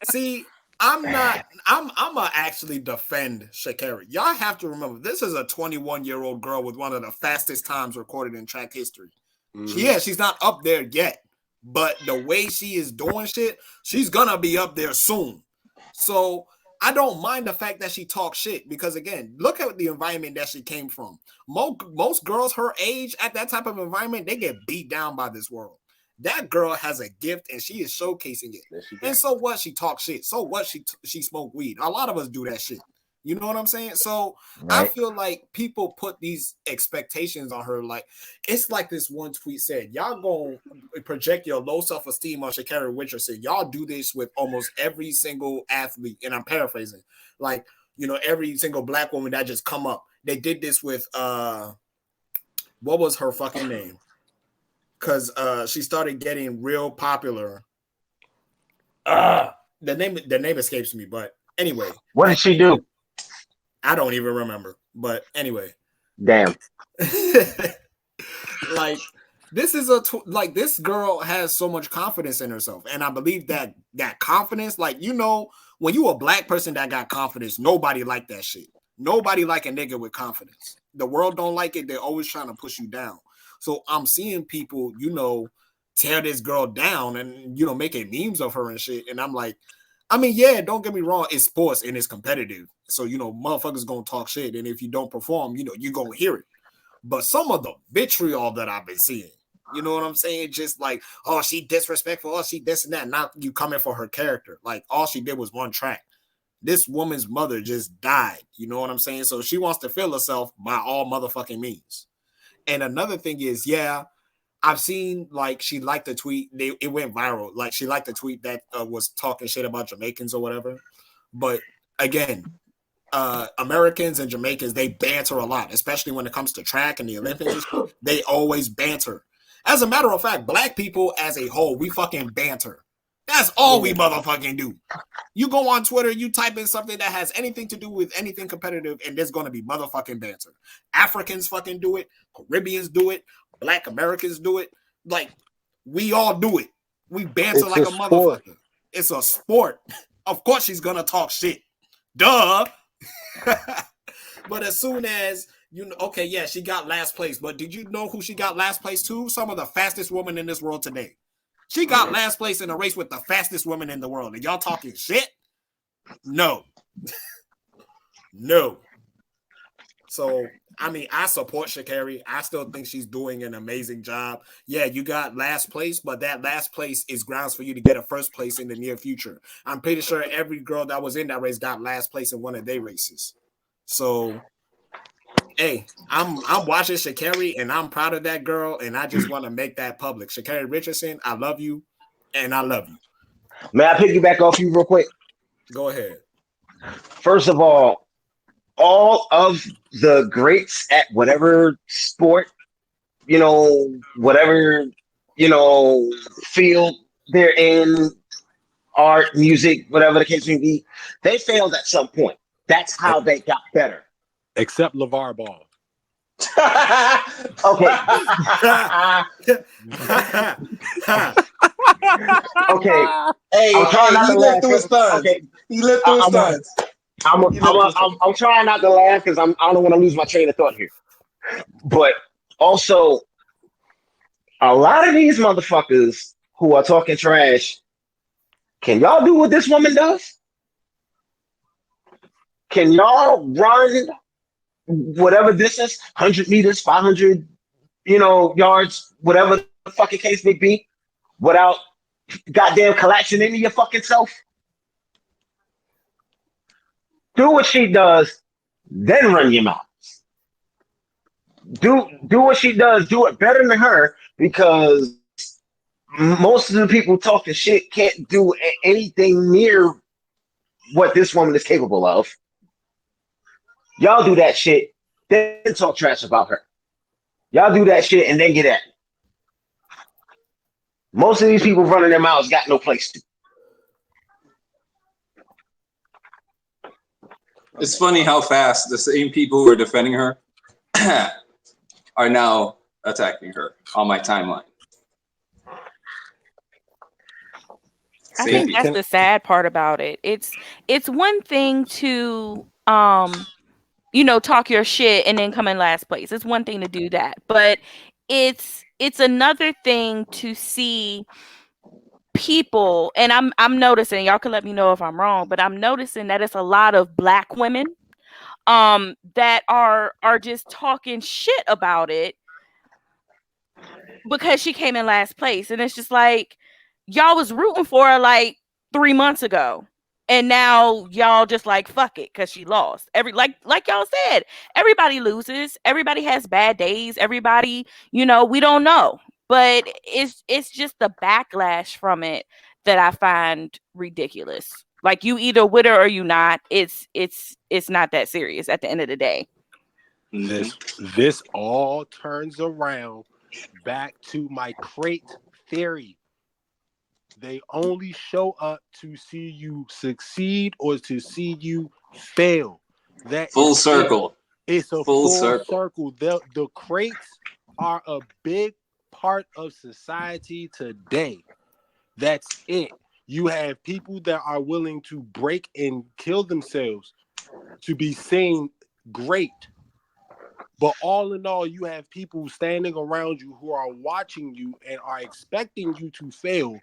see, I'm gonna actually defend Sha'Carri. Y'all have to remember, this is a 21-year-old girl with one of the fastest times recorded in track history. Mm-hmm. Yeah, she's not up there yet, but the way she is doing shit, she's gonna be up there soon. So I don't mind the fact that she talks shit because again, look at the environment that she came from. Most girls her age at that type of environment, they get beat down by this world. That girl has a gift and she is showcasing it. And so what? She talks shit. So what? She smoked weed. A lot of us do that shit. You know what I'm saying? So right. I feel like people put these expectations on her. Like it's like this one tweet said, y'all gonna project your low self-esteem on Sha'Carri Richardson. Y'all do this with almost every single athlete, and I'm paraphrasing. Like, every single black woman that just come up. They did this with what was her fucking name? Because she started getting real popular. The name escapes me, but anyway. What did she do? I don't even remember. But anyway. Damn. Like this is this girl has so much confidence in herself. And I believe that confidence, like, when you a black person that got confidence, nobody like that shit. Nobody like a nigga with confidence. The world don't like it. They're always trying to push you down. So I'm seeing people, tear this girl down and, making memes of her and shit. And I'm like, I mean, yeah, don't get me wrong, it's sports and it's competitive. So, motherfuckers gonna talk shit. And if you don't perform, you're gonna hear it. But some of the vitriol that I've been seeing, you know what I'm saying? Just like, oh, she disrespectful, oh, she this and that. Not you coming for her character. Like, all she did was one track. This woman's mother just died. You know what I'm saying? So she wants to feel herself by all motherfucking means. And another thing is, yeah, I've seen like she liked the tweet. It went viral. Like she liked the tweet that was talking shit about Jamaicans or whatever. But again, Americans and Jamaicans, they banter a lot, especially when it comes to track and the Olympics. They always banter. As a matter of fact, black people as a whole, we fucking banter. That's all we motherfucking do. You go on Twitter, you type in something that has anything to do with anything competitive, and there's going to be motherfucking banter. Africans fucking do it. Caribbeans do it. Black Americans do it. Like, we all do it. We banter like a motherfucker. It's a sport. Of course she's going to talk shit. Duh. But as soon as, okay, yeah, she got last place. But did you know who she got last place to? Some of the fastest women in this world today. She got last place in a race with the fastest women in the world. And y'all talking shit? No. No. So, I mean, I support Sha'Carri. I still think she's doing an amazing job. Yeah, you got last place, but that last place is grounds for you to get a first place in the near future. I'm pretty sure every girl that was in that race got last place in one of their races. So, hey, I'm watching Sha'Carri, and I'm proud of that girl, and I just want to make that public. Sha'Carri Richardson, I love you, and I love you. May I piggyback off you real quick? Go ahead. First of all of the greats at whatever sport, whatever, field they're in, art, music, whatever the case may be, they failed at some point. That's how they got better. Except LeVar Ball. Okay. Okay. Hey, I'm trying not to he laugh. lived through his sons. Okay. He lived through his sons. I'm trying not to laugh because I don't want to lose my train of thought here. But also, a lot of these motherfuckers who are talking trash, can y'all do what this woman does? Can y'all run whatever distance, 100 meters, 500, yards, whatever the fucking case may be, without goddamn collapsing into your fucking self? Do what she does, then run your mouth. Do what she does. Do it better than her, because most of the people talking shit can't do anything near what this woman is capable of. Y'all do that shit, then talk trash about her. Y'all do that shit and then get at me. Most of these people running their mouths got no place to. It's funny how fast the same people who are defending her are now attacking her on my timeline. I think that's the sad part about it. It's one thing to talk your shit and then come in last place. It's one thing to do that, but it's another thing to see people, and I'm noticing, y'all can let me know if I'm wrong, but I'm noticing that it's a lot of black women that are just talking shit about it because she came in last place. And it's just like, y'all was rooting for her like 3 months ago, and now y'all just like, fuck it, because she lost. Like y'all said, everybody loses, everybody has bad days, everybody, we don't know, but it's just the backlash from it that I find ridiculous. Like, you either with her or you not. It's not that serious at the end of the day. This all turns around back to my crate theory. They only show up to see you succeed or to see you fail. That full circle. It's a full circle. The crates are a big part of society today. That's it. You have people that are willing to break and kill themselves to be seen great. But all in all, you have people standing around you who are watching you and are expecting you to fail,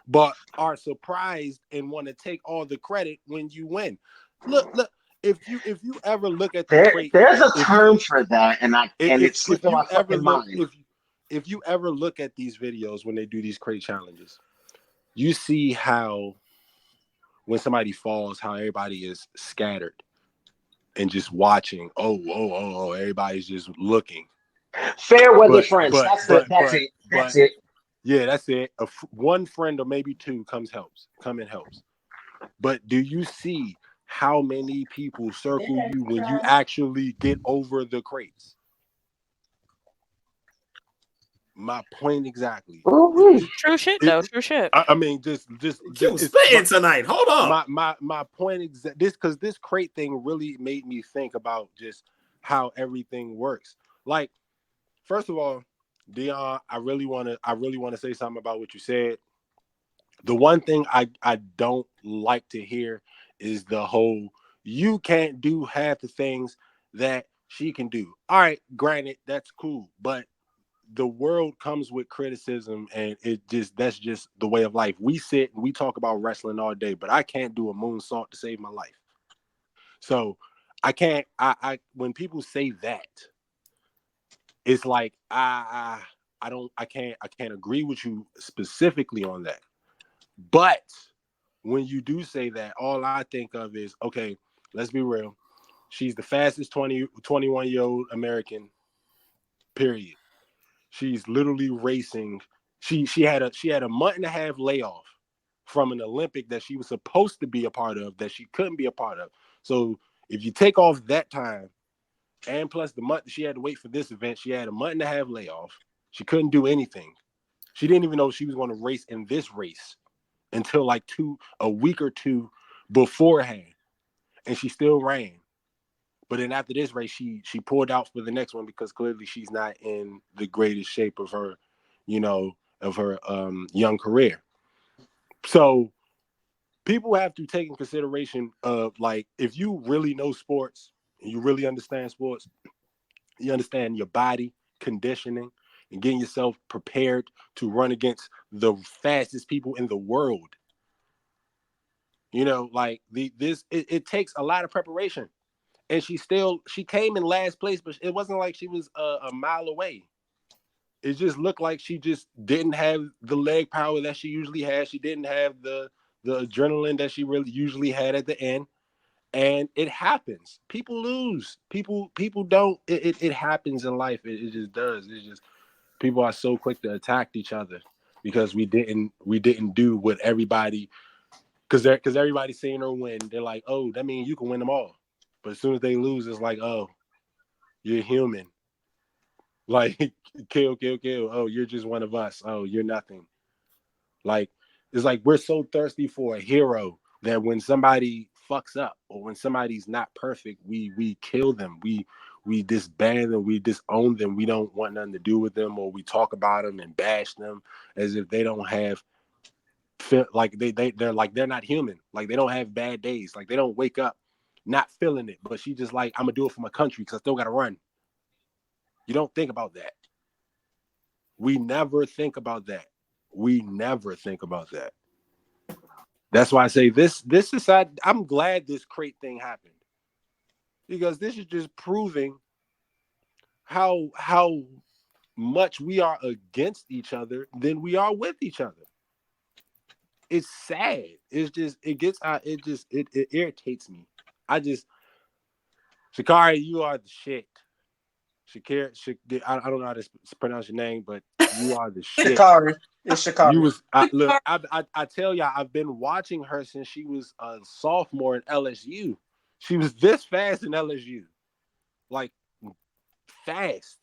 but are surprised and want to take all the credit when you win. Look, if you ever look at the crate, there's a if term for that, and if it's if slipping my you ever fucking look mind. if you ever look at these videos when they do these crate challenges, you see how when somebody falls, how everybody is scattered and just watching. Oh, everybody's just looking. Fair weather But friends. but That's but that's but it. but That's it. yeah, that's it. One friend or maybe two come and helps. But do you see how many people circle you when you actually get over the crates? My point exactly. Ooh-wee. True shit, though. True shit. I mean, just Q it's spitting tonight. Hold up. my point this because this crate thing really made me think about just how everything works. Like, first of all, Dion, I really want to say something about what you said. The one thing I don't like to hear is the whole you can't do half the things that she can do. All right, granted, that's cool, but the world comes with criticism, and that's just the way of life. We sit and we talk about wrestling all day, but I can't do a moonsault to save my life. So I can't. I when people say that, it's like I can't agree with you specifically on that. But when you do say that, all I think of is, okay, let's be real. She's the fastest 21-year-old American, period. She's literally racing. She had a month and a half layoff from an Olympic that she was supposed to be a part of that she couldn't be a part of. So if you take off that time and plus the month she had to wait for this event, she had a month and a half layoff. She couldn't do anything. She didn't even know she was going to race in this race until like a week or two beforehand, and she still ran. But then after this race, she pulled out for the next one because clearly she's not in the greatest shape of her, of her young career. So people have to take in consideration of, like, if you really know sports and you really understand sports, you understand your body conditioning and getting yourself prepared to run against the fastest people in the world. Like it takes a lot of preparation, and she came in last place, but it wasn't like she was a mile away. It just looked like she just didn't have the leg power that she usually has. She didn't have the adrenaline that she really usually had at the end, and it happens. People lose. People don't. It happens in life. It just does. It's just people are so quick to attack each other because we didn't do what everybody. Because everybody's seeing her win, they're like, oh, that means you can win them all. But as soon as they lose, it's like, oh, you're human. Like, kill, kill, kill. Oh, you're just one of us. Oh, you're nothing. Like, it's like we're so thirsty for a hero that when somebody fucks up or when somebody's not perfect, we kill them. We disband them. We disown them. We don't want nothing to do with them, or we talk about them and bash them as if they don't have feel like they're not human. Like they don't have bad days. Like they don't wake up not feeling it. But she just like, I'm gonna do it for my country because I still gotta run. You don't think about that. We never think about that. We never think about that. That's why I say this society. I'm glad this crate thing happened because this is just proving how much we are against each other than we are with each other. It's sad. It's just it irritates me. Sha'Carri, you are the shit. I don't know how to pronounce your name, but you are the shit. Sha'Carri. It's You Sha'Carri. was look. I tell y'all, I've been watching her since she was a sophomore in LSU. She was this fast in LSU, like fast.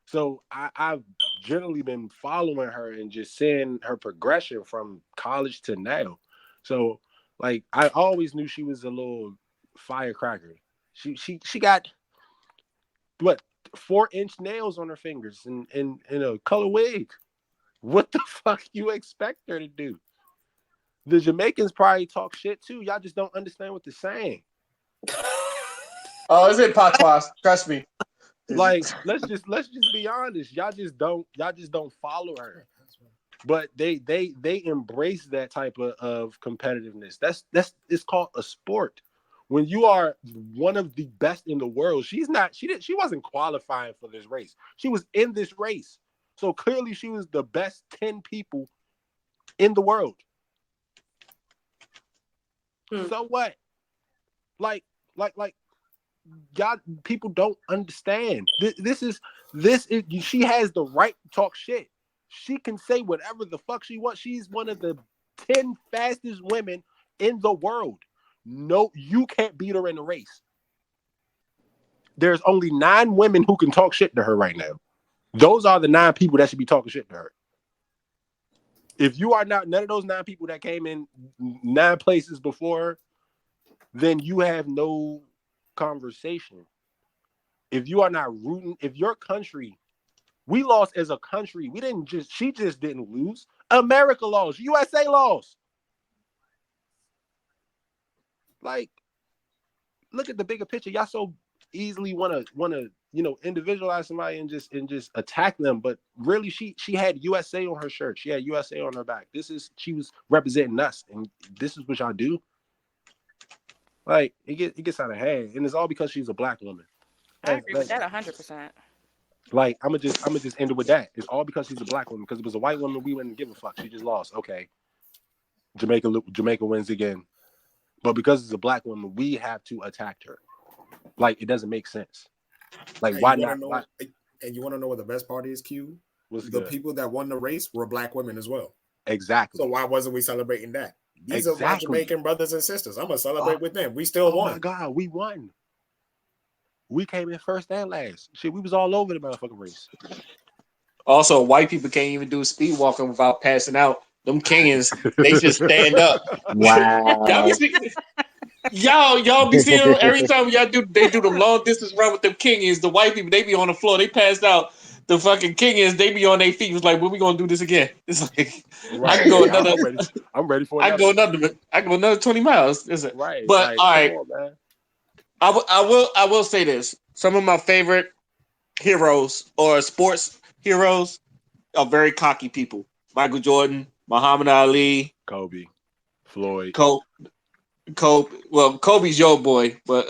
So I've generally been following her and just seeing her progression from college to now. So like I always knew she was a little firecracker. She got what 4-inch nails on her fingers and in a color wig. What the fuck you expect her to do? The Jamaicans probably talk shit too. Y'all just don't understand what they're saying. Oh, it's in patois. Trust me. Like let's just be honest. Y'all just don't follow her. but they embrace that type of competitiveness. That's it's called a sport. When you are one of the best in the world, she wasn't qualifying for this race. She was in this race. So clearly she was the best 10 people in the world. So what? Like y'all people don't understand. This is she has the right to talk shit. She can say whatever the fuck she wants. She's one of the 10 fastest women in the world. No, you can't beat her in the race. There's only 9 women who can talk shit to her right now. Those are the 9 people that should be talking shit to her. If you are not none of those 9 people that came in 9 places before, then you have no conversation. If you are not rooting, if your country, we lost as a country. She just didn't lose. America lost. USA lost. Like, look at the bigger picture. Y'all so easily want to individualize somebody and just attack them, but really she had USA on her shirt. She had USA on her back. She was representing us, and this is what y'all do. Like, it gets out of hand, and it's all because she's a black woman. I agree with that 100%. Like, I'm gonna just end it with that. It's all because she's a black woman. Because if it was a white woman, we wouldn't give a fuck. She just lost. Okay, Jamaica wins again. But because it's a black woman, we have to attack her. Like, it doesn't make sense. Like, why not? And you want to know what the best part is, Q? The people that won the race were black women as well. Exactly. So why wasn't we celebrating that? These are my Jamaican brothers and sisters. I'm going to celebrate with them. We still won. Oh, my God. We won. We came in first and last. Shit, we was all over the motherfucking race. Also, white people can't even do speed walking without passing out. Them Kenyans, they just stand up. Wow. Y'all be seeing them every time they do the long distance run with them Kenyans. The white people, they be on the floor, they passed out. The fucking Kenyans, they be on their feet. It's like, when we gonna do this again? It's like, right. I can go another. I'm ready for. I can go another 20 miles. Is it? Right. But like, all right, on, man. I will say this. Some of my favorite heroes or sports heroes are very cocky people. Michael Jordan, Muhammad Ali, Kobe, Floyd, Kobe. Well, Kobe's your boy, but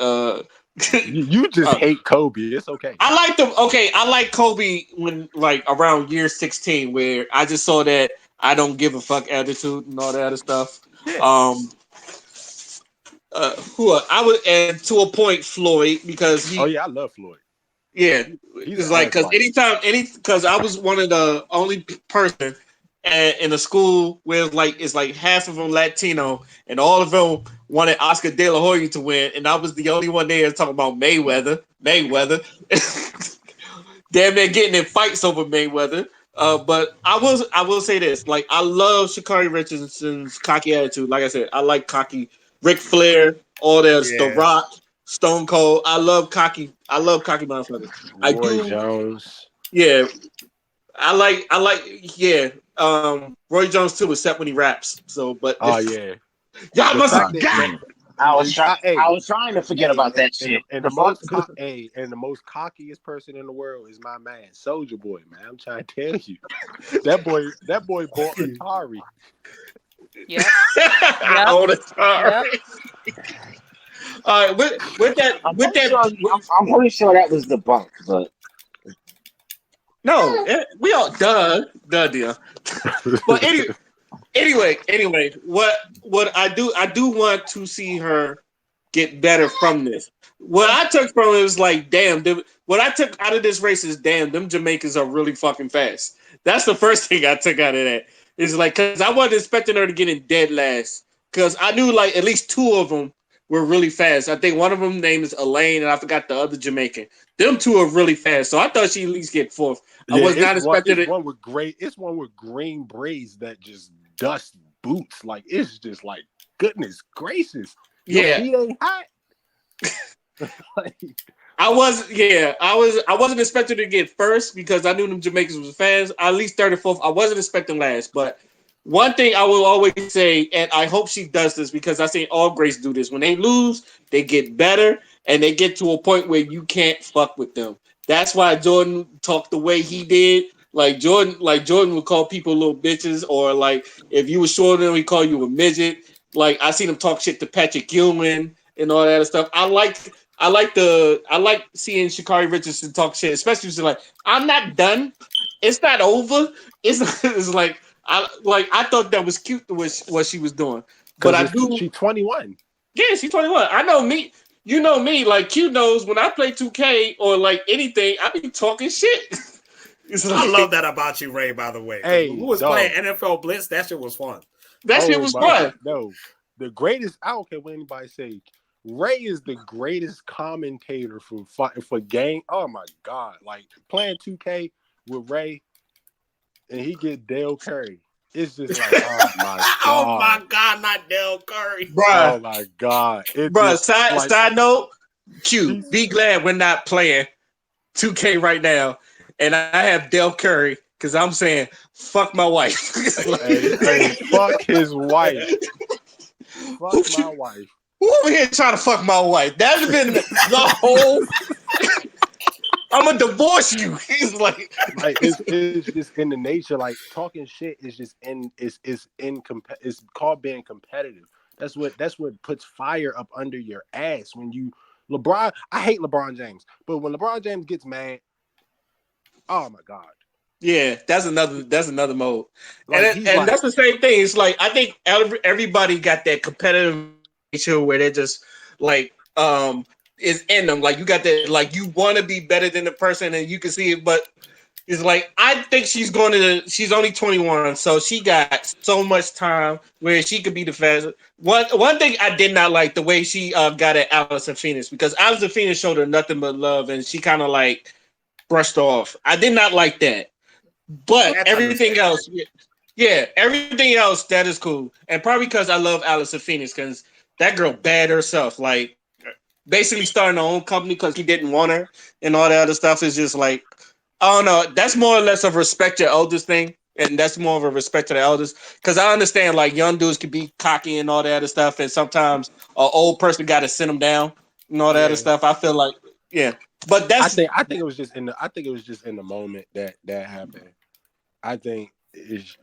you just hate Kobe. It's okay. I like them. Okay, I like Kobe when like around year 16, where I just saw that I don't give a fuck attitude and all that other stuff. Yeah. And to a point, Floyd, because he. Oh yeah, I love Floyd. Yeah, it's like because I was one of the only person in a school where it's like half of them Latino and all of them wanted Oscar De La Hoya to win, and I was the only one there talking about Mayweather, damn near getting in fights over Mayweather. But I will say this: like, I love Sha'Carri Richardson's cocky attitude. Like I said, I like cocky Ric Flair, all that, The Rock, Stone Cold. I love cocky motherfuckers. Roy Jones. Yeah. I like Roy Jones too, except when he raps. So, but yeah. Y'all must have I was trying to forget about that shit. And the most cockiest person in the world is my man, Soulja Boy, man. I'm trying to tell you. That boy bought Atari. Yep. On Atari. All right, with that, I'm pretty sure that was the bunk, but no, we all deal. But anyway, what I do want to see her get better from this. What I took from it was like, damn. What I took out of this race is, damn, them Jamaicans are really fucking fast. That's the first thing I took out of that. It's like, because I wasn't expecting her to get in dead last, because I knew like at least 2 of them were really fast. I think one of them name is Elaine, and I forgot the other Jamaican. Them 2 are really fast, so I thought she'd at least get 4th. I was not expecting it. It's one with green braids that just dust boots. Like, it's just like, goodness gracious. Your feet ain't hot. I wasn't expecting to get first because I knew them Jamaicans was fast. At least 3rd or 4th. I wasn't expecting last, but one thing I will always say, and I hope she does this because I seen all greats do this. When they lose, they get better and they get to a point where you can't fuck with them. That's why Jordan talked the way he did. Like Jordan would call people little bitches, or like if you were shorter than he call you a midget. Like I seen him talk shit to Patrick Ewing and all that other stuff. I like seeing Sha'Carri Richardson talk shit, especially she's like, I'm not done. It's not over. It's like I thought that was cute what she was doing. But I do. She's 21. Yeah, she's 21. I know me. You know me. Like Q knows when I play 2K or like anything, I be talking shit. I love that about you, Ray. By the way, Hey, when we was playing NFL Blitz, that shit was fun. That shit was fun. No, the greatest. I don't care what anybody say. Ray is the greatest commentator for game. Oh my god! Like playing 2K with Ray, and he get Dale Curry. It's just like, oh my god! Oh my god, not Dale Curry, Bruh. Oh my god! Bruh, side note, Q, be glad we're not playing 2K right now, and I have Dale Curry because I'm saying fuck my wife. hey, fuck his wife. Fuck my wife. Who over here trying to fuck my wife? That's been the whole. I'm gonna divorce you. He's like it's just in the nature. Like talking shit is just it's called being competitive. That's what puts fire up under your ass when you LeBron. I hate LeBron James, but when LeBron James gets mad, oh my god. Yeah, that's another mode, Like, and that's the same thing. It's like I think everybody got that competitive nature where they're just like is in them. Like you got that, like you want to be better than the person, and you can see it. But it's like I think she's only 21, so she got so much time where she could be the fastest. One thing I did not like the way she got at Allison Phoenix, because Allison Phoenix showed her nothing but love, and she kind of like brushed off. I did not like that. But everything else, everything else, that is cool. And probably because I love Allison Phoenix, because that girl bad herself. Like, basically starting her own company because he didn't want her and all that other stuff is just like, I don't know. That's more or less of respect your elders thing. And that's more of a respect to the elders. Because I understand, like, young dudes can be cocky and all that other stuff. And sometimes an old person got to sit them down and all that other stuff. I feel like, But that's I think it was just in the moment that happened. I think if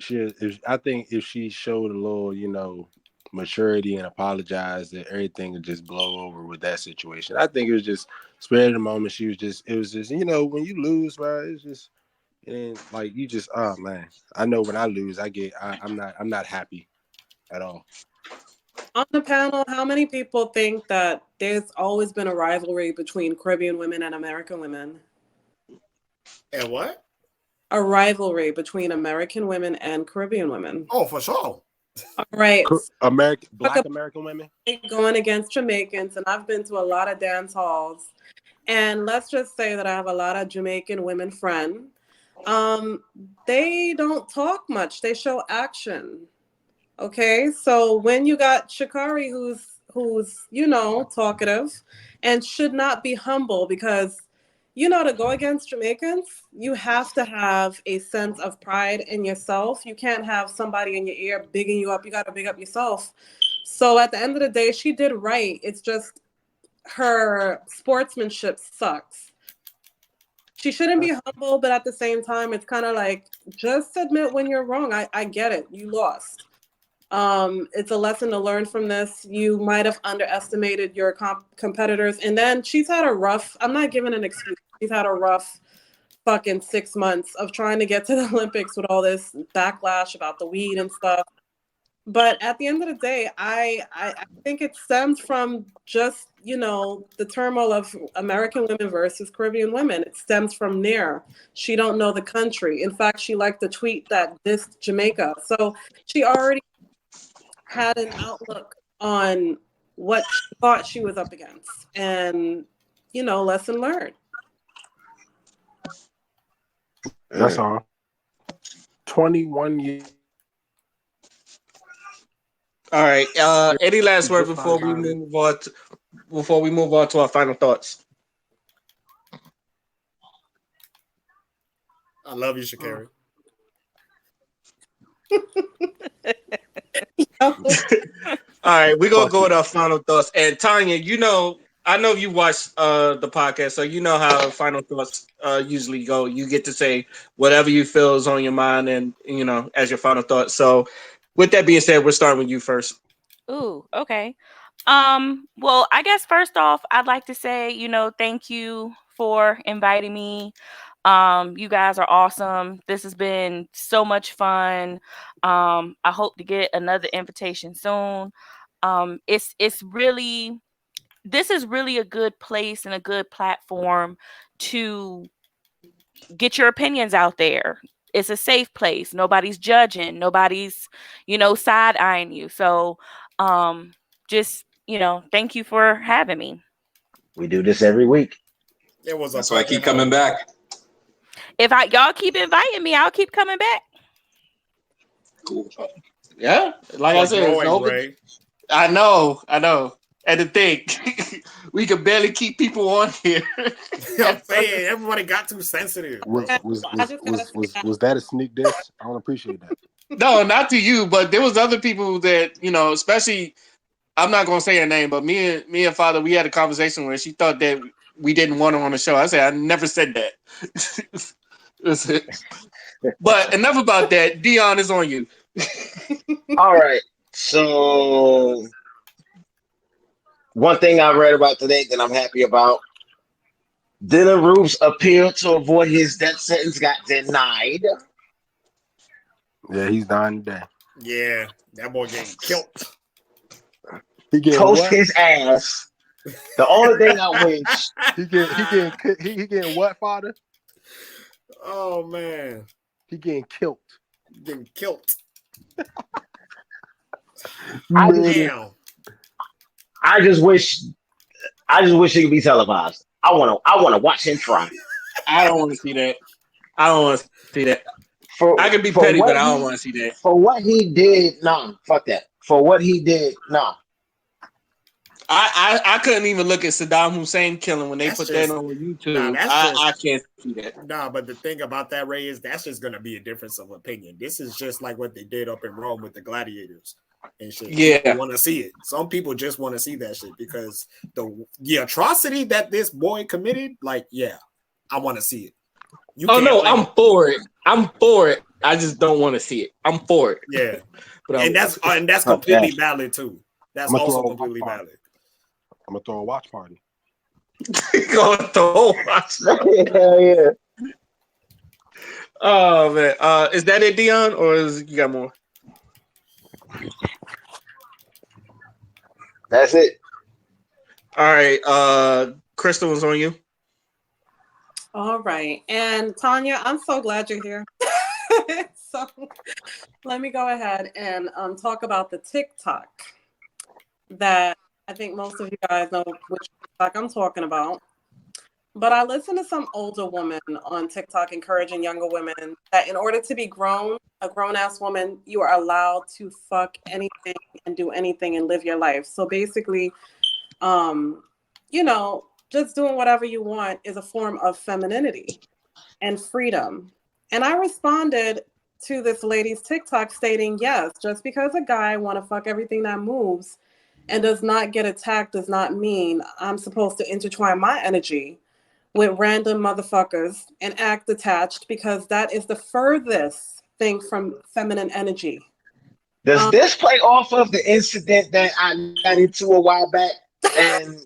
she showed a little, maturity and apologized, that everything would just blow over with that situation. I think it was just spur of the moment. It was just when you lose, bro, it's just and like you just oh man. I know when I lose, I'm not happy at all. On the panel, how many people think that there's always been a rivalry between Caribbean women and American women? And what? A rivalry between American women and Caribbean women. Oh, for sure. All right. Black American women going against Jamaicans, and I've been to a lot of dance halls. And let's just say that I have a lot of Jamaican women friends. They don't talk much. They show action. Okay, so when you got Sha'Carri, who's talkative and should not be humble, because to go against Jamaicans, you have to have a sense of pride in yourself. You can't have somebody in your ear bigging you up. You got to big up yourself. So at the end of the day, she did right. It's just her sportsmanship sucks. She shouldn't be humble, but at the same time, it's kind of like, just admit when you're wrong. I get it. You lost. It's a lesson to learn from this. You might have underestimated your competitors. And then she's had a rough, I'm not giving an excuse. She's had a rough fucking 6 months of trying to get to the Olympics with all this backlash about the weed and stuff. But at the end of the day, I think it stems from just, the turmoil of American women versus Caribbean women. It stems from there. She don't know the country. In fact, she liked the tweet that dissed Jamaica. So she already had an outlook on what she thought she was up against. And, lesson learned. That's all. 21 years. all right. Any last word before we move on to our final thoughts? I love you, Sha'Carri. All right, we're gonna go with our final thoughts. And Tonya, I know you watched the podcast, so you know how final thoughts usually go. You get to say whatever you feel is on your mind, and as your final thought. So, with that being said, we're starting with you first. Ooh, okay. Well, I guess first off, I'd like to say, thank you for inviting me. You guys are awesome. This has been so much fun. I hope to get another invitation soon. It's really this is really a good place and a good platform to get your opinions out there. It's a safe place. Nobody's judging. Nobody's, side eyeing you. So, just, thank you for having me. We do this every week. It was That's why I keep coming back. If y'all keep inviting me, I'll keep coming back. Cool. Yeah, like I said, Ray. I know. And the thing, we can barely keep people on here. I'm saying everybody got too sensitive. Was that a sneak diss? I don't appreciate that. No, not to you, but there was other people that especially. I'm not gonna say her name, but me and Father, we had a conversation where she thought that we didn't want her on the show. I said I never said that. But enough about that. Dion is on you. All right. So one thing I read about today that I'm happy about. Dylan Roof's appeal to avoid his death sentence got denied. Yeah, he's dying today. Yeah, that boy getting killed. He getting Toast what? his ass. The only thing I wish he getting what, Father? Oh man, he getting killed. Getting killed. I just wish it could be televised. I want to watch him try. I don't want to see that. I can be petty, but I don't want to see that. For what he did, no, fuck that. For what he did, no. I couldn't even look at Saddam Hussein killing when they put that on YouTube. I can't see that. Nah, but the thing about that, Ray, is that's just going to be a difference of opinion. This is just like what they did up in Rome with the gladiators and shit. Yeah. People want to see it. Some people just want to see that shit because the atrocity that this boy committed, like, yeah, I want to see it. I'm for it. I just don't want to see it. I'm for it. Yeah. And that's completely valid too. That's also completely valid. I'm gonna throw a watch party. Gonna throw a watch party. Hell yeah. Oh man. Is that it, Dion, or you got more? That's it. All right. Crystal was on you. All right. And Tonya, I'm so glad you're here. So let me go ahead and talk about the TikTok that I think most of you guys know which TikTok I'm talking about. But I listen to some older woman on TikTok encouraging younger women that in order to be a grown-ass woman, you are allowed to fuck anything and do anything and live your life. So basically, just doing whatever you want is a form of femininity and freedom. And I responded to this lady's TikTok stating, yes, just because a guy want to fuck everything that moves and does not get attacked does not mean I'm supposed to intertwine my energy with random motherfuckers and act attached, because that is the furthest thing from feminine energy. Does this play off of the incident that I got into a while back and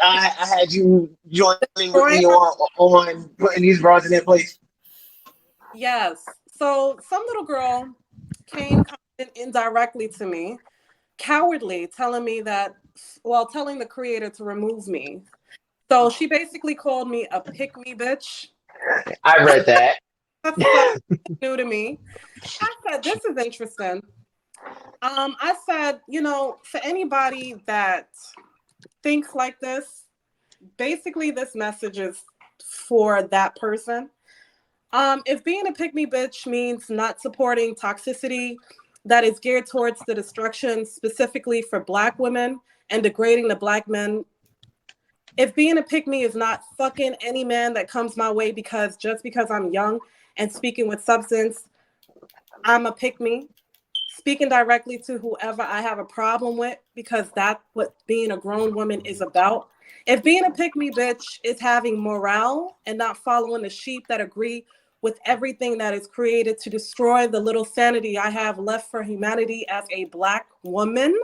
I had you joining with me on putting these bras in their place? Yes. So some little girl came indirectly to me, cowardly, telling the creator to remove me. So she basically called me a pick-me bitch. I read that. That's new to me. I said, this is interesting. I said, for anybody that thinks like this, basically this message is for that person. If being a pick-me bitch means not supporting toxicity that is geared towards the destruction specifically for Black women and degrading the Black men, if being a pick-me is not fucking any man that comes my way just because I'm young and speaking with substance, I'm a pick-me, speaking directly to whoever I have a problem with, because that's what being a grown woman is about. If being a pick me bitch is having morale and not following the sheep that agree with everything that is created to destroy the little sanity I have left for humanity as a Black woman,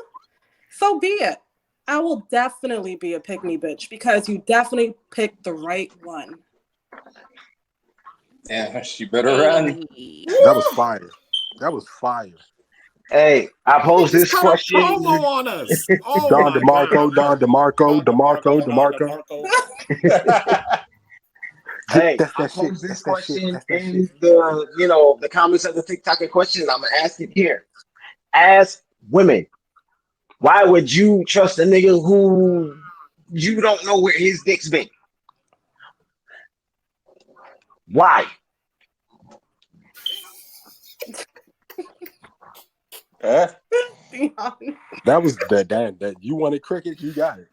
so be it. I will definitely be a pick me bitch because you definitely picked the right one. Yeah, she better run. Hey. That was fire. That was fire. Hey, I He posed just this cut a question. promo on us. Oh Don my God. DeMarco, Don DeMarco, DeMarco, DeMarco. Hey, That's I that shit. posed this That's that shit. question That's that shit. in the comments of the TikTok and questions. I'm gonna ask it here. As women, why would you trust a nigga who you don't know where his dick's been? Why? Huh? That was that you wanted cricket, you got it.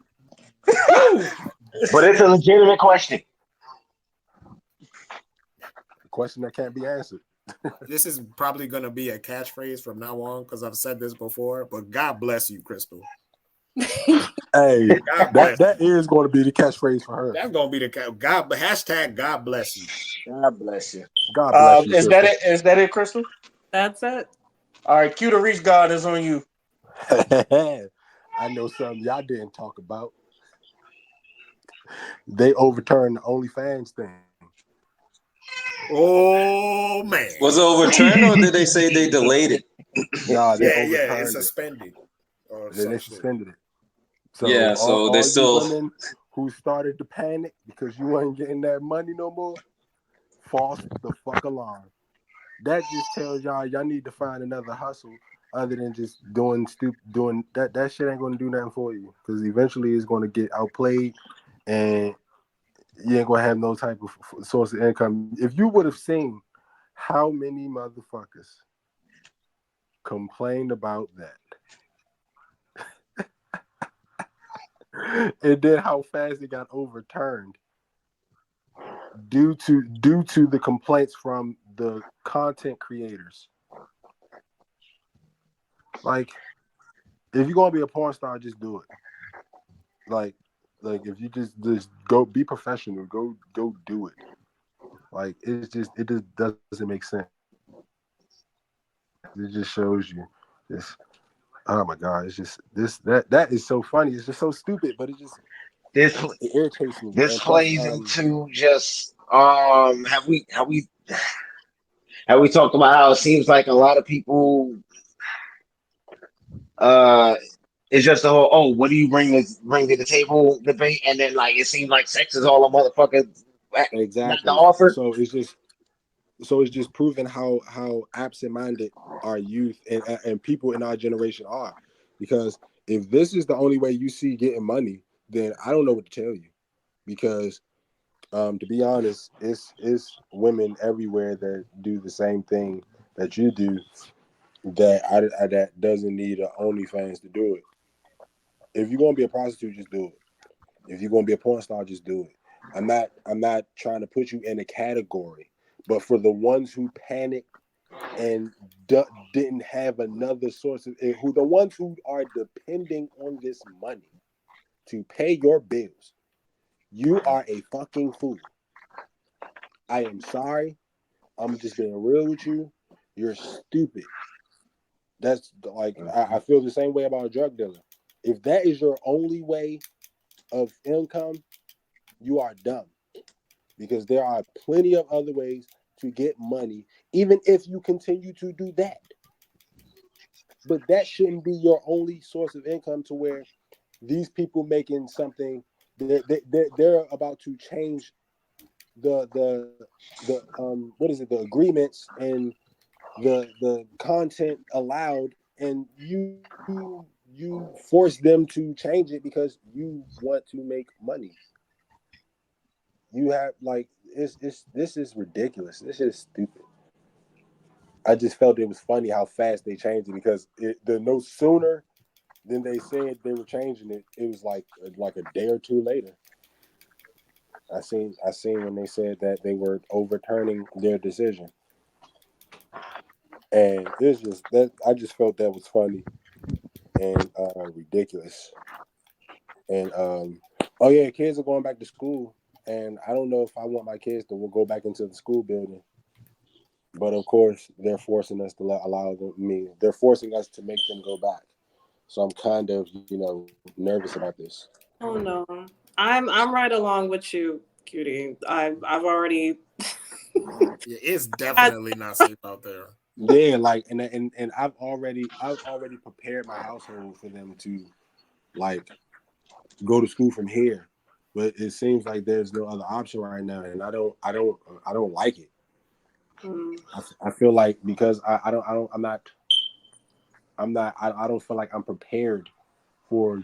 But it's a legitimate question. A question that can't be answered. This is probably going to be a catchphrase from now on because I've said this before, but God bless you, Crystal. Hey, God bless that is going to be the catchphrase for her. That's going to be the God hashtag God bless you. God bless you. God bless you, Is that it? Is that it, Crystal? That's it. All right, cue the reach God is on you. I know something y'all didn't talk about. They overturned the OnlyFans thing. Oh man. Was it overturned or did they say they delayed it? Nah, they Yeah, it's overturned it. suspended. Or Then they some shit. suspended it. So Yeah, so they all still- you women who started to panic because you ain't getting that money no more, false the fuck alarm. That just tells y'all need to find another hustle other than just doing that. That shit ain't gonna do nothing for you because eventually it's gonna get outplayed and you ain't gonna have no type of source of income. If you would have seen how many motherfuckers complained about that. And then how fast it got overturned due to the complaints from the content creators. Like, if you're gonna be a porn star, just do it. Like if you just go be professional, go do it. Like it just doesn't make sense. It just shows you this. Oh my god, it's just that is so funny. It's just so stupid, but This it irritates me. this And plus, plays into just have we talked about how it seems like a lot of people uh it's just the whole what do you bring to the table debate, and then like it seems like sex is all a motherfucker not to exactly. offer. So it's just proving how absent-minded our youth and people in our generation are. Because if this is the only way you see getting money, then I don't know what to tell you. Because to be honest, it's women everywhere that do the same thing that you do that doesn't need an OnlyFans to do it. If you're gonna be a prostitute, just do it. If you're gonna be a porn star, just do it. I'm not trying to put you in a category, but for the ones who panicked and didn't have another source of the ones who are depending on this money to pay your bills, you are a fucking fool. I am sorry. I'm just being real with you. You're stupid. That's like I feel the same way about a drug dealer. If that is your only way of income, you are dumb. Because there are plenty of other ways to get money, even if you continue to do that. But that shouldn't be your only source of income to where these people making something, they're about to change the what is it, the agreements and the content allowed, and you force them to change it because you want to make money. You have like it's this is ridiculous. This is stupid. I just felt it was funny how fast they changed it because the no sooner than they said they were changing it, it was like a day or two later. I seen when they said that they were overturning their decision. And it's just that I just felt that was funny and ridiculous. And oh yeah, kids are going back to school, and I don't know if I want my kids to go back into the school building, but of course they're forcing us to allow them. I mean, they're forcing us to make them go back. So I'm kind of nervous about this. Oh no, I'm right along with you, cutie. I've already Yeah, it's had. definitely not safe out there. Yeah, like and I've already prepared my household for them to like go to school from here, but it seems like there's no other option right now, and I don't like it. Mm, I feel like because I don't feel like I'm prepared for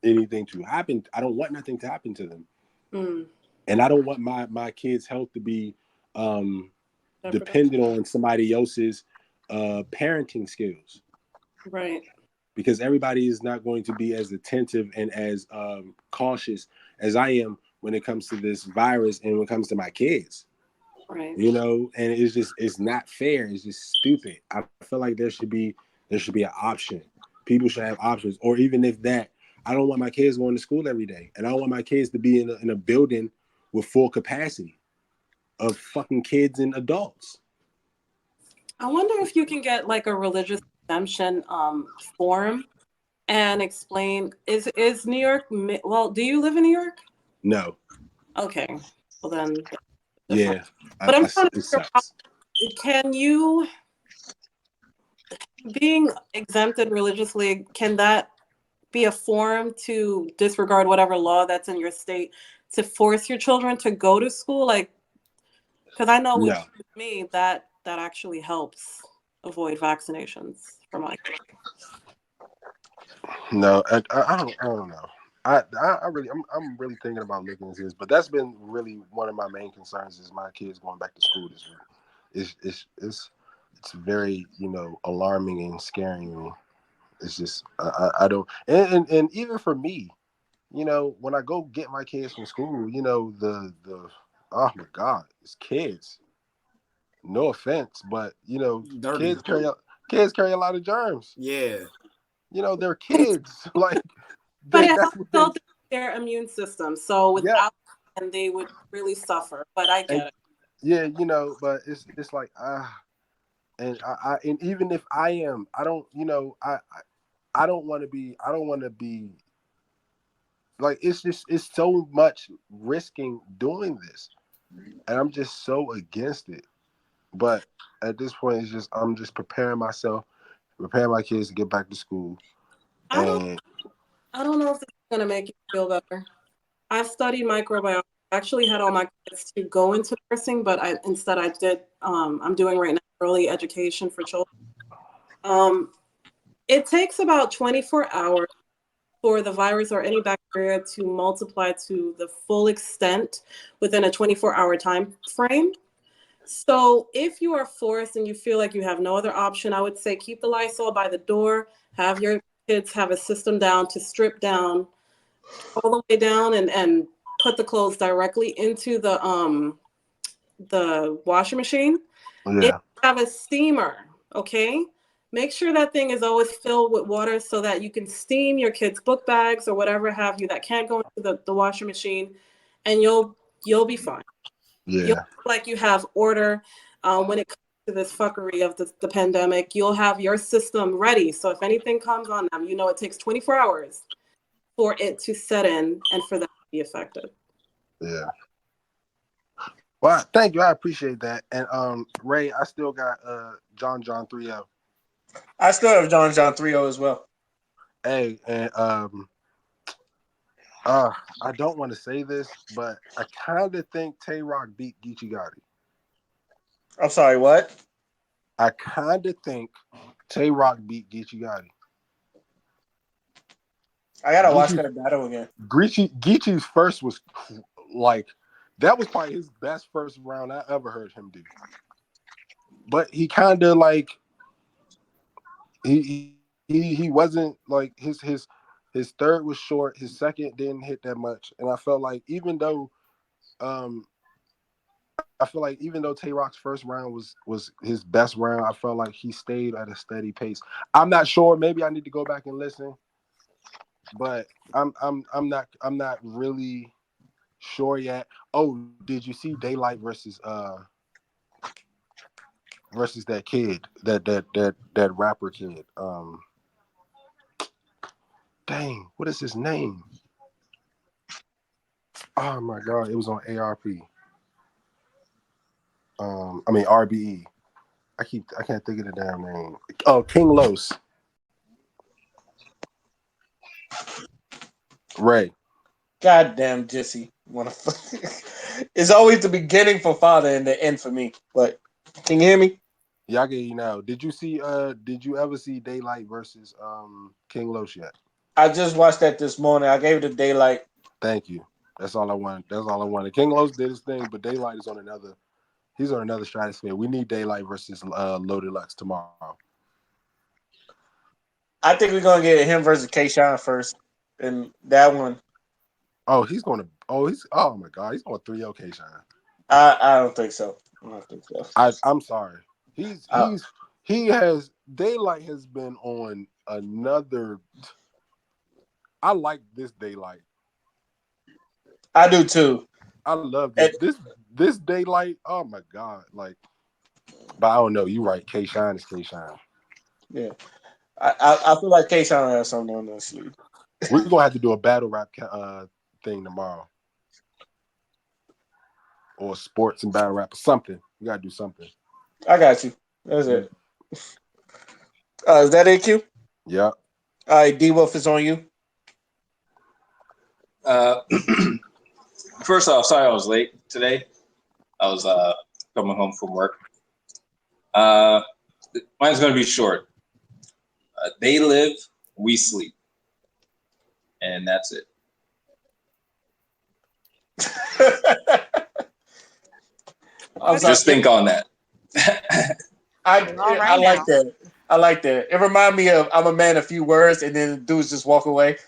anything to happen. I don't want nothing to happen to them, mm, and I don't want my kids' health to be um, jeopardized. dependent on somebody else's parenting skills. Right, Because everybody is not going to be as attentive and as cautious as I am when it comes to this virus and when it comes to my kids. right. And it's not fair. It's just stupid. I feel like there should be an option. People should have options, or even if that, I don't want my kids going to school every day, and I don't want my kids to be in a building with full capacity of fucking kids and adults. I wonder if you can get like a religious exemption form and explain. Is New York? Well, do you live in New York? No, Okay, well then that's different. yeah, But I'm trying to it figure out, sucks. can you, being exempted religiously, can that be a form to disregard whatever law that's in your state to force your children to go to school? Like, because I know with No, me that actually helps avoid vaccinations for my. no, I don't know. I really, I'm really thinking about looking into this, but that's been really one of my main concerns is my kids going back to school this week. It's very alarming and scaring me. It's just I don't and even for me, when I go get my kids from school, the oh my god, it's kids. No offense, but Dirty. kids carry a lot of germs. Yeah. They're kids. Like But they it that's helps what they build their immune system. So yeah. without, and they would really suffer. But I And get it. yeah, but it's like and even if I am, I don't I don't want to be like it's so much risking doing this, and I'm just so against it. But at this point, I'm just preparing myself, preparing my kids to get back to school, I don't and I don't know if this is gonna make you feel better. I've studied microbiology. I actually had all my kids to go into nursing, but I did I'm doing right now early education for children. Um, it takes about 24 hours for the virus or any bacteria to multiply to the full extent within a 24-hour time frame. So if you are forced and you feel like you have no other option, I would say keep the Lysol by the door, have your kids have a system down to strip down all the way down and put the clothes directly into the washing machine. If yeah, you have a steamer, okay, make sure that thing is always filled with water so that you can steam your kids' book bags or whatever have you that can't go into the washing machine, and you'll be fine. You'll yeah, feel like you have order when it comes to this fuckery of the pandemic. You'll have your system ready. So if anything comes on them, it takes 24 hours for it to set in and for that to be effective. yeah. Well, thank you. I appreciate that. And Ray, I still got John 3L. I still have John 3O as well. Hey, and I don't want to say this, but I kind of think Tay Rock beat Geechee Gotti. I'm sorry, what? I kind of think Tay Rock beat Geechee Gotti. I gotta watch Geechee, that battle again. Geechee's first was like that was probably his best first round I ever heard him do. But he kind of like he wasn't like his third was short. His second didn't hit that much, and I felt like even though I feel like even though Tay Rock's first round was his best round, I felt like he stayed at a steady pace. I'm not sure. Maybe I need to go back and listen, but I'm not really sure yet. Oh, did you see Daylight versus that kid, that rapper kid? Dang, what is his name? Oh my god, it was on ARP. I mean RBE. I can't think of the damn name. Oh, King Los. Ray. Goddamn Jesse. It's always the beginning for Father and the end for me. But can you hear me? Yeah, I get you now. Did you ever see Daylight versus King Los yet? I just watched that this morning. I gave it a Daylight. Thank you. That's all I wanted. That's all I wanted. King Los did his thing, but Daylight is on another. He's on another stratosphere. We need Daylight versus Loaded Lux tomorrow. I think we're gonna get him versus K-Shine first, and that one. Oh, he's going to. Oh my God, he's going 3-0 K-Shine. I don't think so. I don't think so. I'm sorry. Daylight has been on another. I like this Daylight. I do too. I love this Daylight. Oh my God, like. But I don't know. You right. K-Shine is K-Shine. Yeah, I feel like K-Shine has something on that sleeve. We're gonna have to do a battle rap thing tomorrow, or sports and battle rap or something. We gotta do something. I got you. That's it. Is that AQ? Yeah. All right, D-Wolf is on you. First off, sorry I was late today. I was coming home from work. Mine's going to be short. They live, we sleep. And that's it. Just think on that. I like that. I like that. It reminds me of I'm a man of few words, and then dudes just walk away.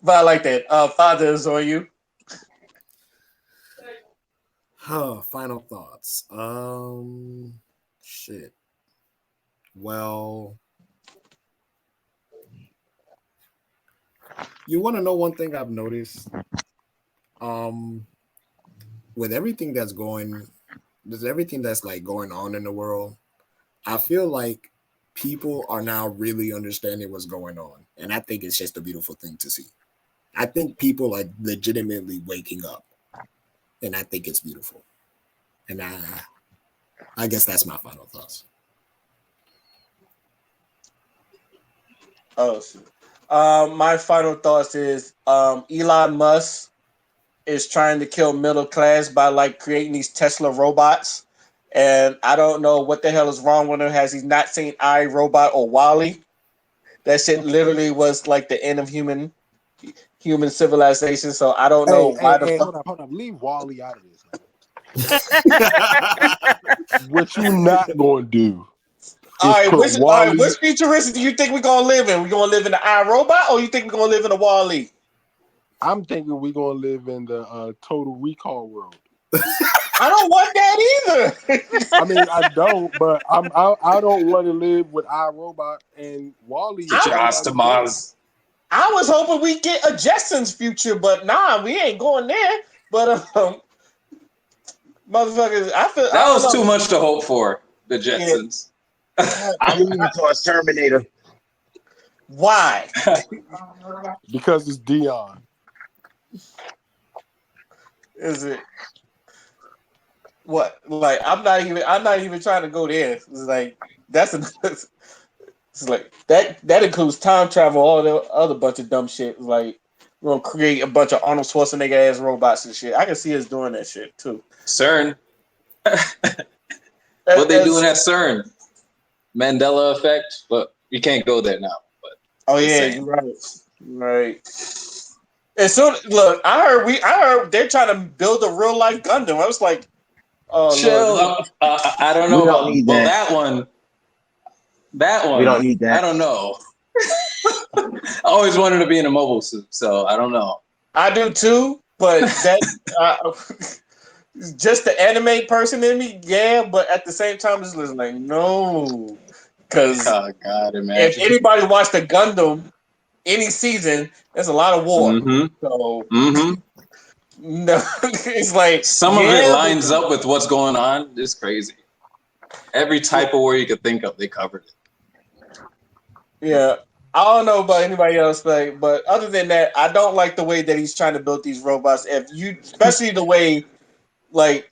But I like that. Father is on you. Final thoughts. Shit. Well, you want to know one thing I've noticed? With everything that's like going on in the world, I feel like people are now really understanding what's going on, and I think it's just a beautiful thing to see. I think people are legitimately waking up, and I think it's beautiful. And I guess that's my final thoughts. Oh, my final thoughts is Elon Musk is trying to kill middle class by like creating these Tesla robots, and I don't know what the hell is wrong with him. Has he not seen iRobot or Wall-E? That shit literally was like the end of human civilization. So I don't know why the fuck. Hold up. Leave Wall-E out of this, man. What you not gonna do? All right, which futuristic do you think we're gonna live in? We gonna live in the iRobot, or you think we're gonna live in the Wall-E? I'm thinking we're gonna live in the Total Recall world. I don't want that either. I mean, I don't, but I don't want to live with iRobot and Wall-E. I was hoping we get a Jetsons future, but nah, we ain't going there. But motherfuckers, that was too much to hope for. The Jetsons. Yeah. I'm leaning towards Terminator. Why? Because it's Dion. Is it what? Like I'm not even trying to go there. It's like it's like that includes time travel, all the other bunch of dumb shit. Like we're gonna create a bunch of Arnold Schwarzenegger ass robots and shit. I can see us doing that shit too. CERN. What they doing at CERN? Mandela effect, but you can't go there now. But oh yeah, you're right. And so look, I heard they're trying to build a real life Gundam. I was like, oh chill. Lord. I don't know about that one. That one. We don't need that. I don't know. I always wanted to be in a mobile suit, so I don't know. I do too, but that just the anime person in me, yeah, but at the same time, it's just like no, because Oh God, if imagine. anybody watched the Gundam any season, there's a lot of war. Mm-hmm. So Mm-hmm. no, it's like Some of it yeah, lines up with what's going on. It's crazy. Every type of war you could think of, they covered it. yeah. I don't know about anybody else, but other than that, I don't like the way that he's trying to build these robots. If you, especially the way, like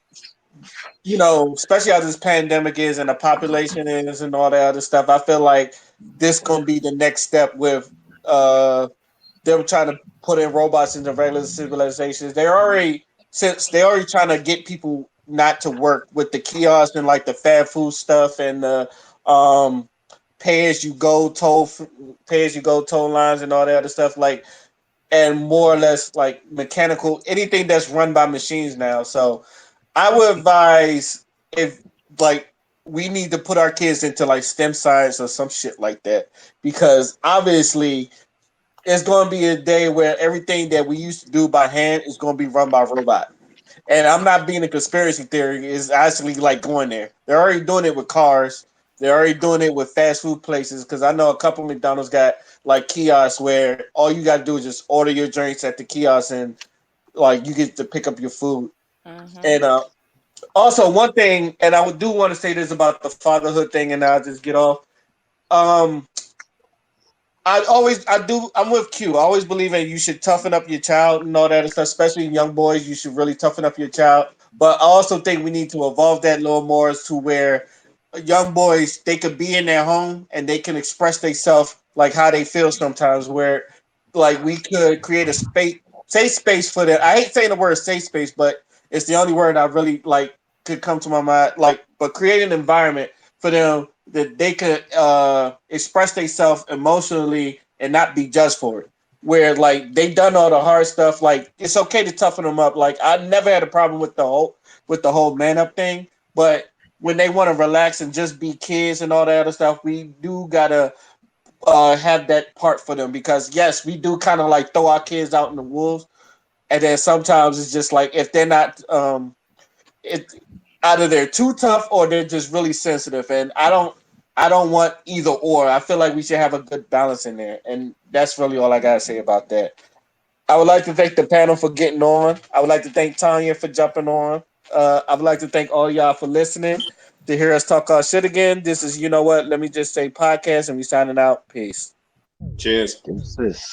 especially how this pandemic is and the population is and all that other stuff, I feel like this gonna be the next step with uh them trying to put in robots into regular civilizations. They're already trying to get people not to work with the kiosks and like the fast food stuff and the um pay as you go toll lines and all that other stuff like and more or less like mechanical anything that's run by machines now. So I would advise if like we need to put our kids into like STEM science or some shit like that because obviously it's going to be a day where everything that we used to do by hand is going to be run by robot. And I'm not being a conspiracy theory; it's actually like going there. They're already doing it with cars. They're already doing it with fast food places because I know a couple of McDonald's got like kiosks where all you got to do is just order your drinks at the kiosk and like you get to pick up your food. Mm-hmm. And also, one thing, and I do want to say this about the fatherhood thing, and I'll just get off. Um, I'm with Q. I always believe that you should toughen up your child and all that and stuff, especially young boys. You should really toughen up your child. But I also think we need to evolve that a little more to where young boys they could be in their home and they can express themselves like how they feel sometimes. Where like we could create a safe space for them. I hate saying the word safe space, but it's the only word I really like could come to my mind. Like, but create an environment for them that they could express themselves emotionally and not be judged for it. Where like they done all the hard stuff, like it's okay to toughen them up. Like I never had a problem with the whole man up thing, but when they want to relax and just be kids and all that other stuff, we do gotta have that part for them because yes, we do kind of like throw our kids out in the wolves, and then sometimes it's just like if they're not it either they're too tough or they're just really sensitive, and I don't want either or. I feel like we should have a good balance in there, and that's really all I gotta say about that. I would like to thank the panel for getting on. I would like to thank Tonya for jumping on. I would like to thank all y'all for listening to hear us talk our shit again. This is you know what? Let me just say podcast, and we signing out. Peace. Cheers. Deuces.